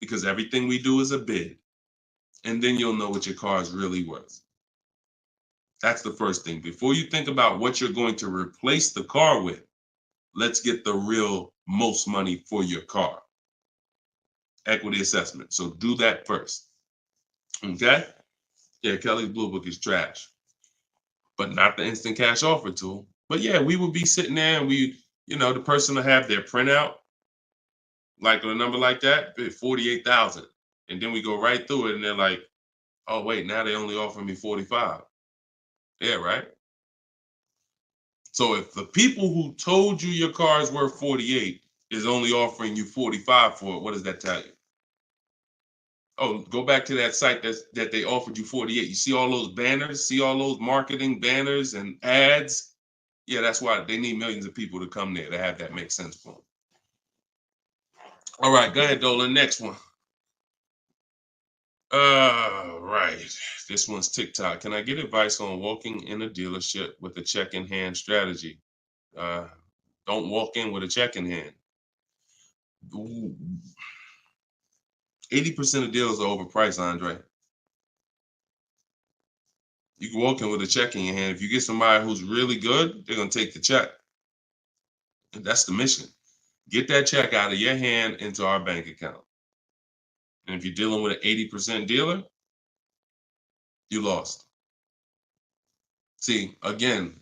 because everything we do is a bid. And then you'll know what your car is really worth. That's the first thing. Before you think about what you're going to replace the car with, let's get the real most money for your car. Equity assessment. So do that first. Okay? Yeah, Kelly's Blue Book is trash, but not the instant cash offer tool. But yeah, we would be sitting there and the person will have their printout, like a number like that, 48,000. And then we go right through it and they're like, oh, wait, now they only offer me 45. Yeah, right? So if the people who told you your car is worth 48 is only offering you 45 for it, what does that tell you? Oh, go back to that site that they offered you 48. You see all those banners, see all those marketing banners and ads? Yeah, that's why they need millions of people to come there to have that make sense for them. All right, go ahead, Dolan. Next one. Right. This one's TikTok. Can I get advice on walking in a dealership with a check in hand strategy? Don't walk in with a check in hand. 80% of deals are overpriced, Andre. You can walk in with a check in your hand. If you get somebody who's really good, they're going to take the check. And that's the mission. Get that check out of your hand into our bank account. And if you're dealing with an 80% dealer, you lost. See, again,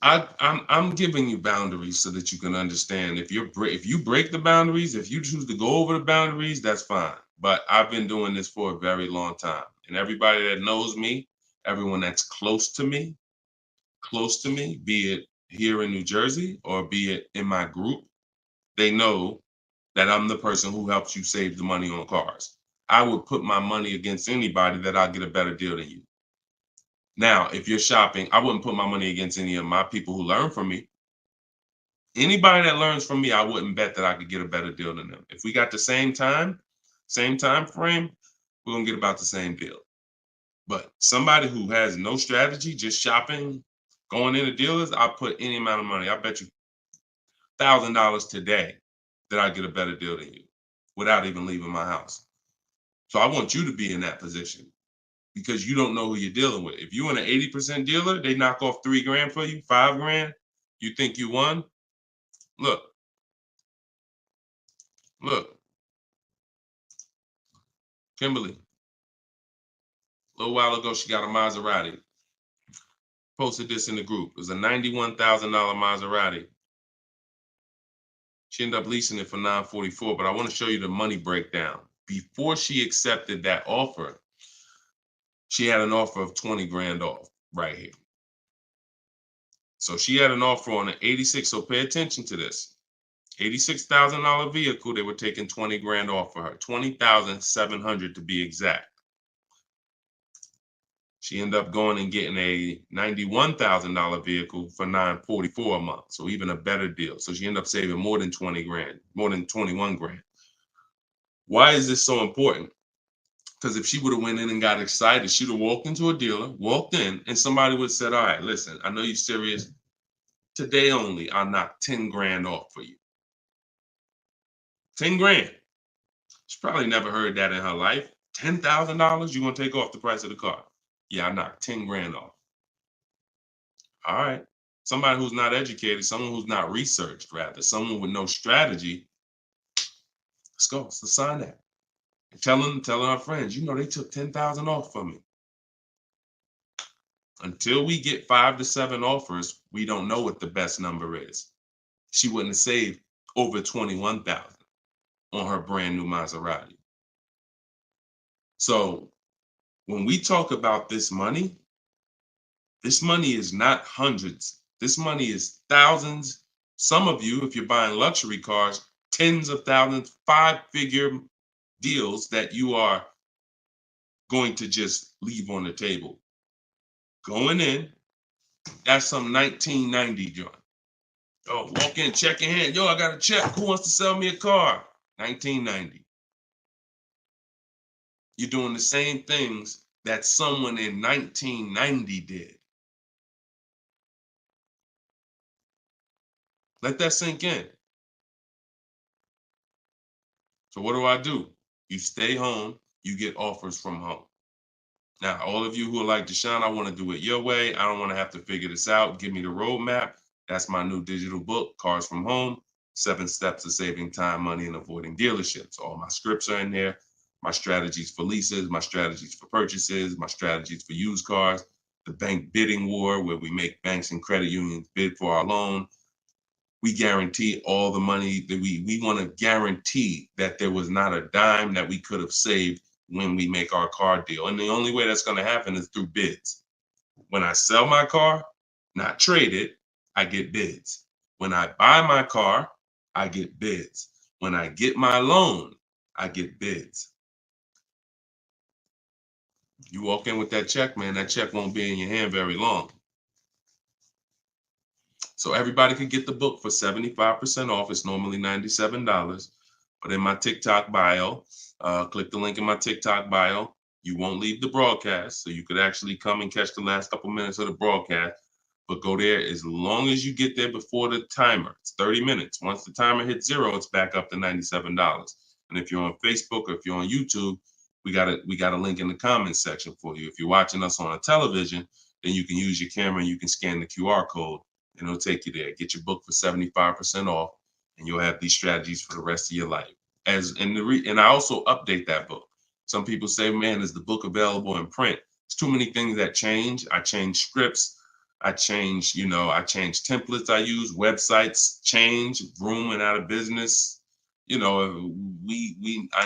I'm giving you boundaries so that you can understand. If you break the boundaries, if you choose to go over the boundaries, that's fine. But I've been doing this for a very long time, and everybody that knows me, everyone that's close to me, be it here in New Jersey or be it in my group, they know that I'm the person who helps you save the money on cars. I would put my money against anybody that I'll get a better deal than you. Now, if you're shopping, I wouldn't put my money against any of my people who learn from me. Anybody that learns from me, I wouldn't bet that I could get a better deal than them. If we got the same time frame, we're gonna get about the same deal. But somebody who has no strategy, just shopping, going into dealers, I'll put any amount of money. I bet you $1,000 today that I get a better deal than you without even leaving my house. So I want you to be in that position because you don't know who you're dealing with. If you're in an 80% dealer, they knock off $3,000 for you, $5,000. You think you won? Look, Kimberly. A little while ago, she got a Maserati. Posted this in the group. It was a $91,000 Maserati. She ended up leasing it for $944, but I want to show you the money breakdown. Before she accepted that offer, she had an offer of 20 grand off right here. So she had an offer on an 86, so pay attention to this. $86,000 vehicle, they were taking 20 grand off for her, 20,700 to be exact. She ended up going and getting a $91,000 vehicle for $944 a month. So even a better deal. So she ended up saving more than 20 grand, more than 21 grand. Why is this so important? Because if she would have went in and got excited, she'd have walked into a dealer, walked in, and somebody would have said, all right, listen, I know you're serious. Today only, I'll knock 10 grand off for you. 10 grand. She probably never heard that in her life. $10,000, you're going to take off the price of the car. Yeah, I knocked 10 grand off. All right. Somebody who's not educated, someone who's not researched, rather, someone with no strategy. Let's go. Let's sign that. And telling our friends, you know, they took 10,000 off from me. Until we get 5 to 7 offers, we don't know what the best number is. She wouldn't have saved over 21,000 on her brand new Maserati. So when we talk about this money is not hundreds. This money is thousands. Some of you, if you're buying luxury cars, tens of thousands, 5-figure deals that you are going to just leave on the table. Going in, that's some 1990 joint. Oh, walk in, check in hand. Yo, I got a check. Who wants to sell me a car? 1990. You're doing the same things that someone in 1990 did. Let that sink in. So what do? You stay home, you get offers from home. Now, all of you who are like, Deshone, I want to do it your way. I don't want to have to figure this out. Give me the roadmap. That's my new digital book, Cars from Home, 7 Steps to Saving Time, Money, and Avoiding Dealerships. All my scripts are in there. My strategies for leases, my strategies for purchases, my strategies for used cars, the bank bidding war, where we make banks and credit unions bid for our loan. We guarantee all the money that we want to guarantee that there was not a dime that we could have saved when we make our car deal. And the only way that's going to happen is through bids. When I sell my car, not trade it, I get bids. When I buy my car, I get bids. When I get my loan, I get bids. You walk in with that check, man, that check won't be in your hand very long. So everybody can get the book for 75% off. It's normally $97. But in my TikTok bio, click the link in my TikTok bio. You won't leave the broadcast, so you could actually come and catch the last couple minutes of the broadcast. But go there as long as you get there before the timer. It's 30 minutes. Once the timer hits 0, it's back up to $97. And if you're on Facebook or if you're on YouTube, we got a link in the comments section for you. If you're watching us on a television, then you can use your camera and you can scan the QR code and it'll take you there. Get your book for 75% off, and you'll have these strategies for the rest of your life. And I also update that book. Some people say, man, is the book available in print? There's too many things that change. I change scripts. I change templates I use, websites change, Vroom went out of business. I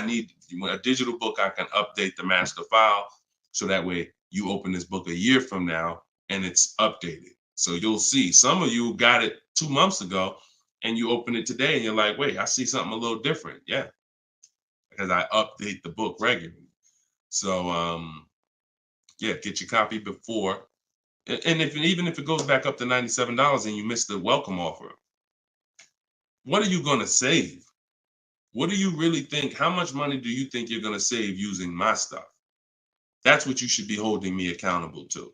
need a digital book. I can update the master file so that way you open this book a year from now and it's updated. So you'll see some of you got it 2 months ago and you open it today and you're like, wait, I see something a little different. Yeah, because I update the book regularly. So get your copy before. And even if it goes back up to $97 and you miss the welcome offer, what are you going to save? What do you really think? How much money do you think you're going to save using my stuff? That's what you should be holding me accountable to.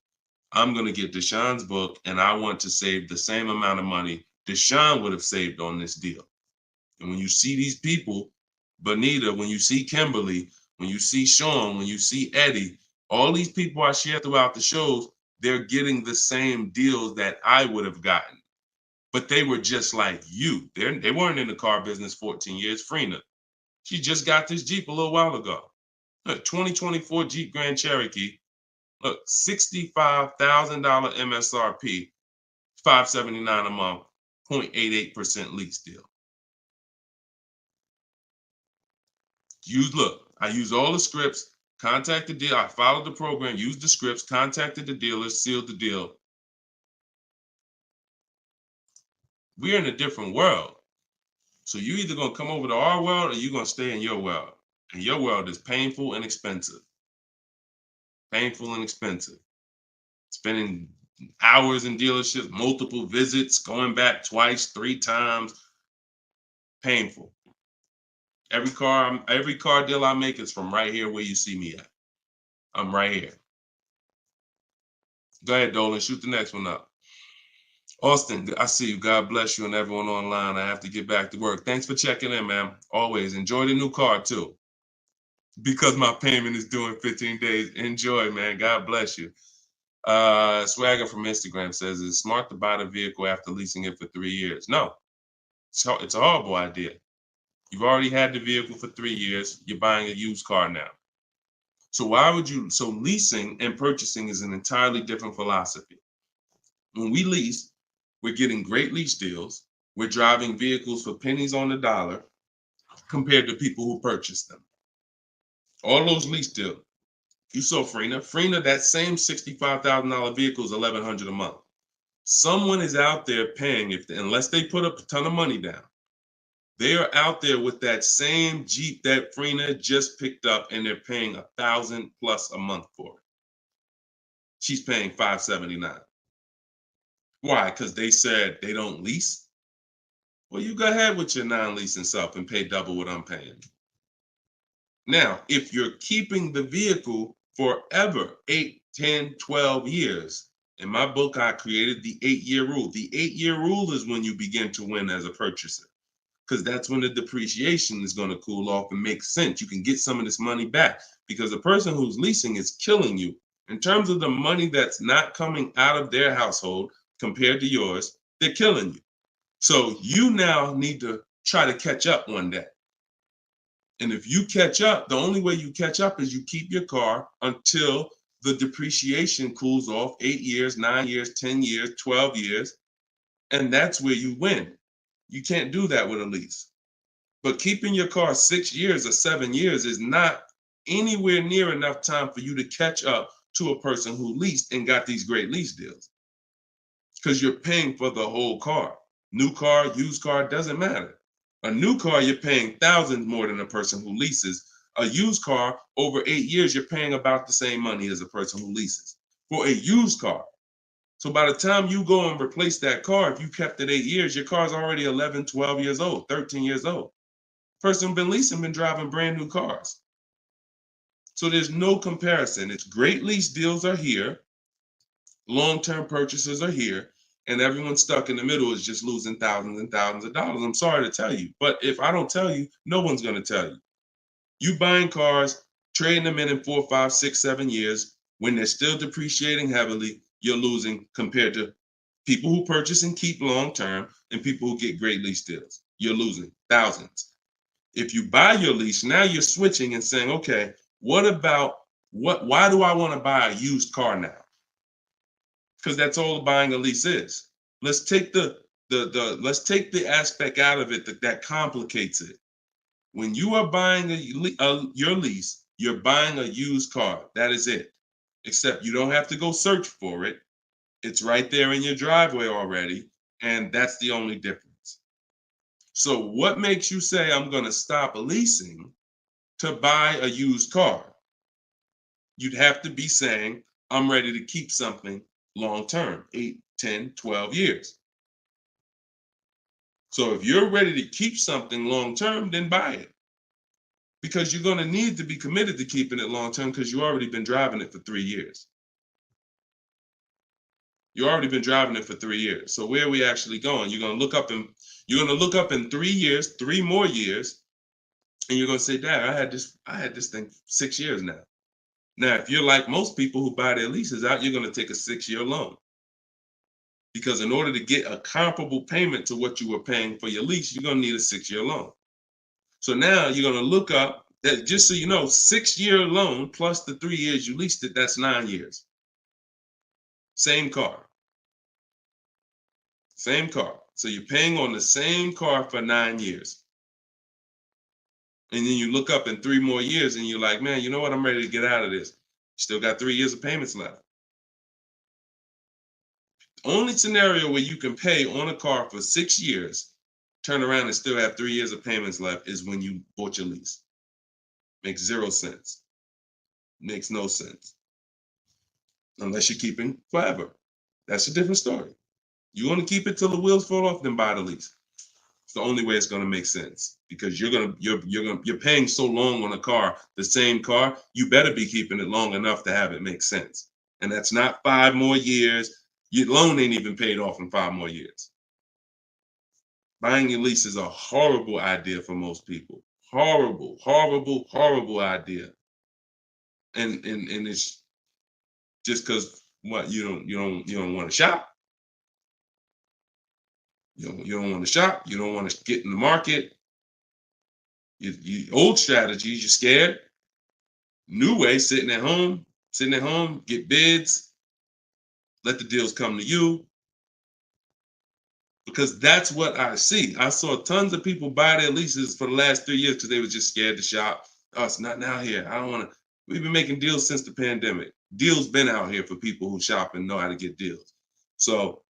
I'm going to get Deshone's book, and I want to save the same amount of money Deshone would have saved on this deal. And when you see these people, Bonita, when you see Kimberly, when you see Sean, when you see Eddie, all these people I share throughout the shows, they're getting the same deals that I would have gotten. But they were just like you. They weren't in the car business 14 years. Frina, she just got this Jeep a little while ago. Look, 2024 Jeep Grand Cherokee. Look, $65,000 MSRP, $579 a month, 0.88% lease deal. I use all the scripts, contacted the dealer, I followed the program, used the scripts, contacted the dealer, sealed the deal. We're in a different world. So you either gonna come over to our world or you're gonna stay in your world. And your world is painful and expensive. Painful and expensive. Spending hours in dealerships, multiple visits, going back twice, 3 times. Painful. Every car deal I make is from right here where you see me at. I'm right here. Go ahead, Dolan, shoot the next one up. Austin, I see you. God bless you and everyone online. I have to get back to work. Thanks for checking in, man. Always enjoy the new car too. Because my payment is due in 15 days. Enjoy, man. God bless you. Swagger from Instagram says, is it smart to buy the vehicle after leasing it for 3 years? No, it's a horrible idea. You've already had the vehicle for 3 years. You're buying a used car now. So leasing and purchasing is an entirely different philosophy. When we lease, we're getting great lease deals. We're driving vehicles for pennies on the dollar compared to people who purchase them. All those lease deals. You saw Frina, that same $65,000 vehicle is $1,100 a month. Someone is out there paying, unless they put up a ton of money down, they are out there with that same Jeep that Frina just picked up and they're paying $1,000 plus a month for it. She's paying $579. Why? Because they said they don't lease? Well, you go ahead with your non-leasing stuff and pay double what I'm paying. Now, if you're keeping the vehicle forever, 8, 10, 12 years, in my book, I created the 8-year rule. The 8-year rule is when you begin to win as a purchaser, because that's when the depreciation is going to cool off and make sense. You can get some of this money back because the person who's leasing is killing you in terms of the money that's not coming out of their household compared to yours. They're killing you. So you now need to try to catch up one day. And if you catch up, the only way you catch up is you keep your car until the depreciation cools off 8 years, 9 years, 10 years, 12 years. And that's where you win. You can't do that with a lease. But keeping your car 6 years or 7 years is not anywhere near enough time for you to catch up to a person who leased and got these great lease deals. Because you're paying for the whole car. New car, used car, doesn't matter. A new car, you're paying thousands more than a person who leases. A used car, over 8 years, you're paying about the same money as a person who leases for a used car. So by the time you go and replace that car, if you kept it 8 years, your car's already 11, 12 years old, 13 years old. Person been leasing, been driving brand new cars. So there's no comparison. It's great lease deals are here, long-term purchases are here, and everyone stuck in the middle is just losing thousands and thousands of dollars. I'm sorry to tell you, but if I don't tell you, no one's going to tell you. You buying cars, trading them in 4, 5, 6, 7 years, when they're still depreciating heavily, you're losing compared to people who purchase and keep long-term and people who get great lease deals. You're losing thousands. If you buy your lease, now you're switching and saying, okay, why do I want to buy a used car now? Because that's all buying a lease is. Let's take let's take the aspect out of it that complicates it. When you are buying your lease, you're buying a used car. That is it. Except you don't have to go search for it. It's right there in your driveway already, and that's the only difference. So what makes you say I'm going to stop leasing to buy a used car? You'd have to be saying I'm ready to keep something long term, 8, 10, 12 years. So if you're ready to keep something long term, then buy it. Because you're going to need to be committed to keeping it long term because you've already been driving it for 3 years. You've already been driving it for 3 years. So where are we actually going? You're going to look up in 3 years, 3 more years, and you're going to say, Dad, I had this thing 6 years now. Now, if you're like most people who buy their leases out, you're going to take a 6-year loan. Because in order to get a comparable payment to what you were paying for your lease, you're going to need a 6-year loan. So now you're going to look up that, just so you know, 6-year loan plus the 3 years you leased it, that's 9 years. Same car. Same car. So you're paying on the same car for 9 years. And then you look up in 3 more years and you're like, man, you know what? I'm ready to get out of this. Still got 3 years of payments left. Only scenario where you can pay on a car for 6 years, turn around and still have 3 years of payments left is when you bought your lease. Makes 0 sense. Makes no sense. Unless you're keeping forever. That's a different story. You want to keep it till the wheels fall off, then buy the lease. It's the only way it's going to make sense because you're paying so long on a car, the same car, you better be keeping it long enough to have it make sense. And that's not 5 more years. Your loan ain't even paid off in 5 more years. Buying your lease is a horrible idea for most people. Horrible, horrible, horrible idea. And it's just because what you don't want to shop. You don't want to shop. You don't want to get in the market. Old strategies, you're scared. New way, sitting at home, get bids, let the deals come to you. Because that's what I see. I saw tons of people buy their leases for the last 3 years because they were just scared to shop. Oh, it's not now here. I don't want to. We've been making deals since the pandemic. Deals been out here for people who shop and know how to get deals. So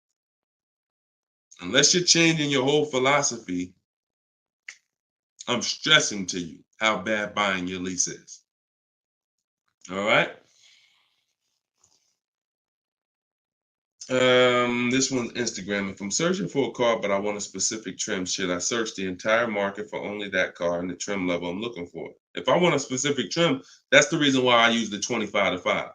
unless you're changing your whole philosophy, I'm stressing to you how bad buying your lease is. All right. This one's Instagram. If I'm searching for a car, but I want a specific trim, should I search the entire market for only that car and the trim level I'm looking for? If I want a specific trim, that's the reason why I use the 25 to 5.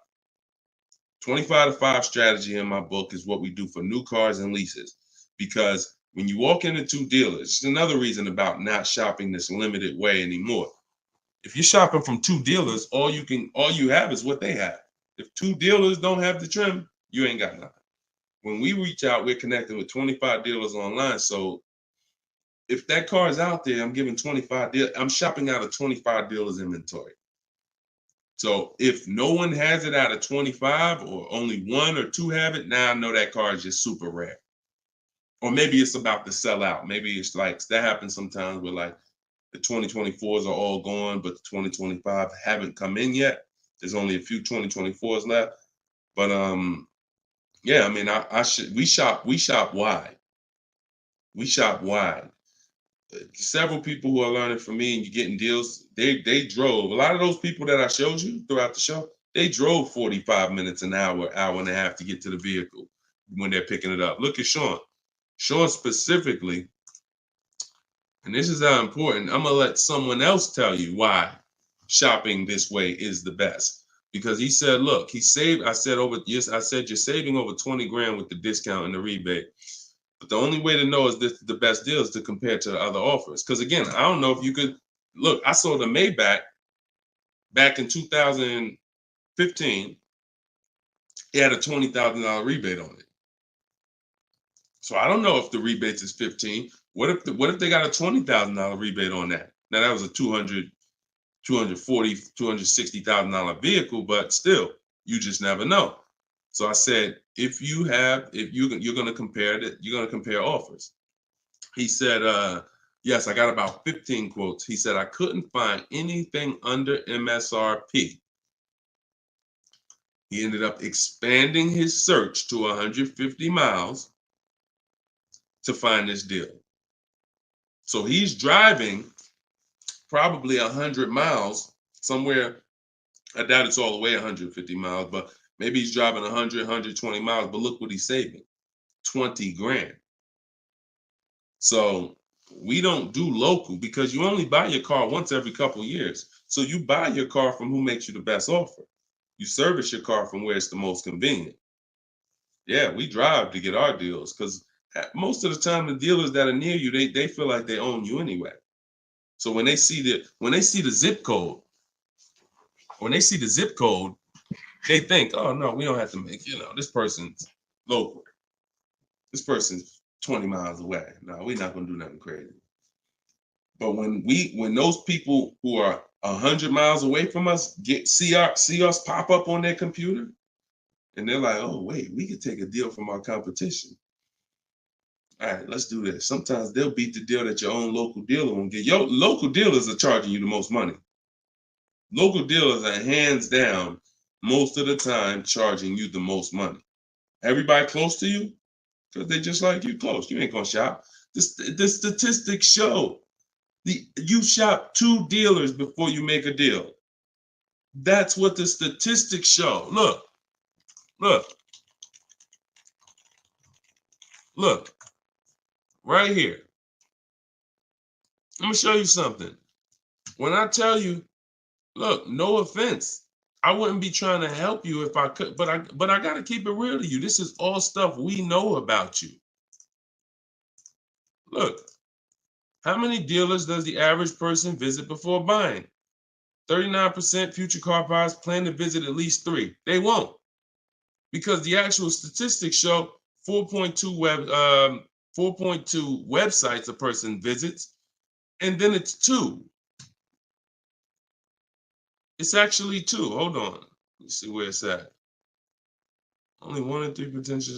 25 to 5 strategy in my book is what we do for new cars and leases. Because when you walk into 2 dealers, it's another reason about not shopping this limited way anymore. If you're shopping from 2 dealers, all you have is what they have. If 2 dealers don't have the trim, you ain't got nothing. When we reach out, we're connecting with 25 dealers online. So if that car is out there, I'm giving 25 dealers. I'm shopping out of 25 dealers inventory. So if no one has it out of 25 or only 1 or 2 have it, now I know that car is just super rare. Or maybe it's about to sell out. Maybe it's like that happens sometimes where like the 2024s are all gone, but the 2025 haven't come in yet. There's only a few 2024s left. But yeah, I mean, we shop wide. We shop wide. Several people who are learning from me and you're getting deals, they drove. A lot of those people that I showed you throughout the show, they drove 45 minutes, an hour and a half to get to the vehicle when they're picking it up. Look at Sean. Sean specifically And this is how important. I'm gonna let someone else tell you why shopping this way is the best. Because he said, look, he saved. I said I said you're saving over 20 grand with the discount and the rebate. But the only way to know is this the best deal is to compare to the other offers. Because again, I don't know if you could look. I sold a Maybach back in 2015. It had a $20,000 rebate on it. So I don't know if the rebate is 15. What if they got a $20,000 rebate on that? Now that was a $240,000, $260,000 vehicle, but still, you just never know. So I said, if you're going to compare it, you're going to compare offers. He said, yes, I got about 15 quotes. He said, I couldn't find anything under MSRP. He ended up expanding his search to 150 miles to find this deal. So he's driving probably 100 miles somewhere. I doubt it's all the way 150 miles, but maybe he's driving 100, 120 miles. But look what he's saving, 20 grand. So we don't do local because you only buy your car once every couple of years. So you buy your car from who makes you the best offer. You service your car from where it's the most convenient. Yeah, we drive to get our deals because most of the time the dealers that are near you, they feel like they own you anyway. So when they see the zip code, they think, oh no, we don't have to make, this person's local. This person's 20 miles away. No, we're not gonna do nothing crazy. But when those people who are 100 miles away from us see us pop up on their computer, and they're like, oh wait, we could take a deal from our competition. All right, let's do this. Sometimes they'll beat the deal that your own local dealer won't get. Your local dealers are charging you the most money. Local dealers are hands down most of the time charging you the most money. Everybody close to you, because they just like you close. You ain't gonna shop. The statistics show you shop 2 dealers before you make a deal. That's what the statistics show. Look. Right here. Let me show you something. When I tell you, look, no offense, I wouldn't be trying to help you if I could, but I got to keep it real to you. This is all stuff we know about you. Look, how many dealers does the average person visit before buying? 39% future car buyers plan to visit at least 3. They won't, because the actual statistics show 4.2 websites a person visits, and then it's 2. It's actually 2. Hold on. Let's see where it's at. Only 1 in 3 potential.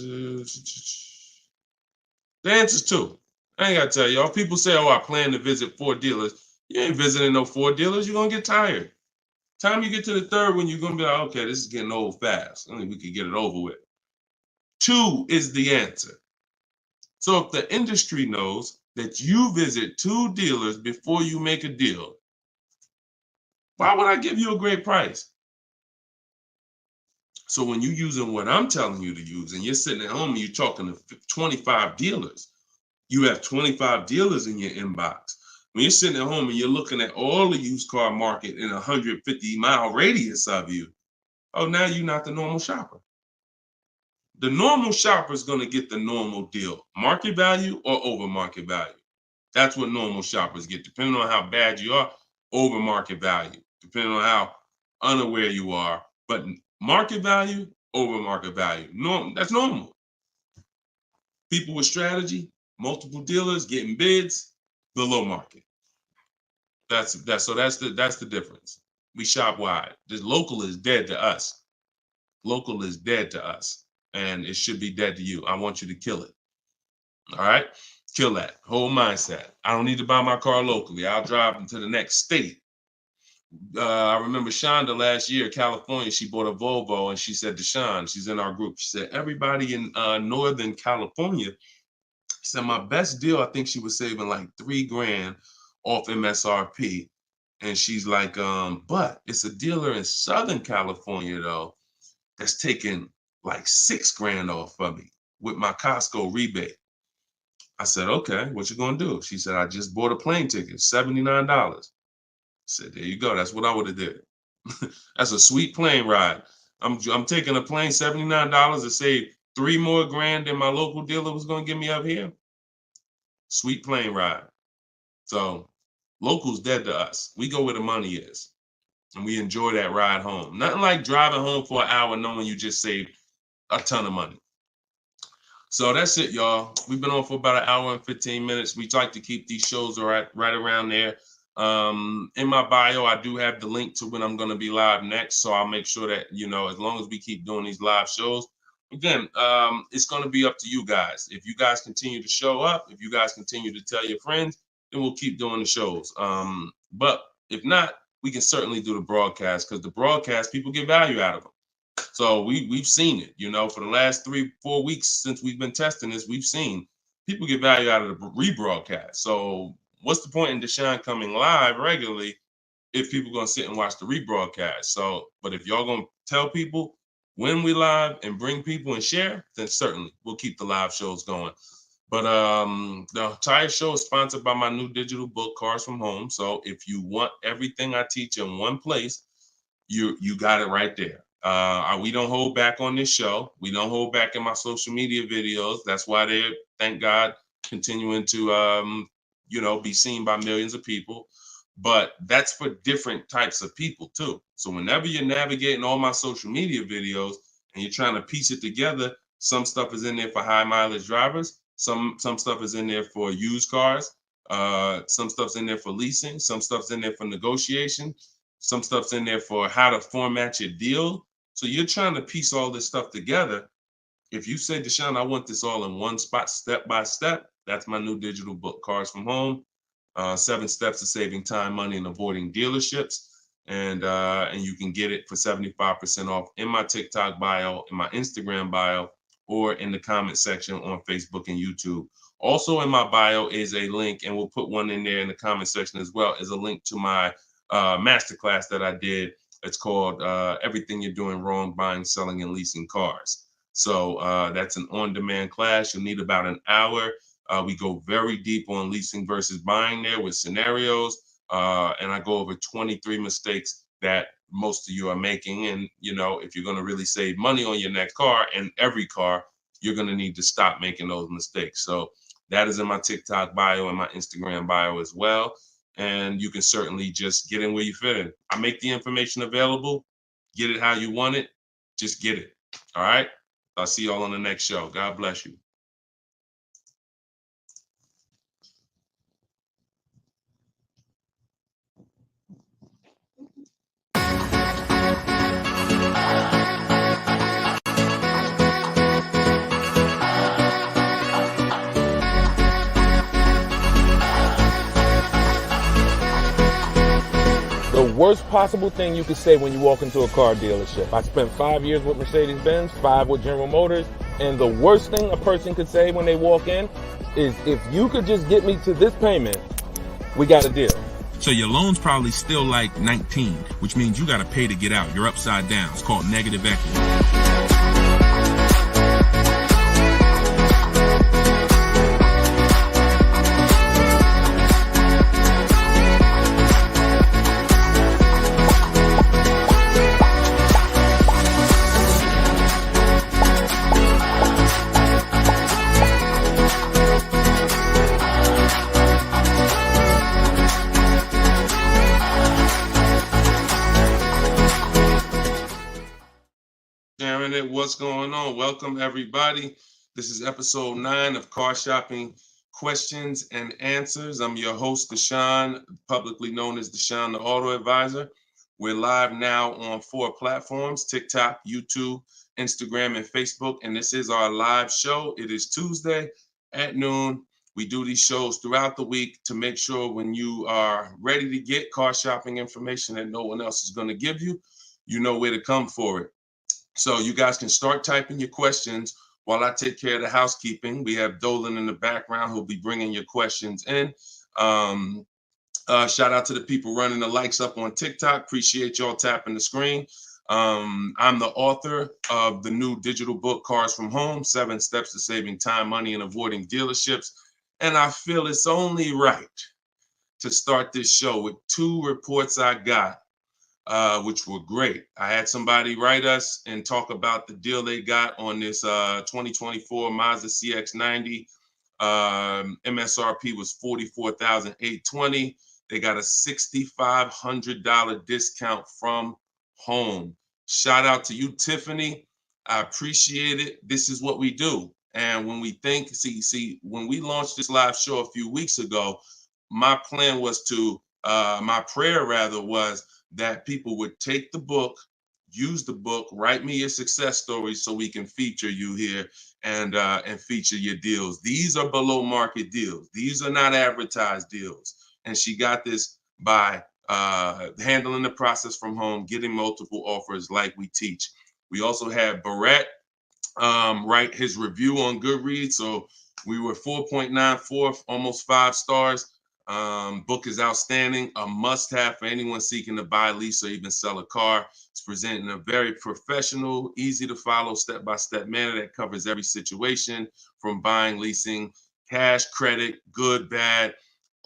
The answer's 2. I ain't got to tell y'all. People say, oh, I plan to visit 4 dealers. You ain't visiting no 4 dealers. You're going to get tired. Time you get to the 3rd one, you're going to be like, okay, this is getting old fast. I think we could get it over with. 2 is the answer. So if the industry knows that you visit 2 dealers before you make a deal, why would I give you a great price? So when you're using what I'm telling you to use and you're sitting at home and you're talking to 25 dealers, you have 25 dealers in your inbox. When you're sitting at home and you're looking at all the used car market in a 150-mile radius of you, oh, now you're not the normal shopper. The normal shopper is going to get the normal deal, market value or over market value. That's what normal shoppers get, depending on how bad you are, over market value, depending on how unaware you are. But market value, over market value. That's normal. People with strategy, multiple dealers getting bids, below market. That's the difference. We shop wide. This local is dead to us. Local is dead to us, and it should be dead to you. I want you to kill it. All right? Kill that whole mindset. I don't need to buy my car locally. I'll drive into the next state. I remember Shonda last year, California, she bought a Volvo and she said to Sean, she's in our group, she said, everybody in Northern California, she said, my best deal, I think she was saving like $3 grand off MSRP. And she's like, but it's a dealer in Southern California though, that's taking like $6 grand off of me with my Costco rebate. I said, okay, what you gonna do? She said, I just bought a plane ticket, $79. I said, there you go. That's what I would have did. That's a sweet plane ride. I'm taking a plane, $79 to save 3 more grand than my local dealer was gonna give me up here. Sweet plane ride. So local's dead to us. We go where the money is, and we enjoy that ride home. Nothing like driving home for an hour knowing you just saved a ton of money. So that's it, y'all. We've been on for about an hour and 15 minutes. We like to keep these shows right around there. In my bio, I do have the link to when I'm going to be live next. So I'll make sure that, as long as we keep doing these live shows, again, it's going to be up to you guys. If you guys continue to show up, if you guys continue to tell your friends, then we'll keep doing the shows. But if not, we can certainly do the broadcast, because the broadcast, people get value out of them. So we've seen it, for the last 3-4 weeks since we've been testing this, we've seen people get value out of the rebroadcast. So what's the point in Deshone coming live regularly if people are going to sit and watch the rebroadcast? So, but if y'all going to tell people when we live and bring people and share, then certainly we'll keep the live shows going. But the entire show is sponsored by my new digital book, Cars from Home. So if you want everything I teach in one place, you got it right there. We don't hold back on this show. We don't hold back in my social media videos. That's why they're, thank God, continuing to be seen by millions of people. But that's for different types of people too. So whenever you're navigating all my social media videos and you're trying to piece it together, some stuff is in there for high mileage drivers. Some stuff is in there for used cars. Some stuff's in there for leasing. Some stuff's in there for negotiation. Some stuff's in there for how to format your deal. So you're trying to piece all this stuff together. If you say, Deshone, I want this all in one spot, step by step, that's my new digital book, Cars from Home, 7 Steps to Saving Time, Money, and Avoiding Dealerships. And you can get it for 75% off in my TikTok bio, in my Instagram bio, or in the comment section on Facebook and YouTube. Also in my bio is a link, and we'll put one in there in the comment section as well, is a link to my masterclass that I did. It's called Everything You're Doing Wrong Buying, Selling, and Leasing Cars. So that's an on-demand class. You'll need about an hour. We go very deep on leasing versus buying there with scenarios. And I go over 23 mistakes that most of you are making. And, if you're going to really save money on your next car and every car, you're going to need to stop making those mistakes. So that is in my TikTok bio and my Instagram bio as well. And you can certainly just get in where you fit in. I make the information available. Get it how you want it. Just get it. All right. I'll see y'all on the next show. God bless you. The worst possible thing you could say when you walk into a car dealership. I spent 5 years with Mercedes-Benz, 5 with General Motors, and the worst thing a person could say when they walk in is, if you could just get me to this payment, we got a deal. So your loan's probably still like 19, which means you got to pay to get out. You're upside down. It's called negative equity. What's going on? Welcome, everybody. This is episode 9 of Car Shopping Questions and Answers. I'm your host, Deshone, publicly known as Deshone the Auto Advisor. We're live now on 4 platforms: TikTok, YouTube, Instagram, and Facebook. And this is our live show. It is Tuesday at noon. We do these shows throughout the week to make sure when you are ready to get car shopping information that no one else is going to give you, you know where to come for it. So you guys can start typing your questions while I take care of the housekeeping. We have Dolan in the background who'll be bringing your questions in. Shout out to the people running the likes up on TikTok. Appreciate y'all tapping the screen. I'm the author of the new digital book, Cars from Home, 7 Steps to Saving Time, Money, and Avoiding Dealerships. And I feel it's only right to start this show with two reports I got, which were great. I had somebody write us and talk about the deal they got on this 2024 Mazda CX-90. MSRP was $44,820. They got a $6,500 discount from home. Shout out to you, Tiffany. I appreciate it. This is what we do. And when we think, when we launched this live show a few weeks ago, my plan was my prayer rather was that people would take the book, use the book, write me your success stories so we can feature you here and feature your deals. These are below market deals. These are not advertised deals. And she got this by handling the process from home, getting multiple offers like we teach. We also had Barrett write his review on Goodreads. So we were 4.94, almost 5 stars. Book is outstanding, a must-have for anyone seeking to buy, lease, or even sell a car. It's presented in a very professional, easy-to-follow, step-by-step manner that covers every situation from buying, leasing, cash, credit, good, bad.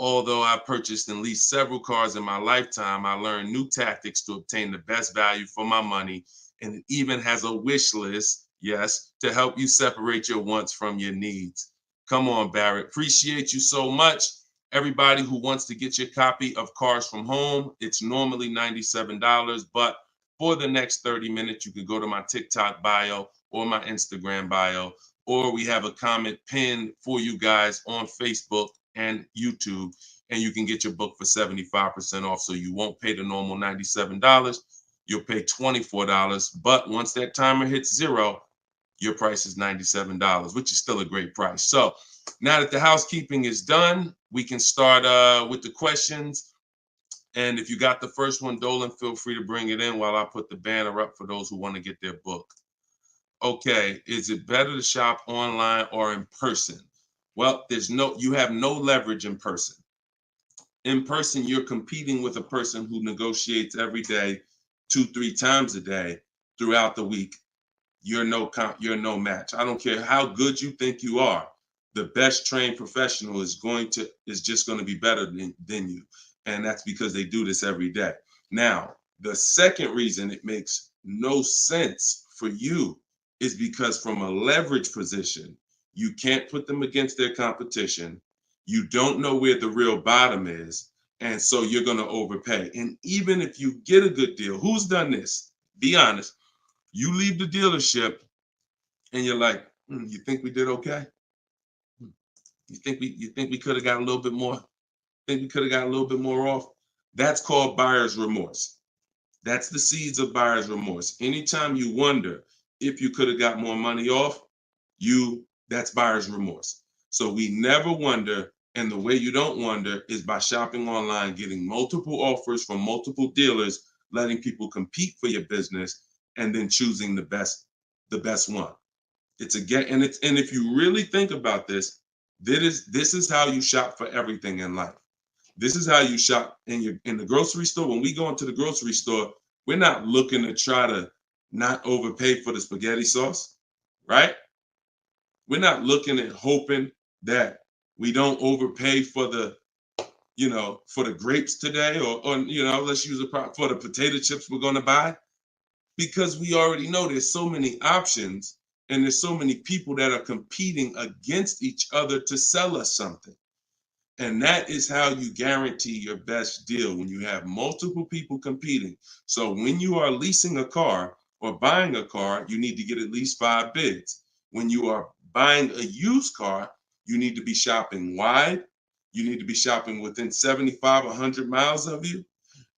Although I've purchased and leased several cars in my lifetime, I learned new tactics to obtain the best value for my money, and it even has a wish list, yes, to help you separate your wants from your needs. Come on, Barrett. Appreciate you so much. Everybody who wants to get your copy of Cars from Home, it's normally $97, but for the next 30 minutes, you can go to my TikTok bio or my Instagram bio, or we have a comment pinned for you guys on Facebook and YouTube, and you can get your book for 75% off. So you won't pay the normal $97. You'll pay $24. But once that timer hits 0, your price is $97, which is still a great price. So now that the housekeeping is done, we can start with the questions. And if you got the first one, Dolan, feel free to bring it in while I put the banner up for those who want to get their book. Okay, is it better to shop online or in person? Well, you have no leverage in person. In person, you're competing with a person who negotiates every day, 2-3 times a day throughout the week. You're no match. I don't care how good you think you are. The best trained professional is just going to be better than you. And that's because they do this every day. Now, the second reason it makes no sense for you is because from a leverage position, you can't put them against their competition. You don't know where the real bottom is. And so you're going to overpay. And even if you get a good deal, who's done this? Be honest. You leave the dealership and you're like, you think we did okay? You think we could have got a little bit more? Think we could have got a little bit more off? That's called buyer's remorse. That's the seeds of buyer's remorse. Anytime you wonder if you could have got more money off, that's buyer's remorse. So we never wonder, and the way you don't wonder is by shopping online, getting multiple offers from multiple dealers, letting people compete for your business, and then choosing the best one. And if you really think about this, this is how you shop for everything in life. This is how you shop in the grocery store. When we go into the grocery store, we're not looking to try to not overpay for the spaghetti sauce, right? We're not looking at hoping that we don't overpay for the grapes today, or let's use for the potato chips we're going to buy, because we already know there's so many options and there's so many people that are competing against each other to sell us something. And that is how you guarantee your best deal, when you have multiple people competing. So when you are leasing a car or buying a car, you need to get at least 5 bids. When you are buying a used car, you need to be shopping wide. You need to be shopping within 75, 100 miles of you.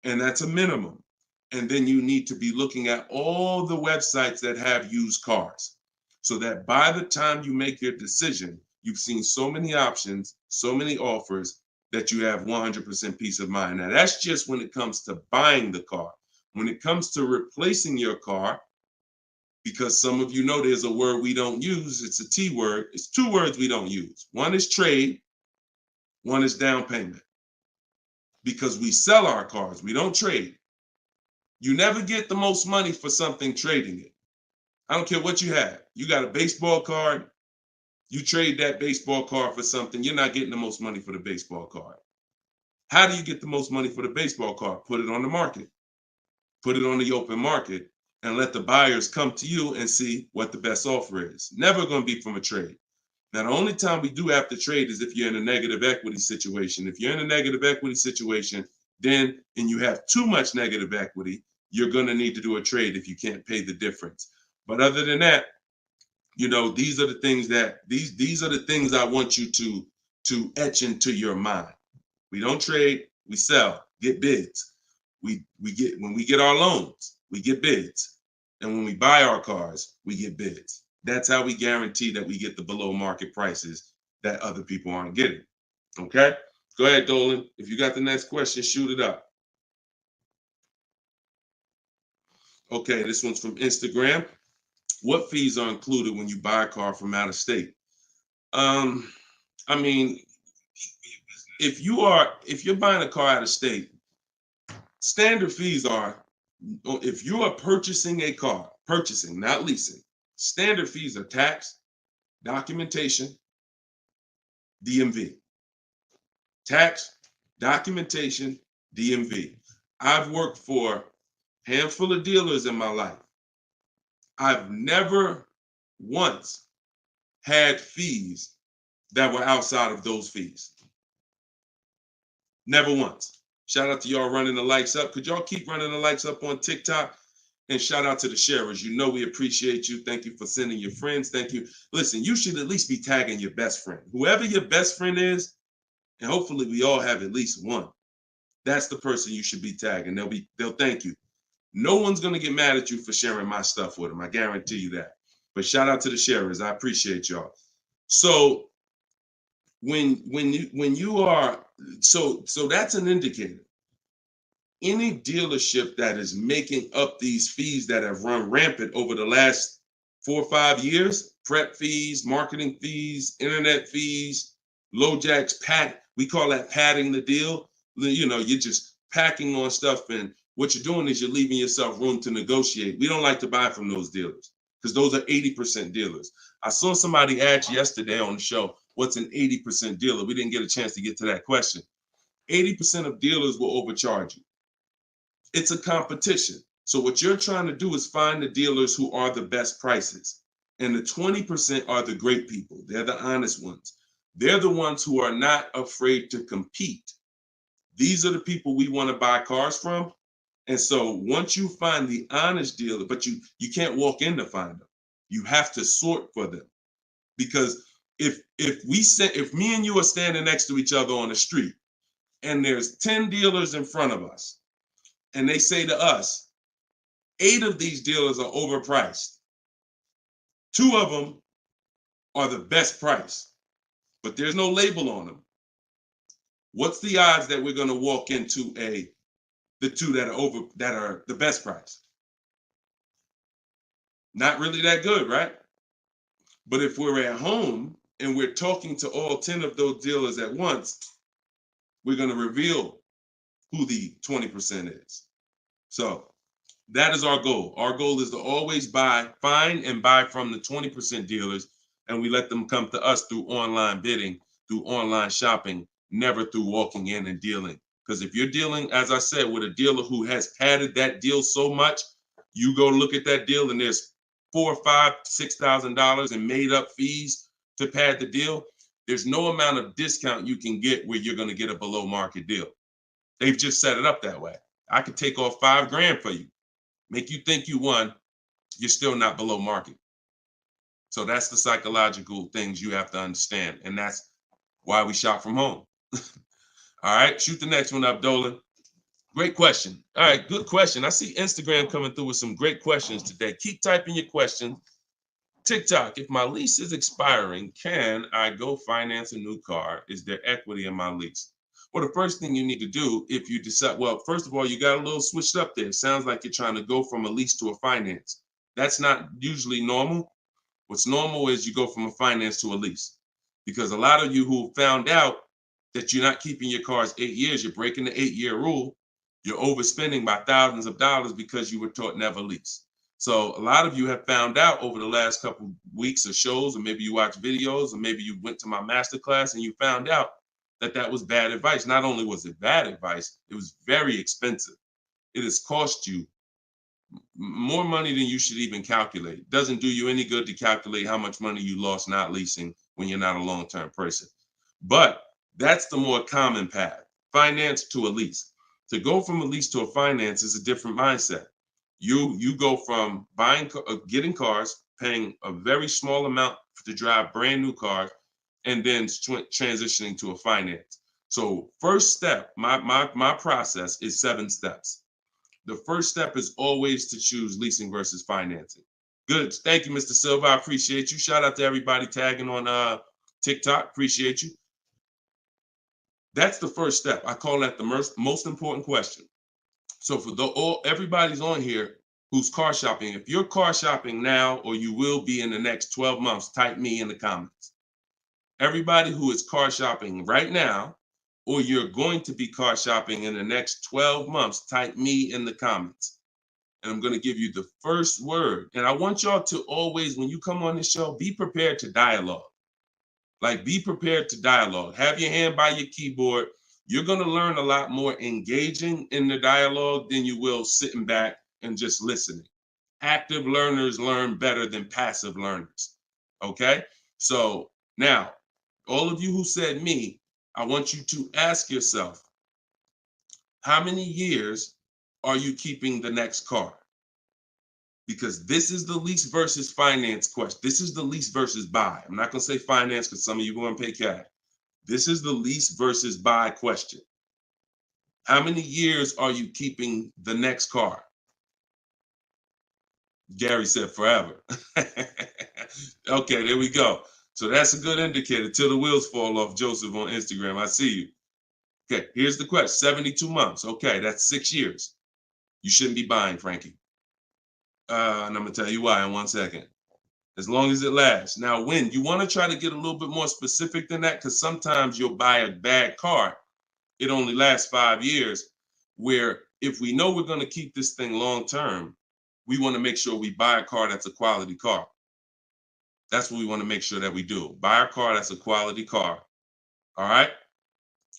And that's a minimum. And then you need to be looking at all the websites that have used cars, so that by the time you make your decision, you've seen so many options, so many offers, that you have 100% peace of mind. Now, that's just when it comes to buying the car. When it comes to replacing your car, because some of you know there's a word we don't use, it's a T word. It's 2 words we don't use. One is trade, one is down payment. Because we sell our cars, we don't trade. You never get the most money for something trading it. I don't care what you have. You got a baseball card, You trade that baseball card for something, you're not getting the most money for the baseball card. How do you get the most money for the baseball card? Put it on the market. Put it on the open market and let the buyers come to you and see what the best offer is. Never going to be from a trade. Now, the only time we do have to trade is if you're in a negative equity situation. If you're in a negative equity situation, then, and you have too much negative equity, you're going to need to do a trade if you can't pay the difference. But other than that, you know, these are the things that these are the things I want you to etch into your mind. We don't trade, we sell, get bids. We get, when we get our loans, we get bids. And when we buy our cars, we get bids. That's how we guarantee that we get the below market prices that other people aren't getting. Okay? Go ahead, Dolan. If you got the next question, shoot it up. Okay, this one's from Instagram. What fees are included when you buy a car from out of state? I mean, if you're buying a car out of state, standard fees are, if you are purchasing a car, purchasing, not leasing, standard fees are tax, documentation, DMV. Tax, documentation, DMV. I've worked for a handful of dealers in my life. I've never once had fees that were outside of those fees. Never once. Shout out to y'all running the likes up. Could y'all keep running the likes up on TikTok? And shout out to the sharers. You know we appreciate you. Thank you for sending your friends. Thank you. Listen, you should at least be tagging your best friend. Whoever your best friend is, and hopefully we all have at least one. That's the person you should be tagging. They'll thank you. No one's gonna get mad at you for sharing my stuff with them. I guarantee you that. But shout out to the sharers. I appreciate y'all. So when you are, so that's an indicator. Any dealership that is making up these fees that have run rampant over the last 4 or 5 years, prep fees, marketing fees, internet fees, low jacks, we call that padding the deal. You know, you're just packing on stuff, and what you're doing is you're leaving yourself room to negotiate. We don't like to buy from those dealers because those are 80% dealers. I saw somebody ask yesterday on the show, what's an 80% dealer? We didn't get a chance to get to that question. 80% of dealers will overcharge you. It's a competition. So what you're trying to do is find the dealers who are the best prices. And the 20% are the great people. They're the honest ones. They're the ones who are not afraid to compete. These are the people we want to buy cars from. And so once you find the honest dealer, but you can't walk in to find them. You have to sort for them. Because if me and you are standing next to each other on the street and there's 10 dealers in front of us, and they say to us, 8 of these dealers are overpriced. 2 of them are the best price, but there's no label on them. What's the odds that we're going to walk into the 2 that are the best price? Not really that good, right? But if we're at home and we're talking to all 10 of those dealers at once, we're going to reveal who the 20% is. So that is our goal. Our goal is to always find and buy from the 20% dealers, and we let them come to us through online bidding, through online shopping, never through walking in and dealing. Because if you're dealing, as I said, with a dealer who has padded that deal so much, you go look at that deal and there's $4,000, $5,000, $6,000 in made up fees to pad the deal. There's no amount of discount you can get where you're going to get a below market deal. They've just set it up that way. I could take off $5,000 for you, make you think you won. You're still not below market. So that's the psychological things you have to understand. And that's why we shop from home. All right, shoot the next one up, Dolan. Great question. All right, good question. I see Instagram coming through with some great questions today. Keep typing your questions. TikTok, if my lease is expiring, can I go finance a new car? Is there equity in my lease? Well, the first thing you need to do if you decide, well, first of all, you got a little switched up there. It sounds like you're trying to go from a lease to a finance. That's not usually normal. What's normal is you go from a finance to a lease. Because a lot of you who found out that you're not keeping your cars 8 years, you're breaking the 8-year rule, you're overspending by thousands of dollars because you were taught never lease. So a lot of you have found out over the last couple weeks of shows, or maybe you watch videos, or maybe you went to my masterclass and you found out that that was bad advice. Not only was it bad advice, it was very expensive. It has cost you more money than you should even calculate. It doesn't do you any good to calculate how much money you lost not leasing when you're not a long-term person. But that's the more common path, finance to a lease. To go from a lease to a finance is a different mindset. You go from getting cars, paying a very small amount to drive brand new cars, and then transitioning to a finance. So first step, my process is 7 steps. The first step is always to choose leasing versus financing. Good. Thank you, Mr. Silva. I appreciate you. Shout out to everybody tagging on TikTok. Appreciate you. That's the first step. I call that the most important question. So for everybody's on here who's car shopping, if you're car shopping now or you will be in the next 12 months, type me in the comments. Everybody who is car shopping right now, or you're going to be car shopping in the next 12 months, type me in the comments. And I'm going to give you the first word. And I want y'all to always, when you come on this show, be prepared to dialogue. Like, be prepared to dialogue. Have your hand by your keyboard. You're going to learn a lot more engaging in the dialogue than you will sitting back and just listening. Active learners learn better than passive learners. Okay? So now, all of you who said me, I want you to ask yourself, how many years are you keeping the next car? Because this is the lease versus finance question. This is the lease versus buy. I'm not going to say finance because some of you are going to pay cash. This is the lease versus buy question. How many years are you keeping the next car? Gary said forever. Okay, there we go. So that's a good indicator till the wheels fall off, Joseph on Instagram. I see you. Okay, here's the question. 72 months. Okay, that's 6 years. You shouldn't be buying, Frankie. And I'm going to tell you why in 1 second. As long as it lasts. Now, when you want to try to get a little bit more specific than that, because sometimes you'll buy a bad car. It only lasts 5 years, where if we know we're going to keep this thing long term, we want to make sure we buy a car that's a quality car. That's what we want to make sure that we do. Buy a car that's a quality car. All right.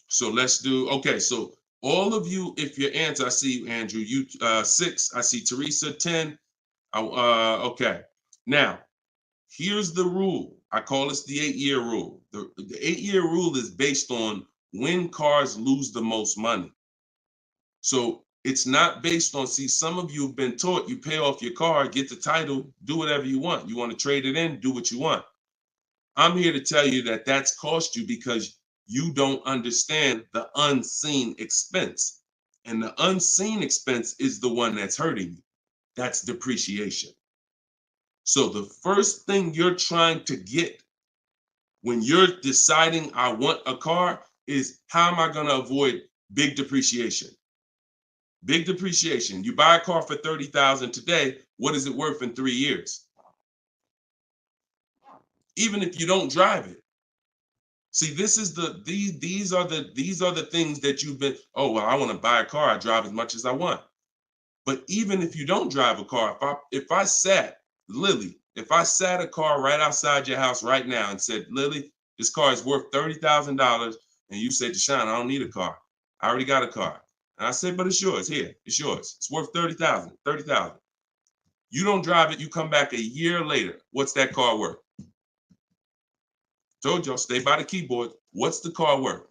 So let's do, okay. So all of you, if your answer, I see you, Andrew, you 6, I see Teresa 10. Okay. Now, here's the rule. I call this the 8-year rule. The 8-year rule is based on when cars lose the most money. So it's not based on, see, some of you have been taught you pay off your car, get the title, do whatever you want. You want to trade it in, do what you want. I'm here to tell you that that's cost you because you don't understand the unseen expense. And the unseen expense is the one that's hurting you. That's depreciation. So the first thing you're trying to get when you're deciding I want a car is, how am I going to avoid big depreciation? Big depreciation. You buy a car for $30,000 today. What is it worth in 3 years? Even if you don't drive it. See, this is these are the things that you've been, oh, well, I want to buy a car. I drive as much as I want. But even if you don't drive a car, if I sat a car right outside your house right now and said, Lily, this car is worth $30,000, and you said, Deshone, I don't need a car. I already got a car. And I said, but it's yours. Here, it's yours. It's worth $30,000. You don't drive it. You come back a year later. What's that car worth? Told y'all, stay by the keyboard. What's the car worth?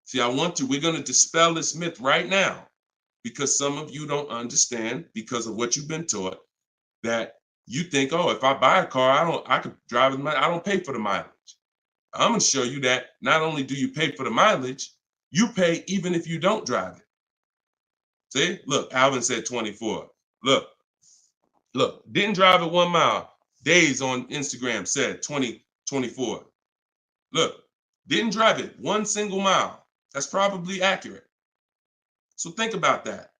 See, we're going to dispel this myth right now, because some of you don't understand, because of what you've been taught, that you think, oh, if I buy a car, I could drive it. I don't pay for the mileage. I'm going to show you that not only do you pay for the mileage, you pay even if you don't drive it. See, look, Alvin said 24. Look, didn't drive it 1 mile. Days on Instagram said 24. Look, didn't drive it 1 single mile. That's probably accurate. So think about that.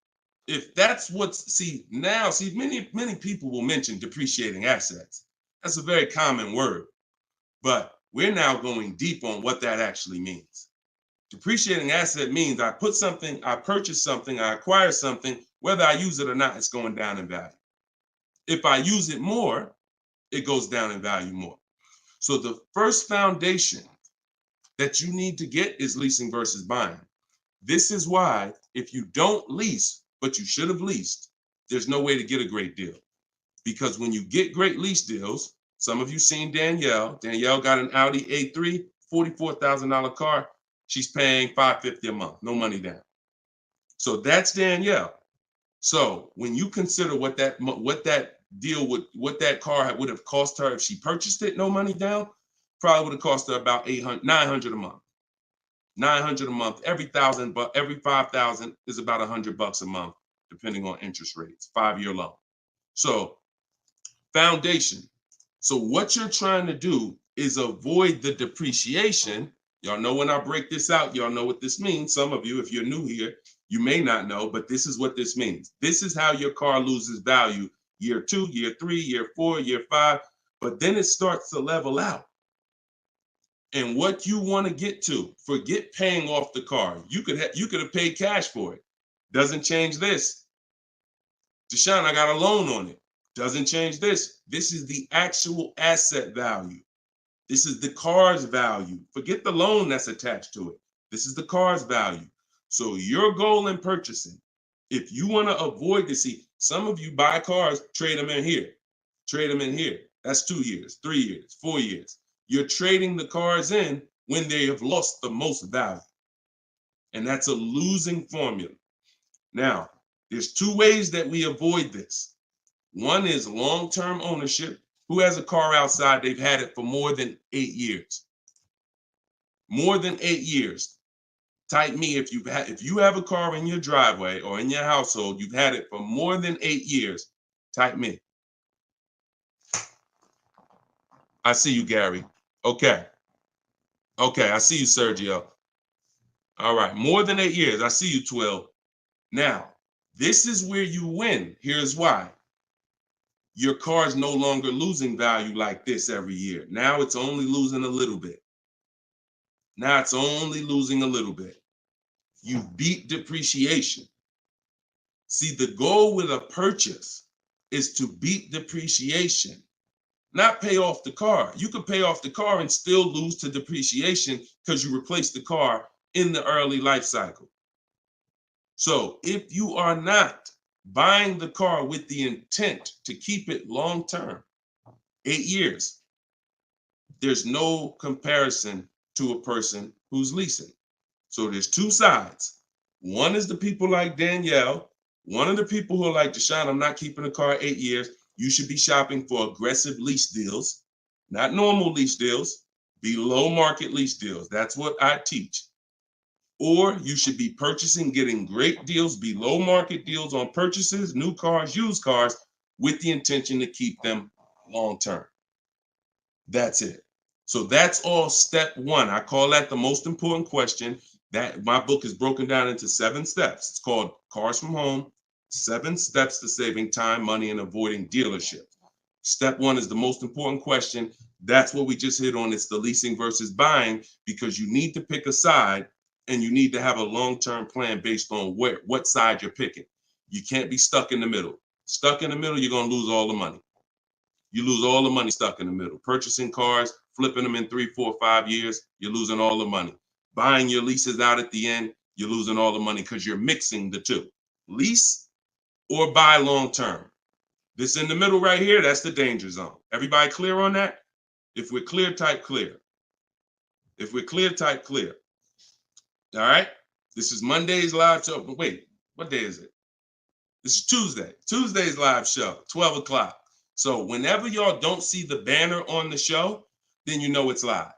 If that's many people will mention depreciating assets. That's a very common word, but we're now going deep on what that actually means. Depreciating asset means I purchase something, I acquire something, whether I use it or not, it's going down in value. If I use it more, it goes down in value more. So the first foundation that you need to get is leasing versus buying. This is why if you don't lease, but you should have leased, there's no way to get a great deal. Because when you get great lease deals, some of you seen Danielle. Danielle got an Audi A3, $44,000 car. She's paying $550 a month, no money down. So that's Danielle. So when you consider what that deal would, what that car would have cost her if she purchased it, no money down, probably would have cost her about $900 a month. $900 a month. Every 1,000, but every 5,000 is about $100 a month, depending on interest rates. 5-year loan. So foundation. So what you're trying to do is avoid the depreciation. Y'all know when I break this out, y'all know what this means. Some of you, if you're new here, you may not know, but this is what this means. This is how your car loses value year 2, year 3, year 4, year 5, but then it starts to level out. And what you want to get to, forget paying off the car. You could have paid cash for it. Doesn't change this. Deshone, I got a loan on it. Doesn't change this. This is the actual asset value. This is the car's value. Forget the loan that's attached to it. This is the car's value. So your goal in purchasing, if you want to avoid this, see, some of you buy cars, trade them in here. Trade them in here. That's 2 years, 3 years, 4 years. You're trading the cars in when they have lost the most value. And that's a losing formula. Now, there's 2 ways that we avoid this. One is long-term ownership. Who has a car outside? They've had it for more than 8 years. More than 8 years. Type me if you have a car in your driveway or in your household, you've had it for more than 8 years. Type me. I see you, Gary. Okay. Okay, I see you, Sergio. All right, more than 8 years. I see you, Twill. Now, this is where you win. Here's why. Your car is no longer losing value like this every year. Now it's only losing a little bit. Now it's only losing a little bit. You beat depreciation. See, the goal with a purchase is to beat depreciation, not pay off the car. You could pay off the car and still lose to depreciation because you replaced the car in the early life cycle. So if you are not buying the car with the intent to keep it long term, 8 years, there's no comparison to a person who's leasing. So there's 2 sides. One is the people like Danielle. One of the people who are like, Deshone, I'm not keeping a car 8 years. You should be shopping for aggressive lease deals, not normal lease deals, below market lease deals. That's what I teach. Or you should be purchasing, getting great deals, below market deals on purchases, new cars, used cars, with the intention to keep them long term. That's it. So that's all step 1. I call that the most important question. That my book is broken down into 7 steps. It's called Cars from Home, 7 Steps to Saving Time, Money, and Avoiding Dealership. Step 1 is the most important question. That's what we just hit on. It's the leasing versus buying, because you need to pick a side and you need to have a long-term plan based on what side you're picking. You can't be stuck in the middle. Stuck in the middle, you're going to lose all the money. You lose all the money stuck in the middle. Purchasing cars, flipping them in 3, 4, 5 years, you're losing all the money. Buying your leases out at the end, you're losing all the money because you're mixing the 2. Lease or buy long-term. This in the middle right here, that's the danger zone. Everybody clear on that? If we're clear, type clear. If we're clear, type clear. All right? This is Monday's live show. Wait, what day is it? This is Tuesday. Tuesday's live show, 12 o'clock. So whenever y'all don't see the banner on the show, then you know it's live.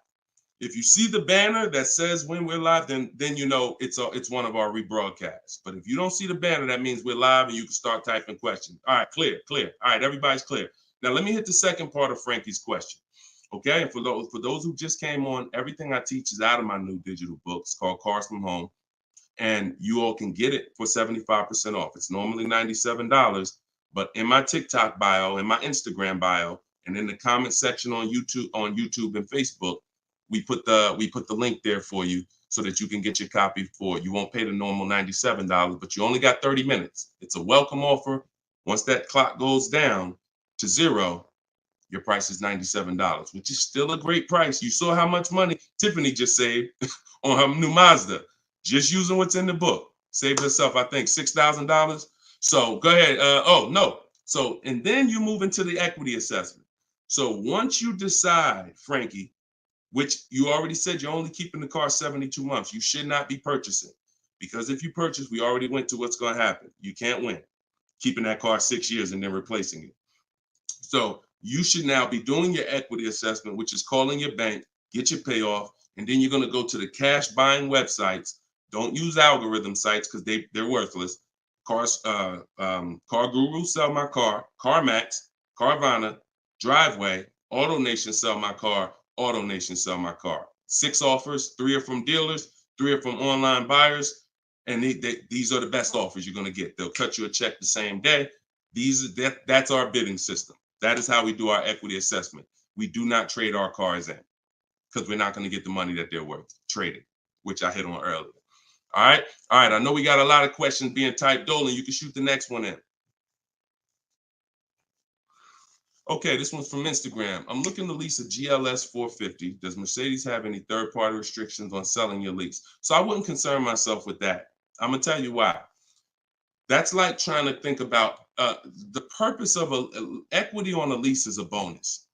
If you see the banner that says when we're live, then you know it's one of our rebroadcasts. But if you don't see the banner, that means we're live and you can start typing questions. All right, clear. All right, everybody's clear. Now let me hit the second part of Frankie's question. Okay, and for those who just came on, everything I teach is out of my new digital book. It's called Cars from Home, and you all can get it for 75% off. It's normally $97, but in my TikTok bio, in my Instagram bio, and in the comment section on YouTube and Facebook, we put the link there for you so that you can get your copy for it. You won't pay the normal $97, but you only got 30 minutes. It's a welcome offer. Once that clock goes down, to zero, your price is $97, which is still a great price. You saw how much money Tiffany just saved on her new Mazda, just using what's in the book. Saved herself, I think, $6,000. So go ahead. Oh, no. So, and then you move into the equity assessment. So once you decide, Frankie, which you already said you're only keeping the car 72 months, you should not be purchasing. Because if you purchase, we already went to what's going to happen. You can't win keeping that car 6 years and then replacing it. So you should now be doing your equity assessment, which is calling your bank, get your payoff, and then you're going to go to the cash buying websites. Don't use algorithm sites because they're worthless. Car Guru, Sell My Car, CarMax, Carvana, Driveway, AutoNation, Sell My Car, AutoNation, Sell My Car. 6 offers, 3 are from dealers, 3 are from online buyers, and these are the best offers you're going to get. They'll cut you a check the same day. That's our bidding system. That is how we do our equity assessment. We do not trade our cars in because we're not going to get the money that they're worth trading, which I hit on earlier. All right. I know we got a lot of questions being typed. Dolan, you can shoot the next one in. Okay, this one's from Instagram. I'm looking to lease a GLS 450. Does Mercedes have any third-party restrictions on selling your lease? So I wouldn't concern myself with that. I'm going to tell you why. That's like trying to think about the purpose of equity on a lease is a bonus.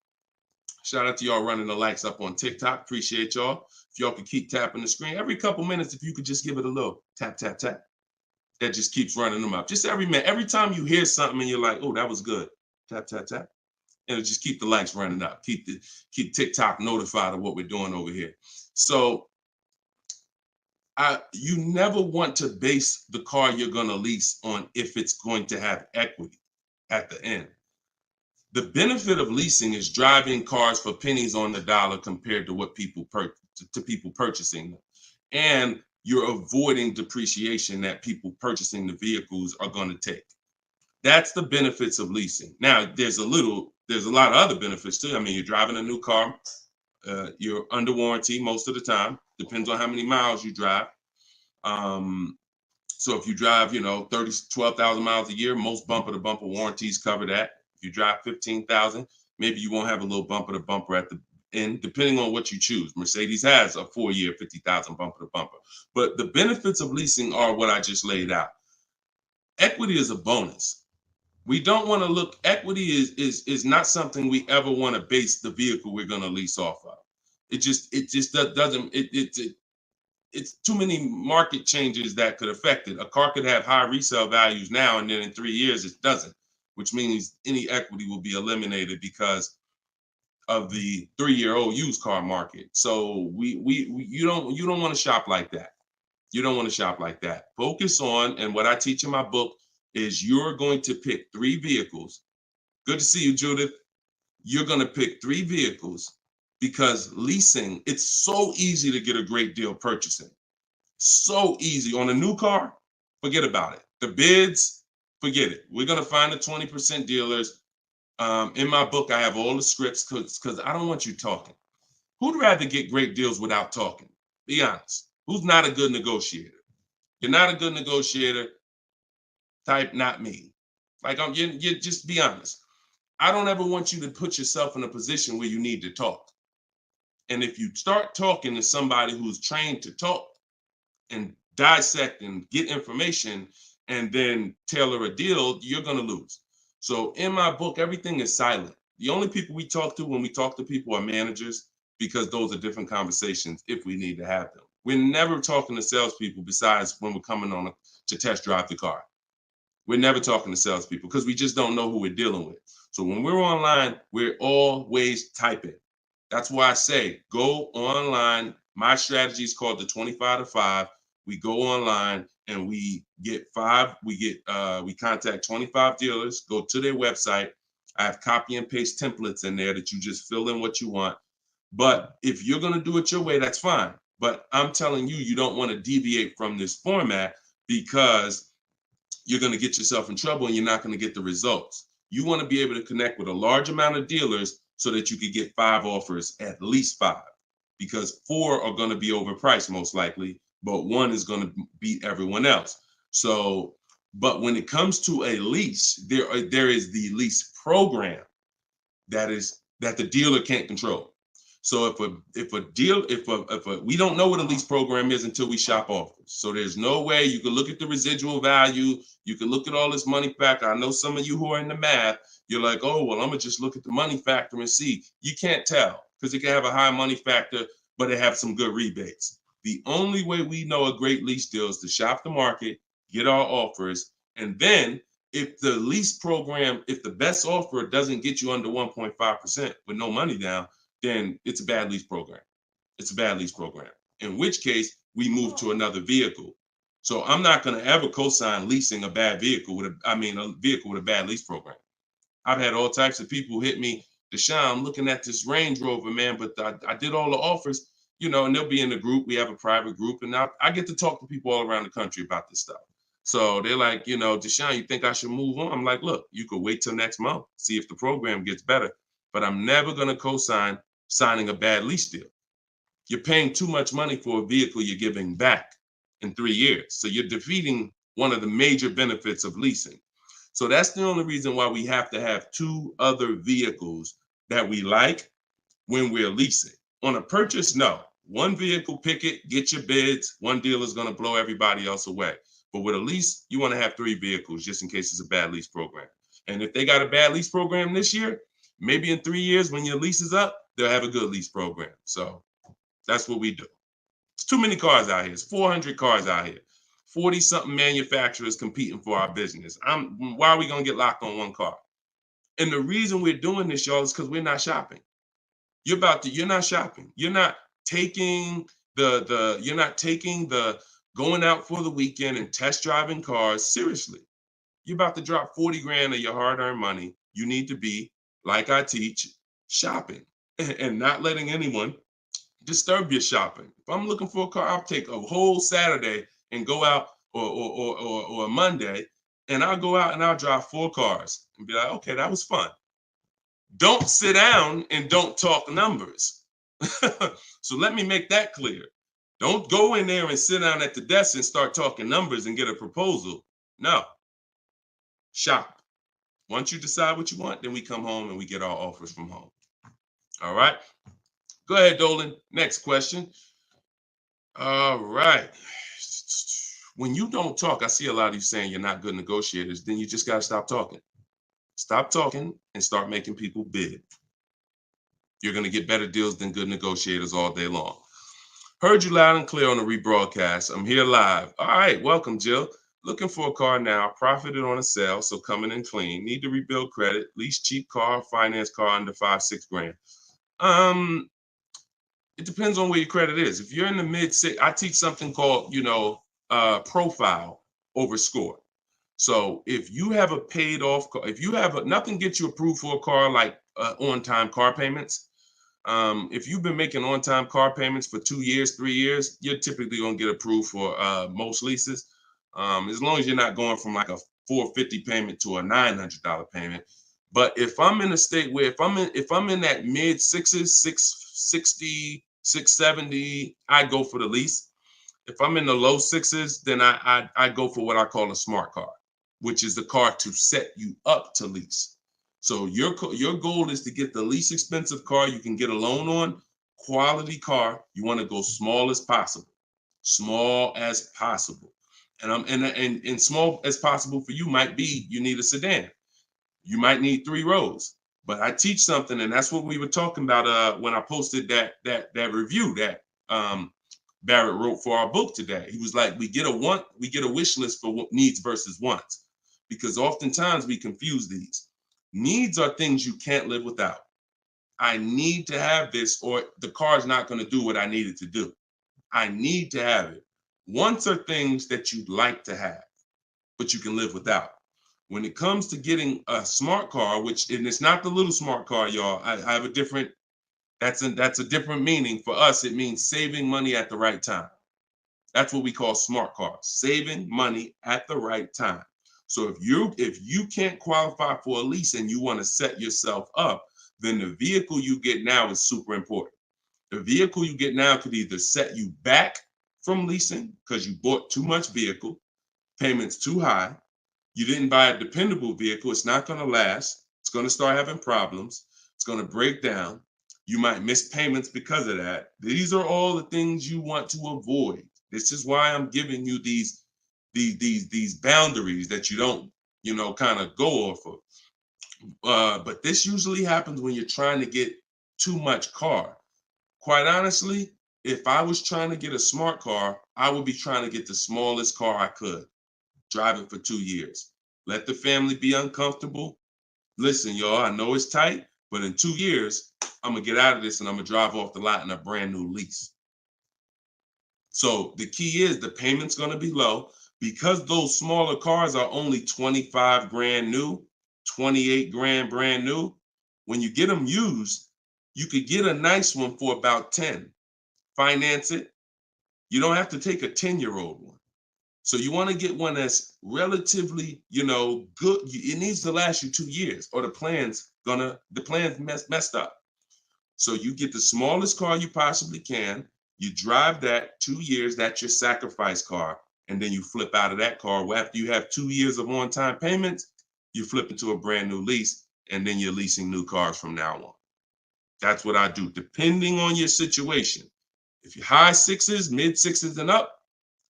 Shout out to y'all running the likes up on TikTok. Appreciate y'all. If y'all could keep tapping the screen every couple minutes, if you could just give it a little tap, tap, tap. That just keeps running them up. Just every minute. Every time you hear something and you're like, oh, that was good. Tap, tap, tap. And it'll just keep the likes running up. Keep TikTok notified of what we're doing over here. So you never want to base the car you're going to lease on if it's going to have equity at the end. The benefit of leasing is driving cars for pennies on the dollar compared to what people purchasing them. And you're avoiding depreciation that people purchasing the vehicles are going to take. That's the benefits of leasing. Now, there's a lot of other benefits too. I mean, you're driving a new car. You're under warranty most of the time. Depends on how many miles you drive. So if you drive, 12,000 miles a year, most bumper to bumper warranties cover that. If you drive 15,000, maybe you won't have a little bumper to bumper at the end, depending on what you choose. Mercedes has a 4-year 50,000 bumper to bumper. But the benefits of leasing are what I just laid out. Equity is a bonus. We don't want to look, equity is not something we ever want to base the vehicle we're going to lease off of. It just doesn't, it's too many market changes that could affect it. A car could have high resale values now, and then in 3 years it doesn't, which means any equity will be eliminated because of the 3-year-old used car market. So you don't want to shop like that. You don't want to shop like that. Focus on, and what I teach in my book is you're going to pick 3 vehicles. Good to see you, Judith. You're going to pick 3 vehicles because leasing, it's so easy to get a great deal purchasing. So easy. On a new car, forget about it. The bids, forget it. We're going to find the 20% dealers. In my book, I have all the scripts because I don't want you talking. Who'd rather get great deals without talking? Be honest. Who's not a good negotiator? You're not a good negotiator. Type not me. Like you just be honest. I don't ever want you to put yourself in a position where you need to talk. And if you start talking to somebody who's trained to talk and dissect and get information and then tailor a deal, you're going to lose. So in my book, everything is silent. The only people we talk to when we talk to people are managers, because those are different conversations if we need to have them. We're never talking to salespeople besides when we're coming on to test drive the car. We're never talking to salespeople because we just don't know who we're dealing with. So when we're online, we're always typing. That's why I say go online. My strategy is called the 25 to 5. We go online and we contact 25 dealers, go to their website. I have copy and paste templates in there that you just fill in what you want. But if you're going to do it your way, that's fine. But I'm telling you, you don't want to deviate from this format because you're going to get yourself in trouble and you're not going to get the results. You want to be able to connect with a large amount of dealers so that you could get 5 offers, at least 5, because 4 are going to be overpriced most likely, but 1 is going to beat everyone else. So, but when it comes to a lease, there is the lease program. that the dealer can't control. So if we don't know what a lease program is until we shop offers. So there's no way you can look at the residual value. You can look at all this money factor. I know some of you who are in the math, you're like, oh, well, I'm gonna just look at the money factor and see. You can't tell because it can have a high money factor, but it have some good rebates. The only way we know a great lease deal is to shop the market, get our offers, and then if the lease program, if the best offer doesn't get you under 1.5% with no money down, then it's a bad lease program. It's a bad lease program. In which case, we move to another vehicle. So I'm not going to ever co-sign leasing a bad vehicle a vehicle with a bad lease program. I've had all types of people hit me, Deshone, I'm looking at this Range Rover, man, but I did all the offers, and they'll be in the group. We have a private group, and I get to talk to people all around the country about this stuff. So they're like, Deshone, you think I should move on? I'm like, look, you could wait till next month, see if the program gets better, but I'm never going to co-sign signing a bad lease deal. You're paying too much money for a vehicle you're giving back in 3 years. So you're defeating one of the major benefits of leasing. So that's the only reason why we have to have 2 other vehicles that we like when we're leasing. On a purchase, no. One vehicle, pick it, get your bids. One dealer is going to blow everybody else away. But with a lease, you want to have 3 vehicles just in case it's a bad lease program. And if they got a bad lease program this year, maybe in 3 years when your lease is up, they'll have a good lease program. So that's what we do. It's too many cars out here. It's 400 cars out here. 40-something manufacturers competing for our business. Why are we going to get locked on one car? And the reason we're doing this, y'all, is because we're not shopping. You're not shopping. You're not taking the going out for the weekend and test driving cars seriously. You're about to drop 40 grand of your hard-earned money. You need to be, like I teach, shopping and not letting anyone disturb your shopping. If I'm looking for a car, I'll take a whole Saturday and go out or a Monday, and I'll go out and I'll drive 4 cars and be like, okay, that was fun. Don't sit down and don't talk numbers. So let me make that clear. Don't go in there and sit down at the desk and start talking numbers and get a proposal. No. Shop. Once you decide what you want, then we come home and we get our offers from home. All right. Go ahead, Dolan. Next question. All right. When you don't talk, I see a lot of you saying you're not good negotiators. Then you just got to stop talking. Stop talking and start making people bid. You're going to get better deals than good negotiators all day long. Heard you loud and clear on the rebroadcast. I'm here live. All right. Welcome, Jill. Looking for a car now. Profited on a sale, so coming in clean. Need to rebuild credit. Lease cheap car, finance car under 5-6 grand. It depends on where your credit is. If you're in the mid-6, I teach something called, profile over score. So if you have a paid off car, if you have nothing gets you approved for a car like on-time car payments. If you've been making on-time car payments for 2 years, 3 years, you're typically gonna get approved for most leases. As long as you're not going from like a $450 payment to a $900 payment. But if I'm in a state where if I'm in that mid-6s, 660, 670, I go for the lease. If I'm in the low 6s, then I go for what I call a smart car, which is the car to set you up to lease. So your goal is to get the least expensive car you can get a loan on, quality car. You want to go small as possible, and small as possible for you might be you need a sedan. You might need 3 rows. But I teach something, and that's what we were talking about when I posted that review that Barrett wrote for our book today. He was like, we get a wish list for needs versus wants, because oftentimes we confuse these. Needs are things you can't live without. I need to have this, or the car's not going to do what I need it to do. I need to have it. Wants are things that you'd like to have, but you can live without. When it comes to getting a smart car, and it's not the little smart car, y'all. I have a different. That's a different meaning for us. It means saving money at the right time. That's what we call smart cars. Saving money at the right time. So if you can't qualify for a lease and you want to set yourself up, then the vehicle you get now is super important. The vehicle you get now could either set you back from leasing because you bought too much vehicle, payments too high. You didn't buy a dependable vehicle. It's not going to last. It's going to start having problems. It's going to break down. You might miss payments because of that. These are all the things you want to avoid. This is why I'm giving you these boundaries that you don't, kind of go off of. But this usually happens when you're trying to get too much car. Quite honestly, if I was trying to get a smart car, I would be trying to get the smallest car I could, drive it for 2 years. Let the family be uncomfortable. Listen, y'all, I know it's tight, but in 2 years, I'm gonna get out of this and I'm gonna drive off the lot in a brand new lease. So the key is the payment's gonna be low because those smaller cars are only 25 grand new, 28 grand brand new. When you get them used, you could get a nice one for about 10. Finance it. You don't have to take a 10-year-old one. So you want to get one that's relatively, good. It needs to last you 2 years, or the plan's messed up. So you get the smallest car you possibly can. You drive that 2 years. That's your sacrifice car, and then you flip out of that car. Well, after you have 2 years of on-time payments, you flip into a brand new lease, and then you're leasing new cars from now on. That's what I do, depending on your situation. If you're high sixes, mid sixes, and up,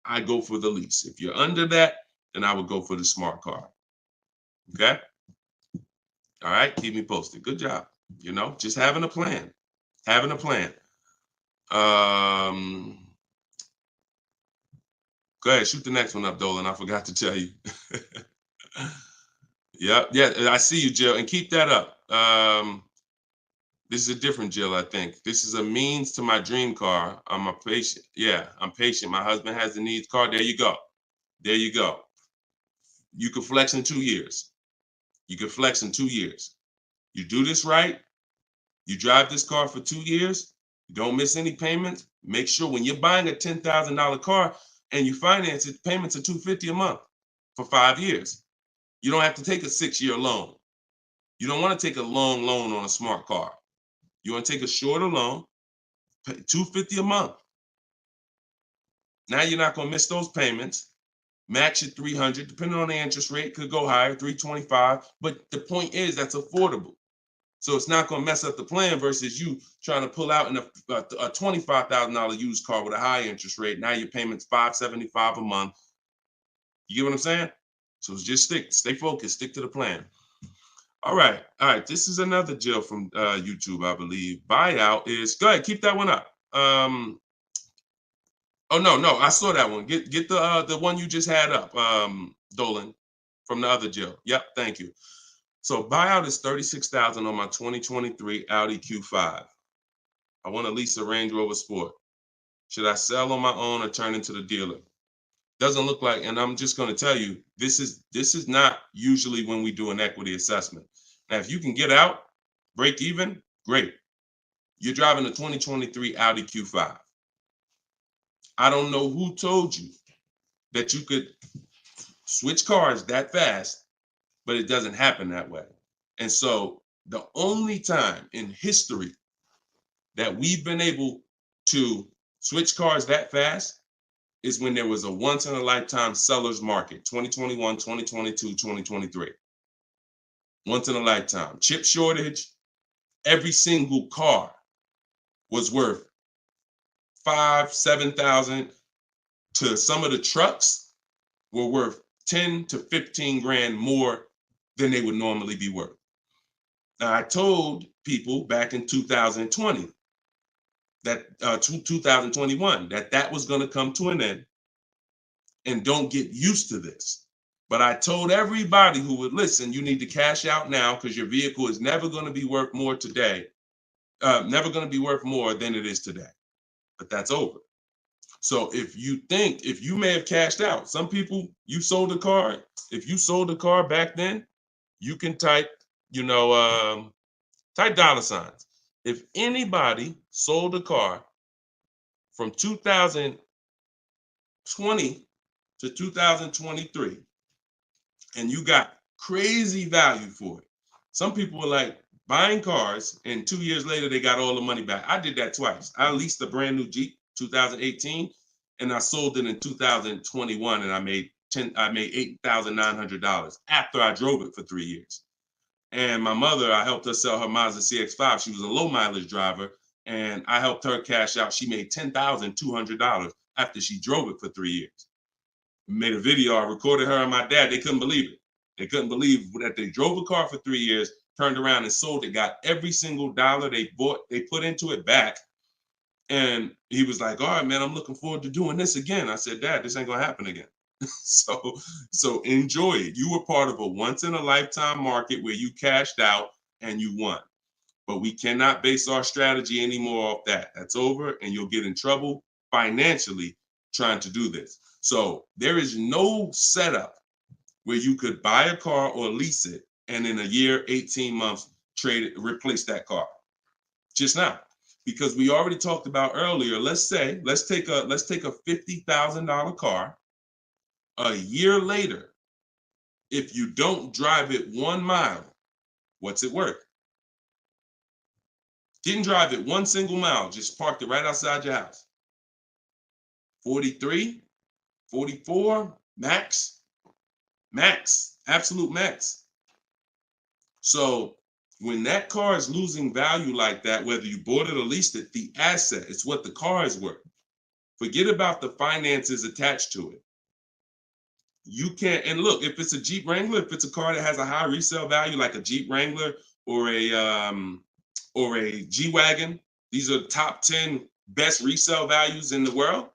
I go for the lease. If you're under that, then I would go for the smart car. Okay? All right, keep me posted. Good job. Just having a plan. Having a plan. Go ahead, shoot the next one up, Dolan. I forgot to tell you. Yeah, I see you, Jill, and keep that up. This is a different Jill, I think. This is a means to my dream car. I'm a patient. Yeah, I'm patient. My husband has the needs car. There you go. There you go. You can flex in 2 years. You can flex in 2 years. You do this right. You drive this car for 2 years. You don't miss any payments. Make sure when you're buying a $10,000 car and you finance it, payments are $250 a month for 5 years. You don't have to take a 6-year loan. You don't want to take a long loan on a smart car. You want to take a shorter loan, pay $250 a month. Now you're not going to miss those payments. Max at 300, depending on the interest rate, could go higher, 325. But the point is that's affordable. So it's not going to mess up the plan versus you trying to pull out in a $25,000 used car with a high interest rate. Now your payment's $575 a month. You get what I'm saying? So just stay focused, stick to the plan. All right. This is another Jill from YouTube, I believe. Buyout is, go ahead, keep that one up. Oh no, I saw that one. Get the one you just had up, Dolan, from the other Jill. Yep, thank you. So buyout is $36,000 on my 2023 Audi Q5. I want to lease a Range Rover Sport. Should I sell on my own or turn into the dealer? Doesn't look like, and I'm just going to tell you, this is not usually when we do an equity assessment. Now, if you can get out, break even, great. You're driving a 2023 Audi Q5. I don't know who told you that you could switch cars that fast, but it doesn't happen that way. And so the only time in history that we've been able to switch cars that fast is when there was a once in a lifetime seller's market, 2021, 2022, 2023. Once in a lifetime. Chip shortage, every single car was worth 5,000, 7,000, to some of the trucks were worth 10 to 15 grand more than they would normally be worth. Now, I told people back in 2020 that 2021 that was going to come to an end, and don't get used to this. But I told everybody who would listen, you need to cash out now because your vehicle is never going to be worth more today, never going to be worth more than it is today. But that's over. So if you may have cashed out, some people, you sold a car. If you sold a car back then, you can type, type dollar signs. If anybody sold a car from 2020 to 2023, and you got crazy value for it. Some people were like buying cars, and 2 years later, they got all the money back. I did that twice. I leased a brand new Jeep, 2018, and I sold it in 2021, and I made $8,900 after I drove it for 3 years. And my mother, I helped her sell her Mazda CX-5. She was a low mileage driver, and I helped her cash out. She made $10,200 after she drove it for 3 years. Made a video. I recorded her and my dad. They couldn't believe it. They couldn't believe that they drove a car for 3 years, turned around and sold it, got every single dollar they put into it back. And he was like, all right, man, I'm looking forward to doing this again. I said, Dad, this ain't gonna happen again. So enjoy it. You were part of a once in a lifetime market where you cashed out and you won. But we cannot base our strategy anymore off that. That's over, and you'll get in trouble financially trying to do this. So there is no setup where you could buy a car or lease it and in a year, 18 months, trade it, replace that car. Just not. Because we already talked about earlier, let's take a $50,000 car. A year later, if you don't drive it 1 mile, what's it worth? Didn't drive it 1 single mile, just parked it right outside your house. 43, 44, max, absolute max. So when that car is losing value like that, whether you bought it or leased it, the asset, it's what the car is worth. Forget about the finances attached to it. You can't, and look, if it's a Jeep Wrangler, if it's a car that has a high resale value, like a Jeep Wrangler or a G-Wagon, these are top 10 best resale values in the world,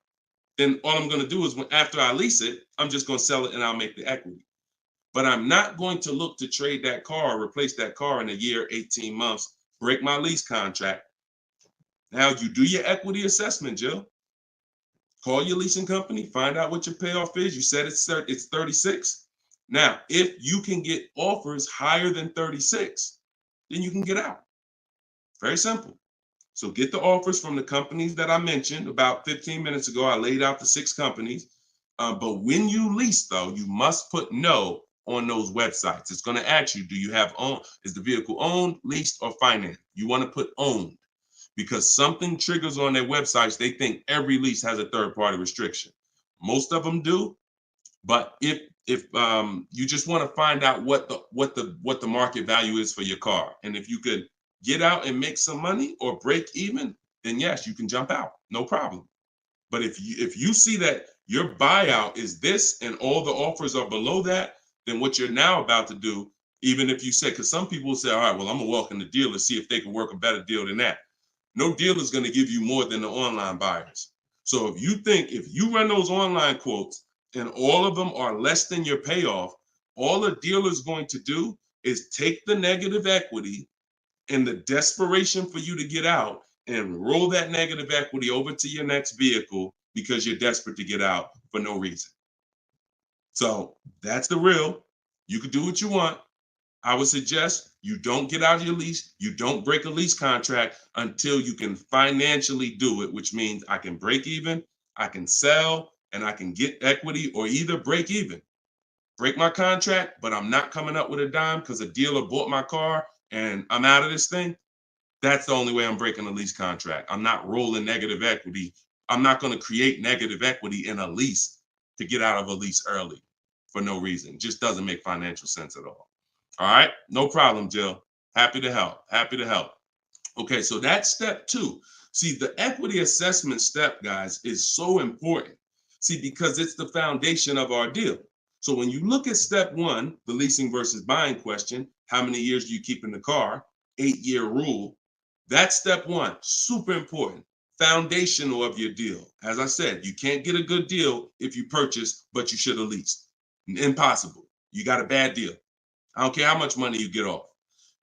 then all I'm gonna do is after I lease it, I'm just gonna sell it and I'll make the equity. But I'm not going to look to trade that car or replace that car in a year, 18 months, break my lease contract. Now you do your equity assessment, Jill. Call your leasing company, find out what your payoff is. You said it's 36. Now, if you can get offers higher than 36, then you can get out. Very simple. So get the offers from the companies that I mentioned about 15 minutes ago. I laid out the 6 companies. But when you lease, though, you must put no on those websites. It's going to ask you, do you have is the vehicle owned, leased, or financed? You want to put owned, because something triggers on their websites. They think every lease has a third-party restriction. Most of them do, but if you just want to find out what the market value is for your car, and if you could get out and make some money or break even, then yes, you can jump out, no problem. But if you see that your buyout is this and all the offers are below that, then what you're now about to do, even if you say, because some people will say, all right, well, I'm gonna walk in the dealer, see if they can work a better deal than that. No dealer is going to give you more than the online buyers. So if you run those online quotes and all of them are less than your payoff, all a dealer is going to do is take the negative equity and the desperation for you to get out and roll that negative equity over to your next vehicle because you're desperate to get out for no reason. So that's the real. You can do what you want. I would suggest you don't get out of your lease. You don't break a lease contract until you can financially do it, which means I can break even, I can sell, and I can get equity, or either break even. Break my contract, but I'm not coming up with a dime because a dealer bought my car and I'm out of this thing. That's the only way I'm breaking a lease contract. I'm not rolling negative equity. I'm not going to create negative equity in a lease to get out of a lease early for no reason. It just doesn't make financial sense at all. All right, no problem, Jill. Happy to help. Happy to help. Okay, so that's step 2. See, the equity assessment step, guys, is so important. See, because it's the foundation of our deal. So when you look at step 1, the leasing versus buying question, how many years do you keep in the car? 8-year rule. That's step 1, super important. Foundational of your deal. As I said, you can't get a good deal if you purchase, but you should have leased. Impossible. You got a bad deal. I don't care how much money you get off.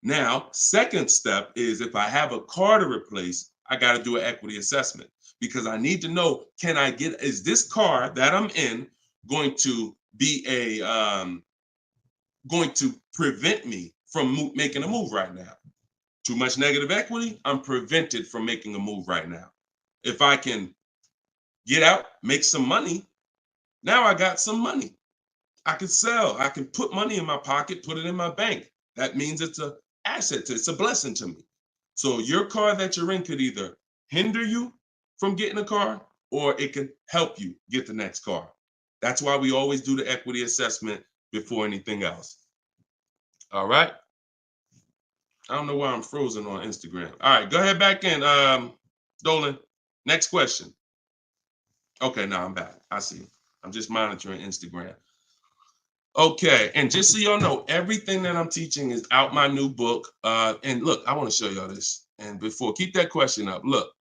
Now, second step is if I have a car to replace, I got to do an equity assessment because I need to know, is this car that I'm in going to be going to prevent me from making a move right now? Too much negative equity, I'm prevented from making a move right now. If I can get out, make some money, now I got some money. I can sell. I can put money in my pocket, put it in my bank. That means it's an asset. It's a blessing to me. So your car that you're in could either hinder you from getting a car or it can help you get the next car. That's why we always do the equity assessment before anything else. All right. I don't know why I'm frozen on Instagram. All right, go ahead back in, Dolan. Next question. Okay, now I'm back. I see. I'm just monitoring Instagram. Okay, and just so y'all know, everything that I'm teaching is out my new book. And look, I want to show y'all this. And before, keep that question up. Look,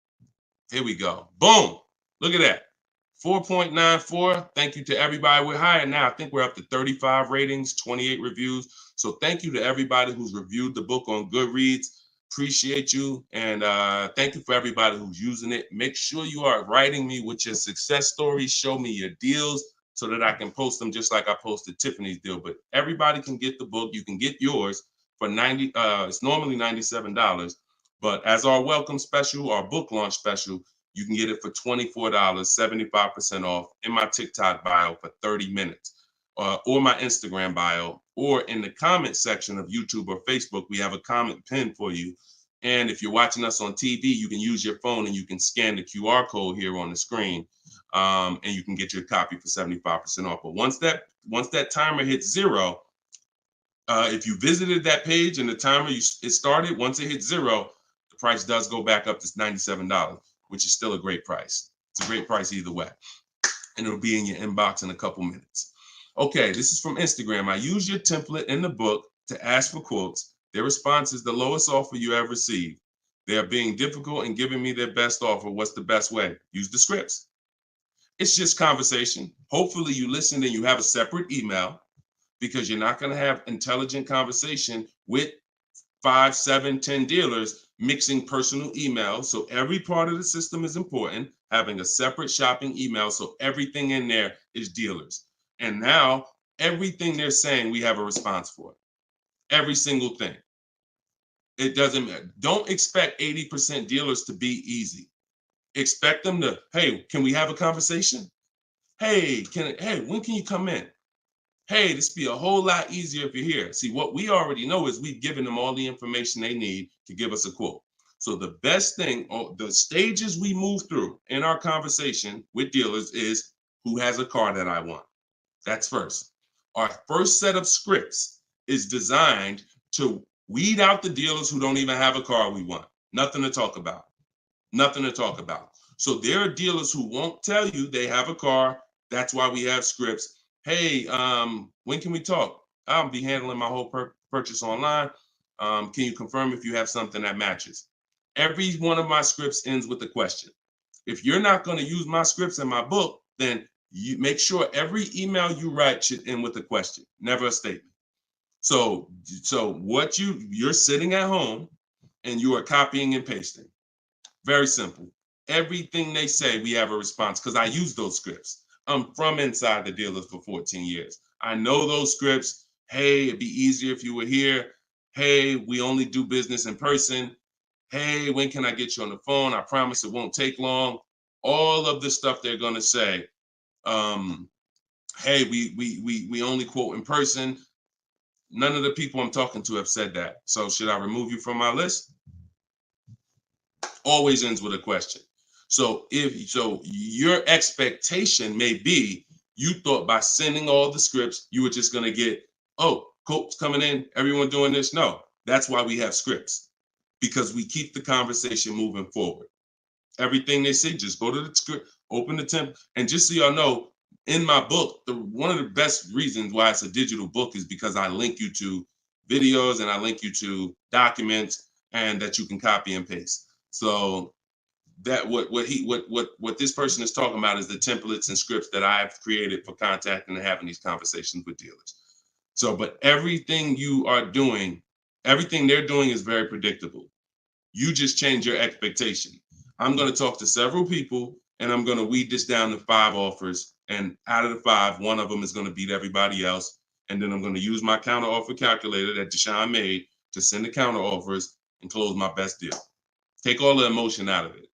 here we go. Boom. Look at that. 4.94. Thank you to everybody. We're higher now. I think we're up to 35 ratings, 28 reviews. So thank you to everybody who's reviewed the book on Goodreads. Appreciate you. And thank you for everybody who's using it. Make sure you are writing me with your success stories. Show me your deals so that I can post them just like I posted Tiffany's deal. But everybody can get the book. You can get yours for $90. It's normally $97. But as our welcome special, our book launch special, you can get it for $24, 75% off in my TikTok bio for 30 minutes, or my Instagram bio, or in the comment section of YouTube or Facebook. We have a comment pin for you. And if you're watching us on TV, you can use your phone and you can scan the QR code here on the screen, and you can get your copy for 75% off. But once that timer hits 0, if you visited that page and the timer it started, once it hits 0, the price does go back up to $97, which is still a great price. It's a great price either way. And it'll be in your inbox in a couple minutes. Okay, this is from Instagram. I use your template in the book to ask for quotes. Their response is the lowest offer you ever received. They are being difficult and giving me their best offer. What's the best way? Use the scripts. It's just conversation. Hopefully you listen and you have a separate email, because you're not going to have intelligent conversation with 5, 7, 10 dealers mixing personal emails. So every part of the system is important, having a separate shopping email. So everything in there is dealers. And now everything they're saying, we have a response for. Every single thing. It doesn't matter. Don't expect 80% dealers to be easy. Expect them to, hey, can we have a conversation? Hey, when can you come in? Hey, this be a whole lot easier if you're here. See, what we already know is we've given them all the information they need to give us a quote. So the best thing, or the stages we move through in our conversation with dealers, is who has a car that I want. That's first. Our first set of scripts is designed to weed out the dealers who don't even have a car we want. Nothing to talk about. Nothing to talk about. So there are dealers who won't tell you they have a car. That's why we have scripts. Hey, when can we talk? I'll be handling my whole purchase online. Can you confirm if you have something that matches? Every one of my scripts ends with a question. If you're not going to use my scripts in my book, then you make sure every email you write should end with a question, never a statement. So what you're sitting at home and you are copying and pasting. Very simple. Everything they say, we have a response, because I use those scripts. I'm from inside the dealers for 14 years. I know those scripts. Hey, it'd be easier if you were here. Hey, we only do business in person. Hey, when can I get you on the phone? I promise it won't take long. All of the stuff they're going to say. Hey, we only quote in person. None of the people I'm talking to have said that. So should I remove you from my list? Always ends with a question. So your expectation may be, you thought by sending all the scripts, you were just going to get, oh, quotes coming in, everyone doing this. No, that's why we have scripts, because we keep the conversation moving forward. Everything they say, just go to the script, open the template. And just so y'all know, in my book, one of the best reasons why it's a digital book is because I link you to videos and I link you to documents, and that you can copy and paste. So that what this person is talking about is the templates and scripts that I've created for contacting and having these conversations with dealers. So, but everything you are doing, everything they're doing is very predictable. You just change your expectation. I'm going to talk to several people and I'm going to weed this down to 5 offers. And out of the 5, one of them is going to beat everybody else. And then I'm going to use my counter offer calculator that Deshone made to send the counter offers and close my best deal. Take all the emotion out of it.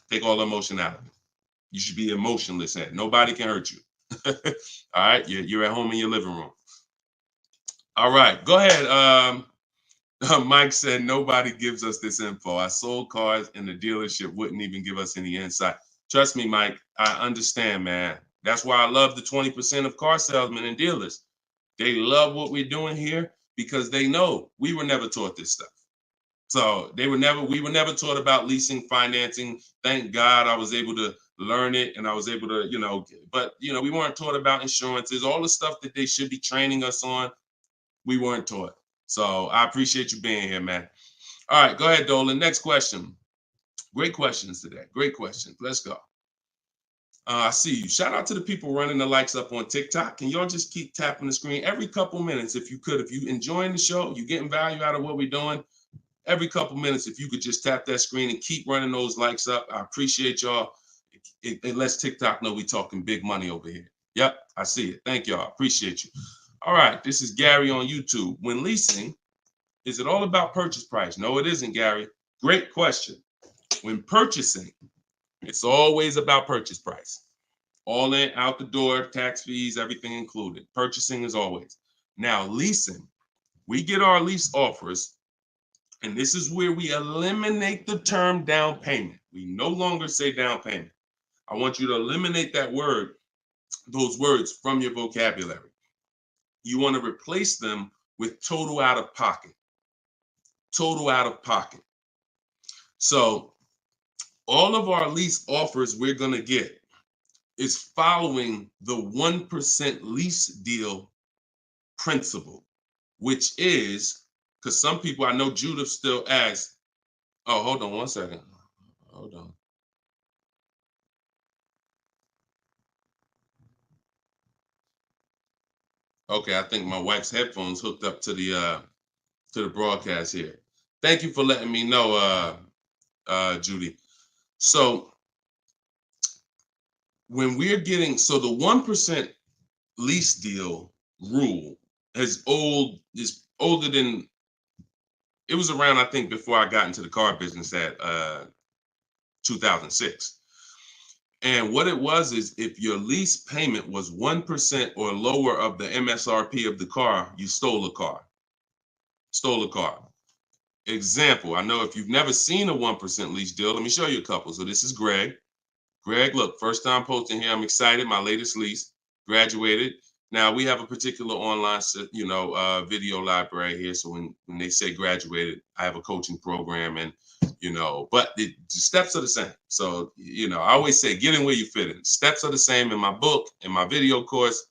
Take all the emotion out of it. You should be emotionless at it. Nobody can hurt you. All right, you're at home in your living room. All right, go ahead. Mike said nobody gives us this info. I sold cars and the dealership wouldn't even give us any insight. Trust me, Mike, I understand, man. That's why I love the 20% of car salesmen and dealers. They love what we're doing here because they know we were never taught this stuff. So we were never taught about leasing, financing. Thank God I was able to learn it, and I was able to, but we weren't taught about insurances, all the stuff that they should be training us on. We weren't taught. So I appreciate you being here, man. All right, go ahead, Dolan. Next question. Great questions today. Great questions. Let's go. I see you. Shout out to the people running the likes up on TikTok. Can y'all just keep tapping the screen every couple minutes if you could? If you enjoying the show, you getting value out of what we're doing, every couple minutes, if you could just tap that screen and keep running those likes up. I appreciate y'all. It lets TikTok know we talking big money over here. Yep, I see it. Thank y'all. Appreciate you. All right, this is Gary on YouTube. When leasing, is it all about purchase price? No, it isn't, Gary. Great question. When purchasing, it's always about purchase price. All in, out the door, tax fees, everything included. Purchasing is always. Now, leasing, we get our lease offers, and this is where we eliminate the term down payment. We no longer say down payment. I want you to eliminate that word, those words from your vocabulary. You want to replace them with total out of pocket. Total out of pocket. So all of our lease offers we're going to get is following the 1% lease deal principle, which is, because some people, I know Judith still asks, oh, hold on one second. Hold on. Okay, I think my wife's headphones hooked up to the broadcast here. Thank you for letting me know, Judy. So when we're getting, so the 1% lease deal rule is older than, it was around, I think, before I got into the car business at 2006. And what it was is if your lease payment was 1% or lower of the MSRP of the car, you stole a car. Stole a car. Example, I know if you've never seen a 1% lease deal, let me show you a couple. So this is Greg. Greg, look, first time posting here. I'm excited. My latest lease, graduated. Now we have a particular online, video library here. So when they say graduated, I have a coaching program, and but the steps are the same. So I always say get in where you fit in. Steps are the same in my book, in my video course.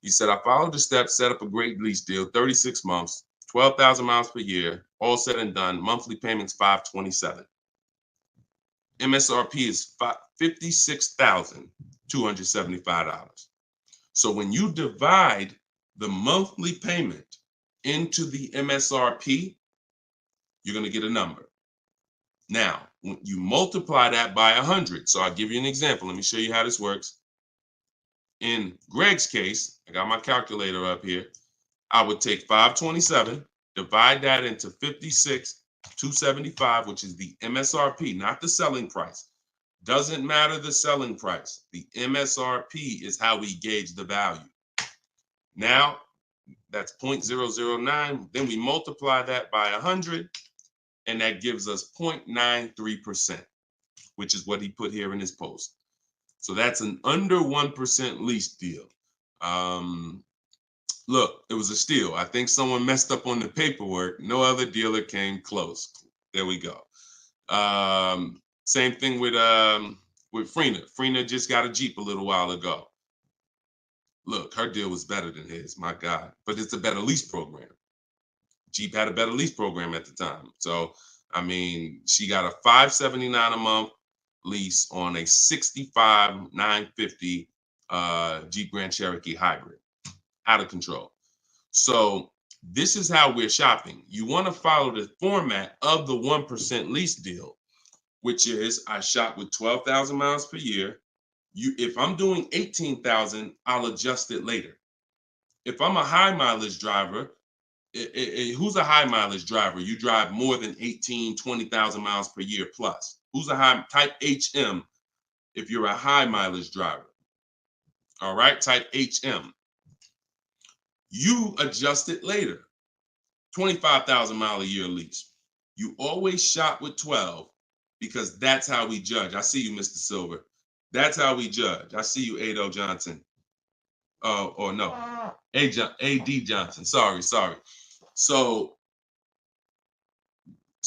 He said I followed the steps, set up a great lease deal, 36 months, 12,000 miles per year, all said and done. Monthly payments $527. MSRP is $56,275. So when you divide the monthly payment into the MSRP, you're going to get a number. Now, when you multiply that by 100, so I'll give you an example. Let me show you how this works. In Greg's case, I got my calculator up here. I would take 527, divide that into 56,275, which is the MSRP, not the selling price. Doesn't matter the selling price. The MSRP is how we gauge the value. Now, that's 0.009. Then we multiply that by 100, and that gives us 0.93%, which is what he put here in his post. So that's an under 1% lease deal. Look, it was a steal. I think someone messed up on the paperwork. No other dealer came close. There we go. Same thing with Freena. Freena just got a Jeep a little while ago. Look, her deal was better than his, my God. But it's a better lease program. Jeep had a better lease program at the time. So, I mean, she got a $579 a month lease on a $65,950 Jeep Grand Cherokee hybrid. Out of control. So this is how we're shopping. You want to follow the format of the 1% lease deal, which is I shop with 12,000 miles per year. If I'm doing 18,000, I'll adjust it later. If I'm a high mileage driver, who's a high mileage driver? You drive more than 20,000 miles per year plus. Who's a high type HM if you're a high mileage driver? All right, type HM. You adjust it later. 25,000 mile a year lease. You always shop with 12 because that's how we judge. I see you, Mr. Silver. That's how we judge. I see you, Ado Johnson. Or no, AD Johnson. Sorry. So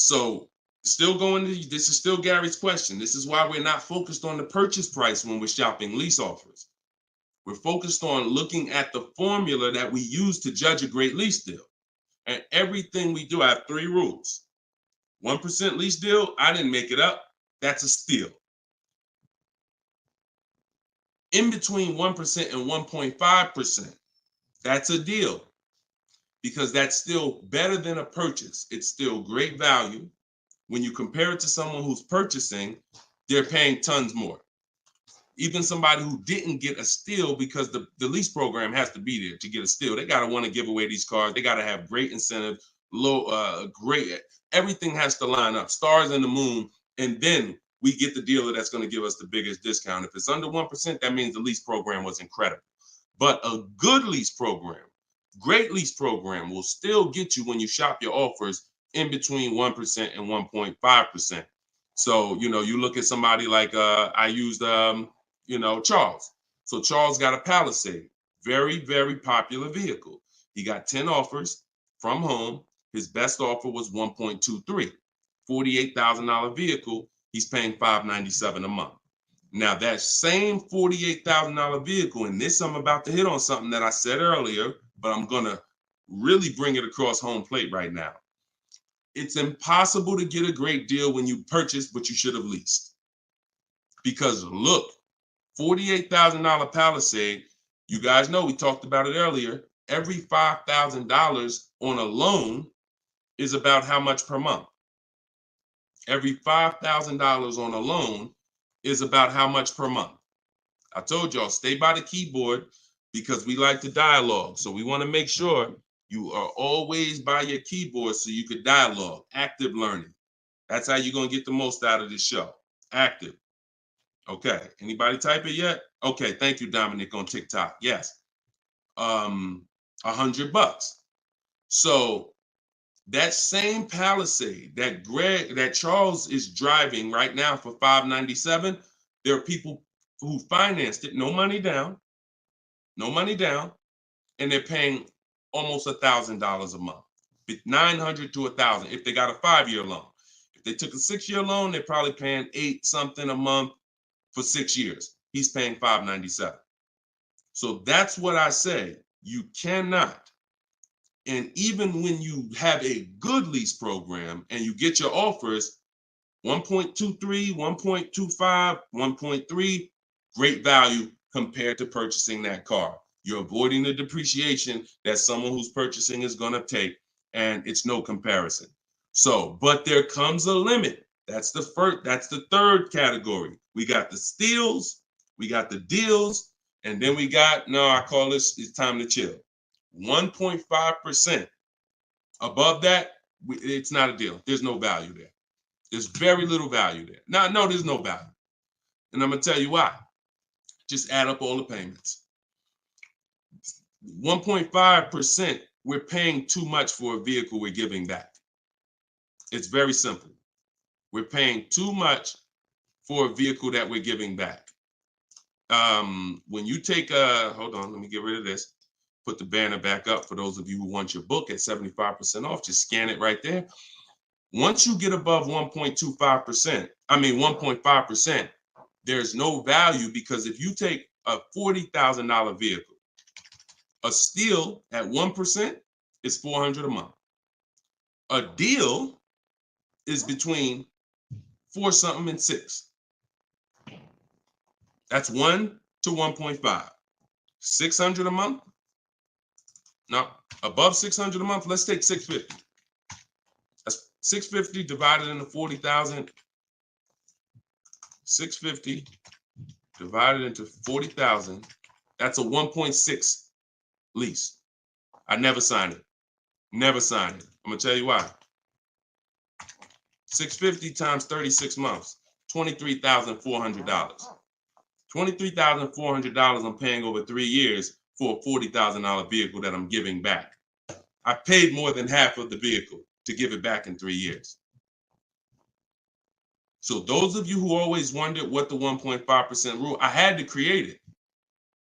still going to, this is still Gary's question. This is why we're not focused on the purchase price when we're shopping lease offers. We're focused on looking at the formula that we use to judge a great lease deal. And everything we do, I have 3 rules. 1% lease deal, I didn't make it up. That's a steal. In between 1% and 1.5%, that's a deal, because that's still better than a purchase. It's still great value. When you compare it to someone who's purchasing, they're paying tons more. Even somebody who didn't get a steal, because the lease program has to be there to get a steal. They got to want to give away these cars. They got to have great incentive, great, everything has to line up, stars in the moon, and then we get the dealer that's going to give us the biggest discount. If it's under 1%, that means the lease program was incredible. But a good lease program, great lease program, will still get you, when you shop your offers, in between 1% and 1.5%. So, you look at somebody like, I used, Charles. So Charles got a Palisade, very, very popular vehicle. He got 10 offers from home. His best offer was 1.23, $48,000 vehicle. He's paying $597 a month. Now that same $48,000 vehicle, and this, I'm about to hit on something that I said earlier, but I'm gonna really bring it across home plate right now. It's impossible to get a great deal when you purchase, but you should have leased. Because look, $48,000 Palisade, you guys know, we talked about it earlier, every $5,000 on a loan is about how much per month? Every $5,000 on a loan is about how much per month? I told y'all, stay by the keyboard, because we like to dialogue. So we want to make sure you are always by your keyboard so you could dialogue. Active learning. That's how you're going to get the most out of this show. Active. Okay. Anybody type it yet? Okay. Thank you, Dominic, on TikTok. Yes. $100. So that same Palisade that Charles is driving right now for $597, there are people who financed it, no money down, and they're paying almost $1,000 a month, $900 to $1,000 if they got a 5-year loan. If they took a 6-year loan, they're probably paying $8 something a month for 6 years. He's paying $597. So that's what I say. You cannot. And even when you have a good lease program and you get your offers, 1.23, 1.25, 1.3, great value compared to purchasing that car. You're avoiding the depreciation that someone who's purchasing is going to take, and it's no comparison. So, but there comes a limit. That's the third category. We got the steals, we got the deals, and then we got, no, I call this, it's time to chill. 1.5%. Above that, it's not a deal. There's no value there. There's very little value there. Now, no, there's no value. And I'm going to tell you why. Just add up all the payments. 1.5%, we're paying too much for a vehicle we're giving back. It's very simple. We're paying too much for a vehicle that we're giving back. When you take hold on, let me get rid of this. Put the banner back up for those of you who want your book at 75% off. Just scan it right there. Once you get above 1.5%, there's no value, because if you take a $40,000 vehicle, a steal at 1% is $400 a month. A deal is between 4 something and 6. That's 1 to 1.5. 600 a month. Now, above 600 a month, let's take 650. That's 650 divided into 40,000. 650 divided into 40,000. That's a 1.6 lease. I never signed it. Never signed it. I'm gonna tell you why. 650 times 36 months, $23,400. $23,400 I'm paying over 3 years for a $40,000 vehicle that I'm giving back. I paid more than half of the vehicle to give it back in 3 years. So those of you who always wondered what the 1.5% rule, I had to create it,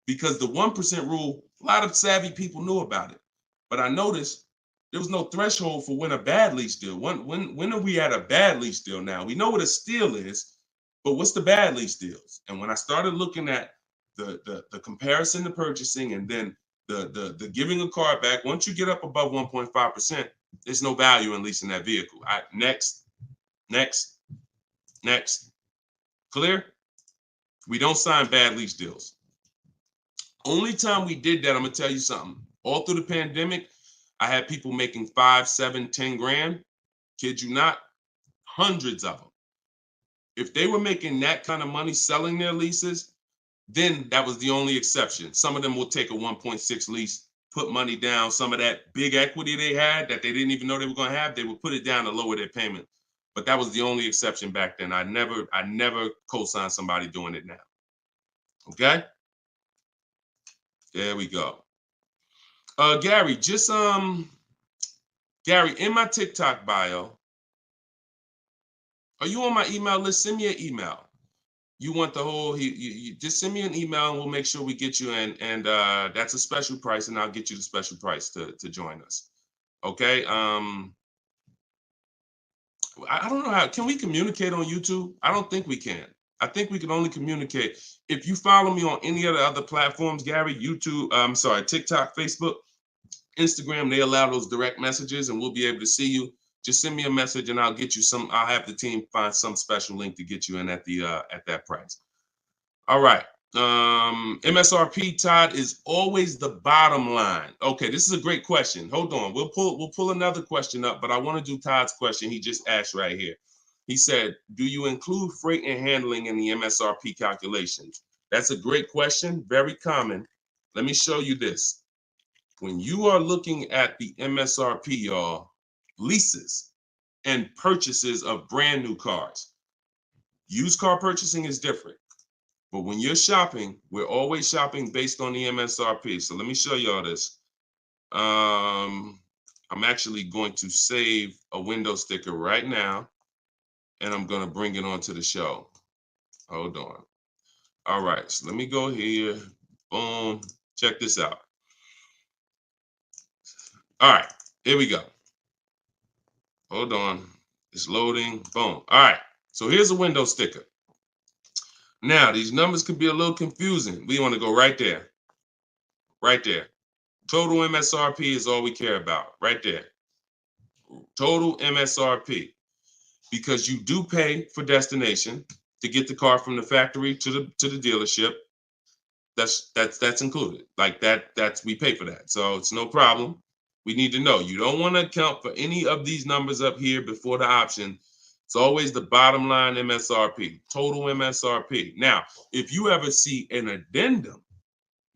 because the 1% rule, a lot of savvy people knew about it. But I noticed There was no threshold for when a bad lease deal. When are we at a bad lease deal now? We know what a steal is, but what's the bad lease deals? And when I started looking at the comparison to purchasing and then the giving a car back, once you get up above 1.5%, there's no value in leasing that vehicle. Next. Clear? We don't sign bad lease deals. Only time we did that, I'm gonna tell you something. All through the pandemic, I had people making 5, 7, 10 grand. Kid you not, hundreds of them. If they were making that kind of money selling their leases, then that was the only exception. Some of them will take a 1.6 lease, put money down. Some of that big equity they had that they didn't even know they were going to have, they would put it down to lower their payment. But that was the only exception back then. I never co-signed somebody doing it now. Okay? There we go. Gary, Gary, in my TikTok bio, are you on my email list? Send me an email. You want the whole, you just send me an email and we'll make sure we get you in. And that's a special price, and I'll get you the special price to join us. Okay. I don't know how, can we communicate on YouTube? I don't think we can. I think we can only communicate. If you follow me on any of the other platforms, Gary, YouTube, TikTok, Facebook, Instagram, they allow those direct messages and we'll be able to see you. Just send me a message and I'll get you I'll have the team find some special link to get you in at that price. All right. MSRP, Todd, is always the bottom line. Okay, this is a great question. Hold on. We'll pull another question up, but I want to do Todd's question he just asked right here. He said, do you include freight and handling in the MSRP calculations? That's a great question. Very common. Let me show you this. When you are looking at the MSRP, y'all, leases and purchases of brand new cars, used car purchasing is different. But when you're shopping, we're always shopping based on the MSRP. So let me show y'all this. I'm actually going to save a window sticker right now, and I'm going to bring it onto the show. Hold on. All right, so let me go here. Boom. Check this out. All right, here we go. Hold on. It's loading. Boom. All right, so here's a window sticker. Now, these numbers can be a little confusing. We want to go right there. Right there. Total MSRP is all we care about. Right there. Total MSRP. Because you do pay for destination to get the car from the factory to the dealership. That's included. Like that's we pay for that. So it's no problem. We need to know. You don't want to account for any of these numbers up here before the option. It's always the bottom line MSRP, total MSRP. Now, if you ever see an addendum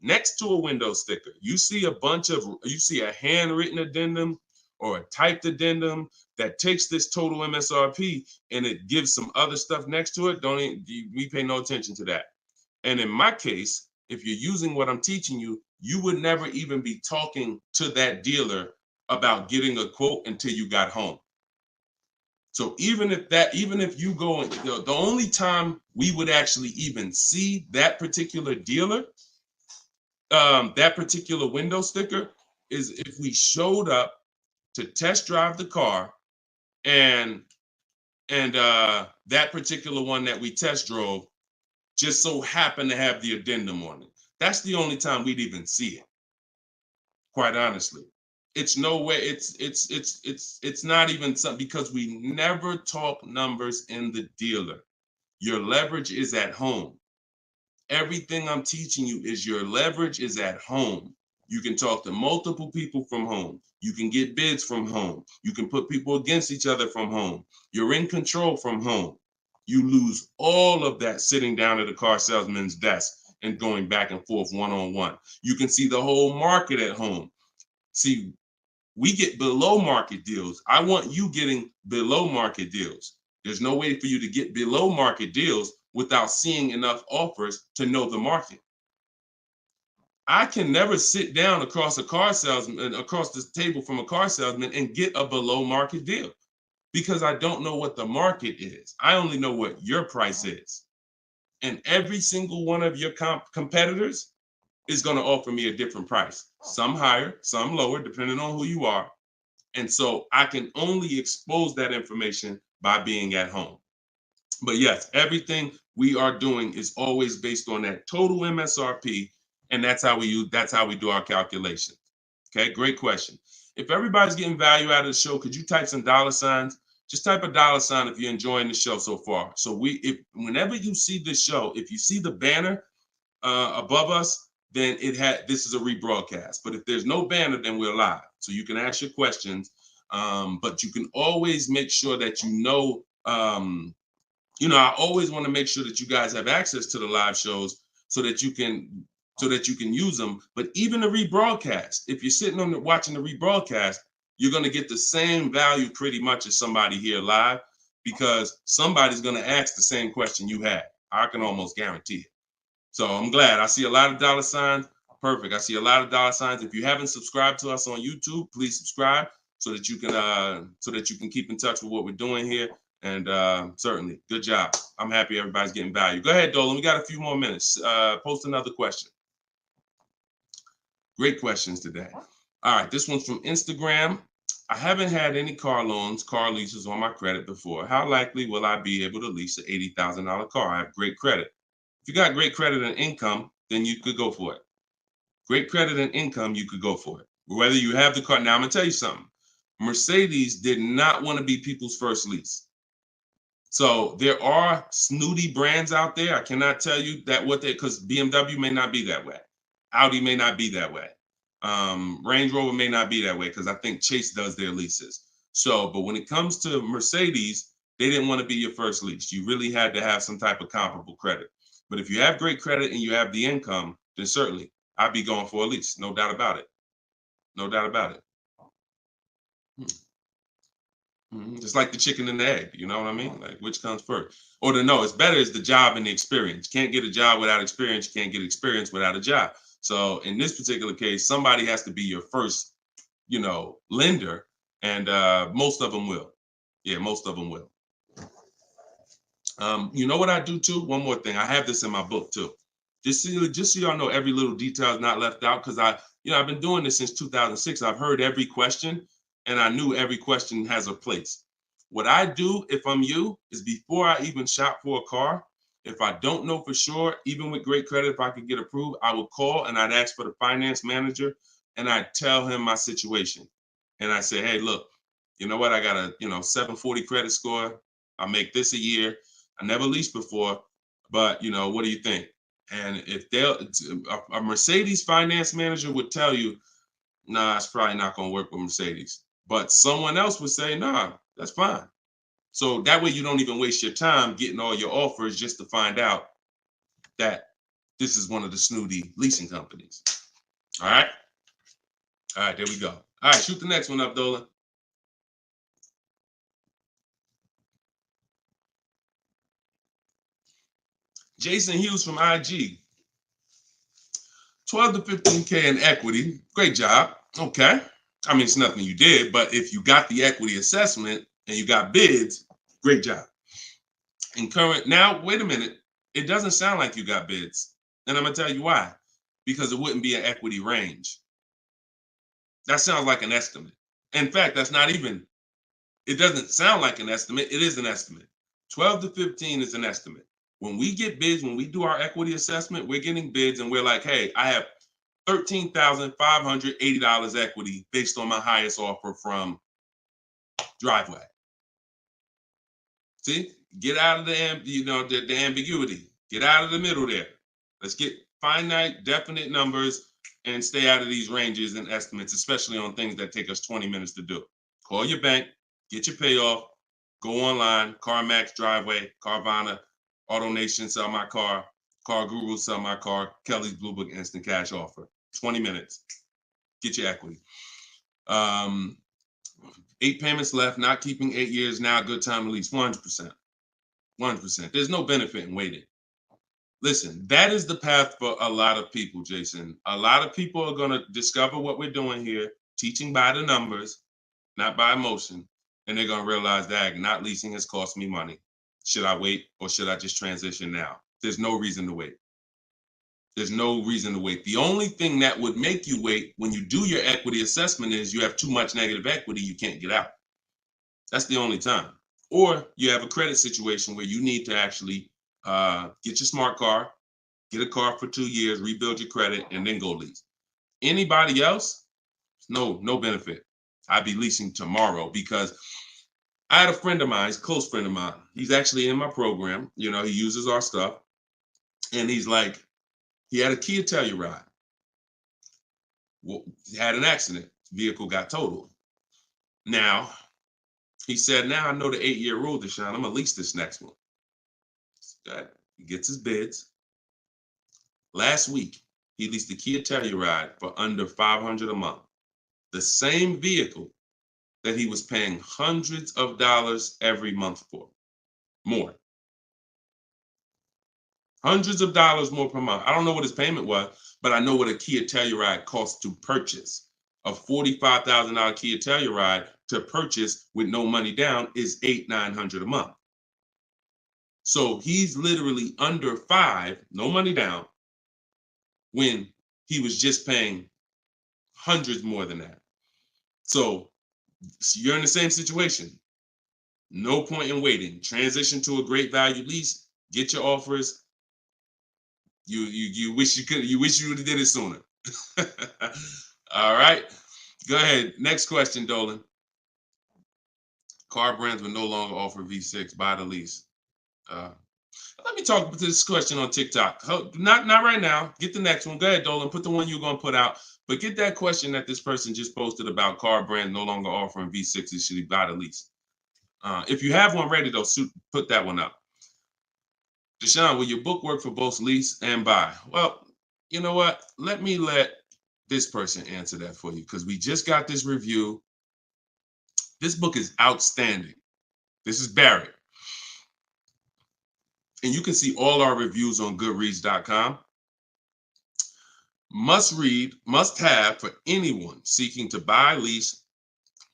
next to a window sticker, you see a handwritten addendum or a typed addendum that takes this total MSRP and it gives some other stuff next to it, we pay no attention to that. And in my case, if you're using what I'm teaching you, you would never even be talking to that dealer about getting a quote until you got home. So even if you go, the only time we would actually even see that particular dealer, that particular window sticker, is if we showed up to test drive the car and that particular one that we test drove just so happened to have the addendum on it. That's the only time we'd even see it. Quite honestly. It's no way, it's not even something, because we never talk numbers in the dealer. Your leverage is at home. Everything I'm teaching you is your leverage is at home. You can talk to multiple people from home. You can get bids from home. You can put people against each other from home. You're in control from home. You lose all of that sitting down at a car salesman's desk and going back and forth one-on-one. You can see the whole market at home. See, we get below market deals. I want you getting below market deals. There's no way for you to get below market deals without seeing enough offers to know the market. I can never sit down across the table from a car salesman and get a below market deal because I don't know what the market is. I only know what your price is. And every single one of your competitors is going to offer me a different price. Some higher, some lower, depending on who you are. And so I can only expose that information by being at home. But yes, everything we are doing is always based on that total MSRP, and that's how we do our calculations. Okay, great question. If everybody's getting value out of the show, could you type some dollar signs? Just type a dollar sign if you're enjoying the show so far. So if whenever you see this show, if you see the banner above us, then this is a rebroadcast. But if there's no banner, then we're live. So you can ask your questions, but you can always make sure that I always want to make sure that you guys have access to the live shows so that you can use them. But even the rebroadcast, if you're sitting on watching the rebroadcast, you're going to get the same value pretty much as somebody here live, because somebody's going to ask the same question you had. I can almost guarantee it. So I'm glad. I see a lot of dollar signs. Perfect. I see a lot of dollar signs. If you haven't subscribed to us on YouTube, please subscribe so that you can keep in touch with what we're doing here. And certainly, good job. I'm happy everybody's getting value. Go ahead, Dolan. We got a few more minutes. Post another question. Great questions today. All right, this one's from Instagram. I haven't had any car leases on my credit before. How likely will I be able to lease an $80,000 car? I have great credit. If you got great credit and income, then you could go for it. Great credit and income, you could go for it. Whether you have the car. Now, I'm going to tell you something. Mercedes did not want to be people's first lease. So there are snooty brands out there. I cannot tell you that because BMW may not be that way. Audi may not be that way. Range Rover may not be that way, because I think Chase does their leases. So, but when it comes to Mercedes, they didn't want to be your first lease. You really had to have some type of comparable credit. But if you have great credit and you have the income, then certainly I'd be going for a lease. No doubt about it. No doubt about it. Just like the chicken and the egg, you know what I mean? Like, which comes first? Or it's better is the job and the experience. You can't get a job without experience. You can't get experience without a job. So in this particular case, somebody has to be your first, lender, and most of them will. Yeah, most of them will. You know what I do too? One more thing. I have this in my book too. Just so y'all know, every little detail is not left out, because I've been doing this since 2006. I've heard every question, and I knew every question has a place. What I do, if I'm you, is before I even shop for a car, if I don't know for sure, even with great credit, if I could get approved, I would call and I'd ask for the finance manager, and I'd tell him my situation. And I say, hey, look, you know what? I got a 740 credit score. I make this a year. I never leased before, but what do you think? And if a Mercedes finance manager would tell you, nah, it's probably not going to work with Mercedes. But someone else would say, nah, that's fine. So that way you don't even waste your time getting all your offers just to find out that this is one of the snooty leasing companies. All right. All right, there we go. All right, shoot the next one up, Dolan. Jason Hughes from IG. 12 to 15K in equity. Great job. Okay. I mean, it's nothing you did, but if you got the equity assessment and you got bids, great job. Now, wait a minute. It doesn't sound like you got bids. And I'm going to tell you why. Because it wouldn't be an equity range. That sounds like an estimate. In fact, it doesn't sound like an estimate. It is an estimate. 12 to 15 is an estimate. When we get bids, when we do our equity assessment, we're getting bids and we're like, hey, I have $13,580 equity based on my highest offer from Driveway. See, get out of the ambiguity. Get out of the middle there. Let's get finite, definite numbers and stay out of these ranges and estimates, especially on things that take us 20 minutes to do. Call your bank, get your payoff, go online, CarMax, Driveway, Carvana, AutoNation, sell my car, Car Guru, sell my car, Kelly's Blue Book, instant cash offer. 20 minutes. Get your equity. 8 payments left, not keeping 8 years, now a good time to lease. 100%. 100%. There's no benefit in waiting. Listen, that is the path for a lot of people, Jason. A lot of people are going to discover what we're doing here, teaching by the numbers, not by emotion. And they're going to realize that not leasing has cost me money. Should I wait or should I just transition now? There's no reason to wait. There's no reason to wait. The only thing that would make you wait when you do your equity assessment is you have too much negative equity, you can't get out. That's the only time. Or you have a credit situation where you need to actually get your smart car, get a car for 2 years, rebuild your credit, and then go lease. Anybody else, no benefit. I'd be leasing tomorrow because I had a friend of mine, he's a close friend of mine. He's actually in my program. You know, he uses our stuff. And he's like, he had a Kia Telluride. Well, he had an accident. Vehicle got totaled. Now, he said, now I know the 8-year rule, Deshone. I'm going to lease this next one. He gets his bids. Last week, he leased the Kia Telluride for under $500 a month. The same vehicle that he was paying hundreds of dollars every month for. More. Hundreds of dollars more per month. I don't know what his payment was, but I know what a Kia Telluride costs to purchase. A $45,000 Kia Telluride to purchase with no money down is $800-900 a month. So he's literally under $5, no money down, when he was just paying hundreds more than that. So you're in the same situation. No point in waiting. Transition to a great value lease. Get your offers. You wish you could. You wish you would have did it sooner. All right. Go ahead. Next question, Dolan. Car brands will no longer offer V6. Buy the lease. Let me talk to this question on TikTok. Not right now. Get the next one. Go ahead, Dolan. Put the one you're going to put out. But get that question that this person just posted about car brands no longer offering V6s. Should he buy the lease? If you have one ready, though, put that one up. Deshone, will your book work for both lease and buy? Well, you know what? Let this person answer that for you because we just got this review. This book is outstanding. This is Barrett. And you can see all our reviews on goodreads.com. Must read, must have for anyone seeking to buy, lease,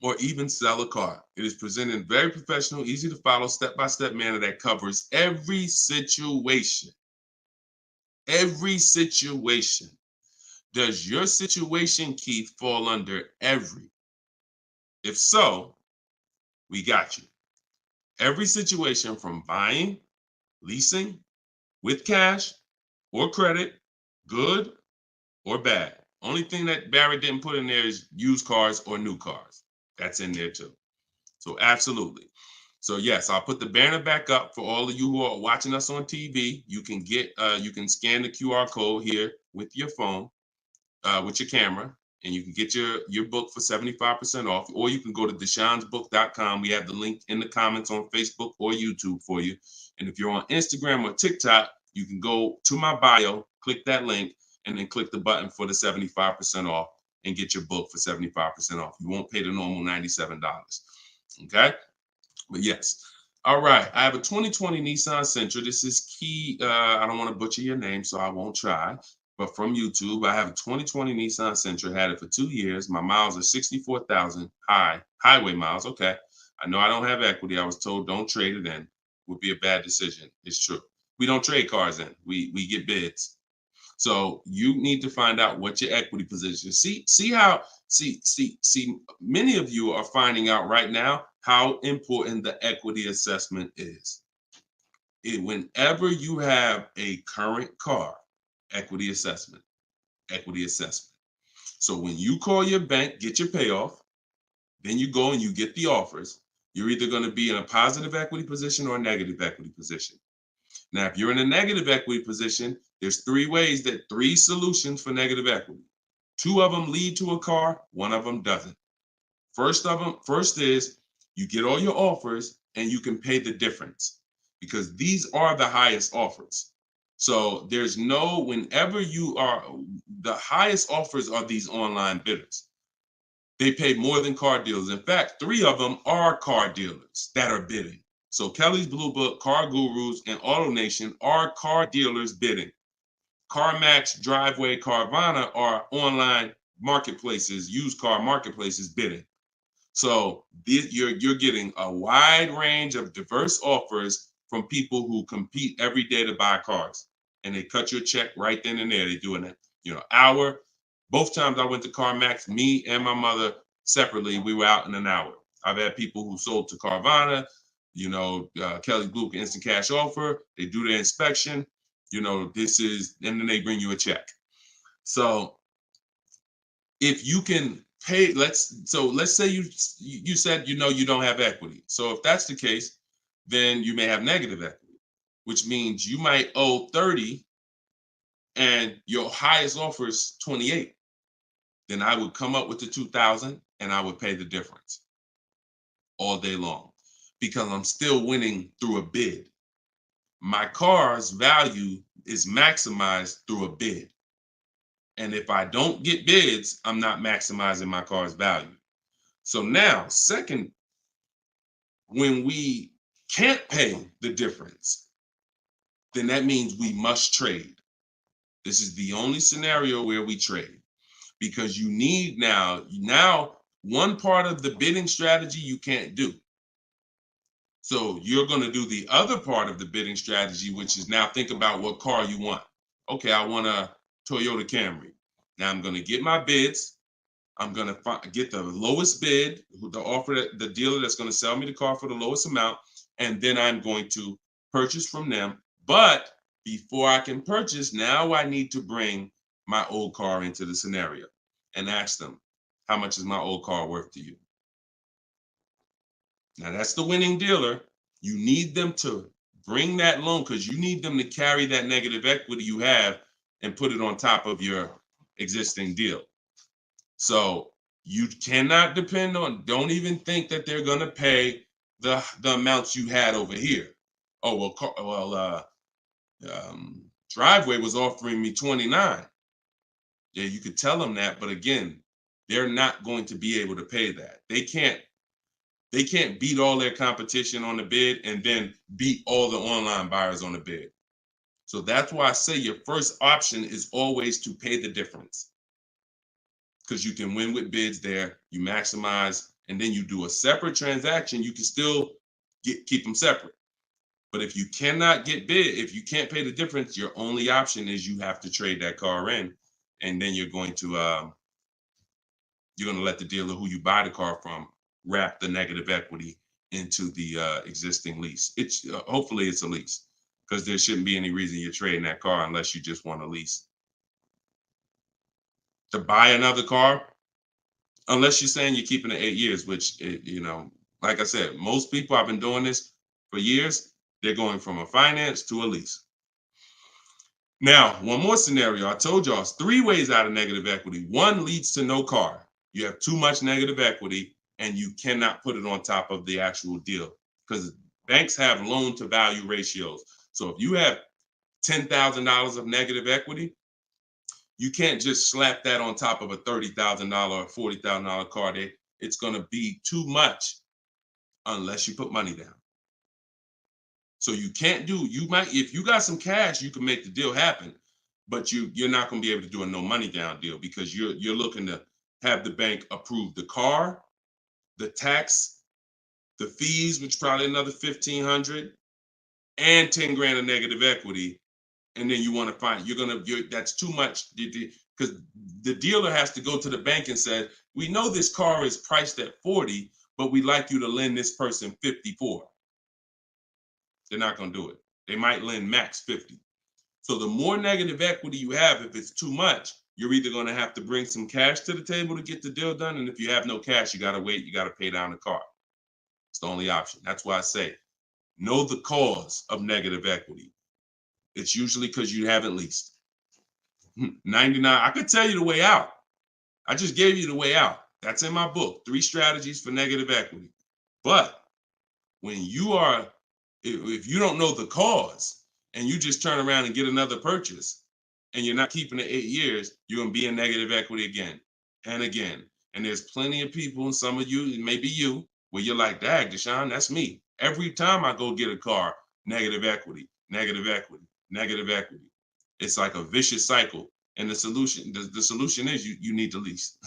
or even sell a car. It is presented in very professional, easy to follow, step-by-step manner that covers every situation. Every situation. Does your situation, Keith, fall under every? If so, we got you. Every situation from buying, leasing, with cash or credit, good or bad. Only thing that Barrett didn't put in there is used cars or new cars. That's in there too. So absolutely. So yes, I'll put the banner back up for all of you who are watching us on TV. You can you can scan the QR code here with your phone, with your camera, and you can get your book for 75% off, or you can go to deshonesbook.com. We have the link in the comments on Facebook or YouTube for you. And if you're on Instagram or TikTok, you can go to my bio, click that link, and then click the button for the 75% off and get your book for 75% off. You won't pay the normal $97. Okay? But yes. All right. I have a 2020 Nissan Sentra. This is Key. I don't want to butcher your name, so I won't try. But from YouTube, I have a 2020 Nissan Sentra. Had it for 2 years. My miles are 64,000 highway miles. Okay. I know I don't have equity. I was told don't trade it in. Would be a bad decision. It's true. We don't trade cars in. We get bids. So you need to find out what your equity position. See many of you are finding out right now how important the equity assessment is. Whenever you have a current car, equity assessment. So when you call your bank, get your payoff, then you go and you get the offers, you're either going to be in a positive equity position or a negative equity position. Now, if you're in a negative equity position, there's three solutions for negative equity. 2 of them lead to a car, 1 of them doesn't. First is you get all your offers and you can pay the difference because these are the highest offers. So whenever you are, the highest offers are these online bidders. They pay more than car dealers. In fact, 3 of them are car dealers that are bidding. So Kelly's Blue Book, Car Gurus, and AutoNation are car dealers bidding. CarMax, Driveway, Carvana are online marketplaces, used car marketplaces bidding. So you're getting a wide range of diverse offers from people who compete every day to buy cars. and they cut you a check right then and there. They do an hour. Both times I went to CarMax, me and my mother separately, we were out in an hour. I've had people who sold to Carvana, Kelly Blue Instant Cash Offer. They do their inspection. And then they bring you a check. So if you can pay, let's say you said you don't have equity. So if that's the case, then you may have negative equity, which means you might owe 30 and your highest offer is 28. Then I would come up with the 2,000 and I would pay the difference all day long because I'm still winning through a bid. My car's value is maximized through a bid. And if I don't get bids, I'm not maximizing my car's value. So now, second, when we can't pay the difference, then that means we must trade. This is the only scenario where we trade. Because you need now one part of the bidding strategy you can't do. So you're going to do the other part of the bidding strategy, which is now think about what car you want. Okay, I want a Toyota Camry. Now I'm going to get my bids. I'm going to get the lowest bid, the dealer that's going to sell me the car for the lowest amount, and then I'm going to purchase from them. But before I can purchase, now I need to bring my old car into the scenario and ask them, how much is my old car worth to you? Now that's the winning dealer. You need them to bring that loan because you need them to carry that negative equity you have and put it on top of your existing deal. So you cannot depend on, don't even think that they're going to pay the amounts you had over here. Oh, Driveway was offering me 29. Yeah, you could tell them that, but again, they're not going to be able to pay that. They can't beat all their competition on the bid and then beat all the online buyers on the bid. So that's why I say your first option is always to pay the difference. Because you can win with bids there, you maximize, and then you do a separate transaction, you can still keep them separate. But if you cannot get bid, if you can't pay the difference, your only option is you have to trade that car in, and then you're going to let the dealer who you buy the car from wrap the negative equity into the existing lease. It's hopefully it's a lease because there shouldn't be any reason you're trading that car unless you just want a lease. To buy another car, unless you're saying you're keeping it 8 years, which, like I said, most people, I've been doing this for years, they're going from a finance to a lease. Now, one more scenario. I told y'all it's 3 ways out of negative equity. One leads to no car. You have too much negative equity and you cannot put it on top of the actual deal because banks have loan to value ratios. So if you have $10,000 of negative equity, you can't just slap that on top of a $30,000 or $40,000 car. It's going to be too much unless you put money down. So you can't if you got some cash, you can make the deal happen, but you're not going to be able to do a no money down deal because you're looking to have the bank approve the car, the tax, the fees, which probably another $1,500, and 10 grand of negative equity. And then you want to find that's too much because the dealer has to go to the bank and say, we know this car is priced at 40, but we'd like you to lend this person 54. They're not going to do it. They might lend max 50. So the more negative equity you have, if it's too much, you're either going to have to bring some cash to the table to get the deal done. And if you have no cash, you got to wait. You got to pay down the car. It's the only option. That's why I say, know the cause of negative equity. It's usually because you haven't leased. 99, I could tell you the way out. I just gave you the way out. That's in my book, 3 strategies for negative equity. But when if you don't know the cause and you just turn around and get another purchase and you're not keeping it 8 years, you're going to be in negative equity again and again. And there's plenty of people, and some of you, it may be you, where you're like, dag, Deshone, that's me. Every time I go get a car, negative equity, negative equity, negative equity. It's like a vicious cycle. And the solution is you need to lease.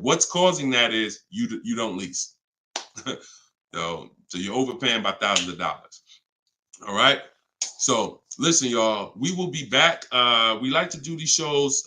What's causing that is you don't lease. So you're overpaying by thousands of dollars. All right. So listen, y'all, we will be back. We like to do these shows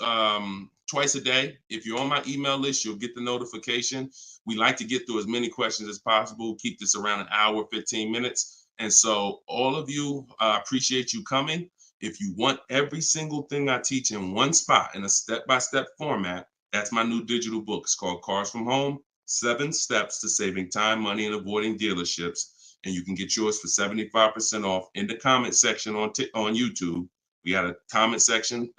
twice a day. If you're on my email list, you'll get the notification. We like to get through as many questions as possible, keep this around an hour, 15 minutes. And so all of you, appreciate you coming. If you want every single thing I teach in one spot in a step-by-step format, that's my new digital book. It's called Cars from Home, 7 Steps to Saving Time, Money, and Avoiding Dealerships. And you can get yours for 75% off in the comment section on YouTube. We got a comment section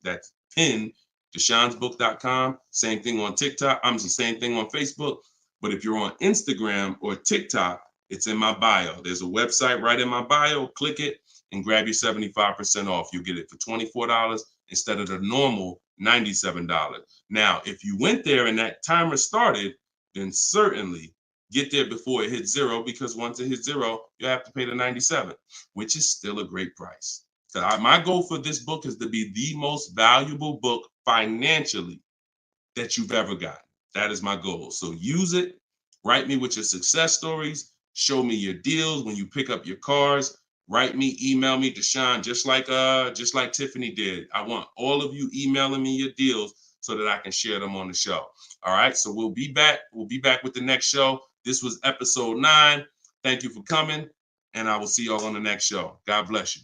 that's pinned, deshonsbook.com. Same thing on TikTok. I'm the same thing on Facebook. But if you're on Instagram or TikTok, it's in my bio. There's a website right in my bio. Click it and grab your 75% off. You'll get it for $24 instead of the normal $97. Now, if you went there and that timer started, then certainly get there before it hits zero, because once it hits zero, you have to pay the $97, which is still a great price. So my goal for this book is to be the most valuable book financially that you've ever gotten. That is my goal. So use it. Write me with your success stories. Show me your deals when you pick up your cars. Write me, email me, Deshone, just like Tiffany did. I want all of you emailing me your deals so that I can share them on the show. All right. So we'll be back. We'll be back with the next show. This was episode 9. Thank you for coming, and I will see y'all on the next show. God bless you.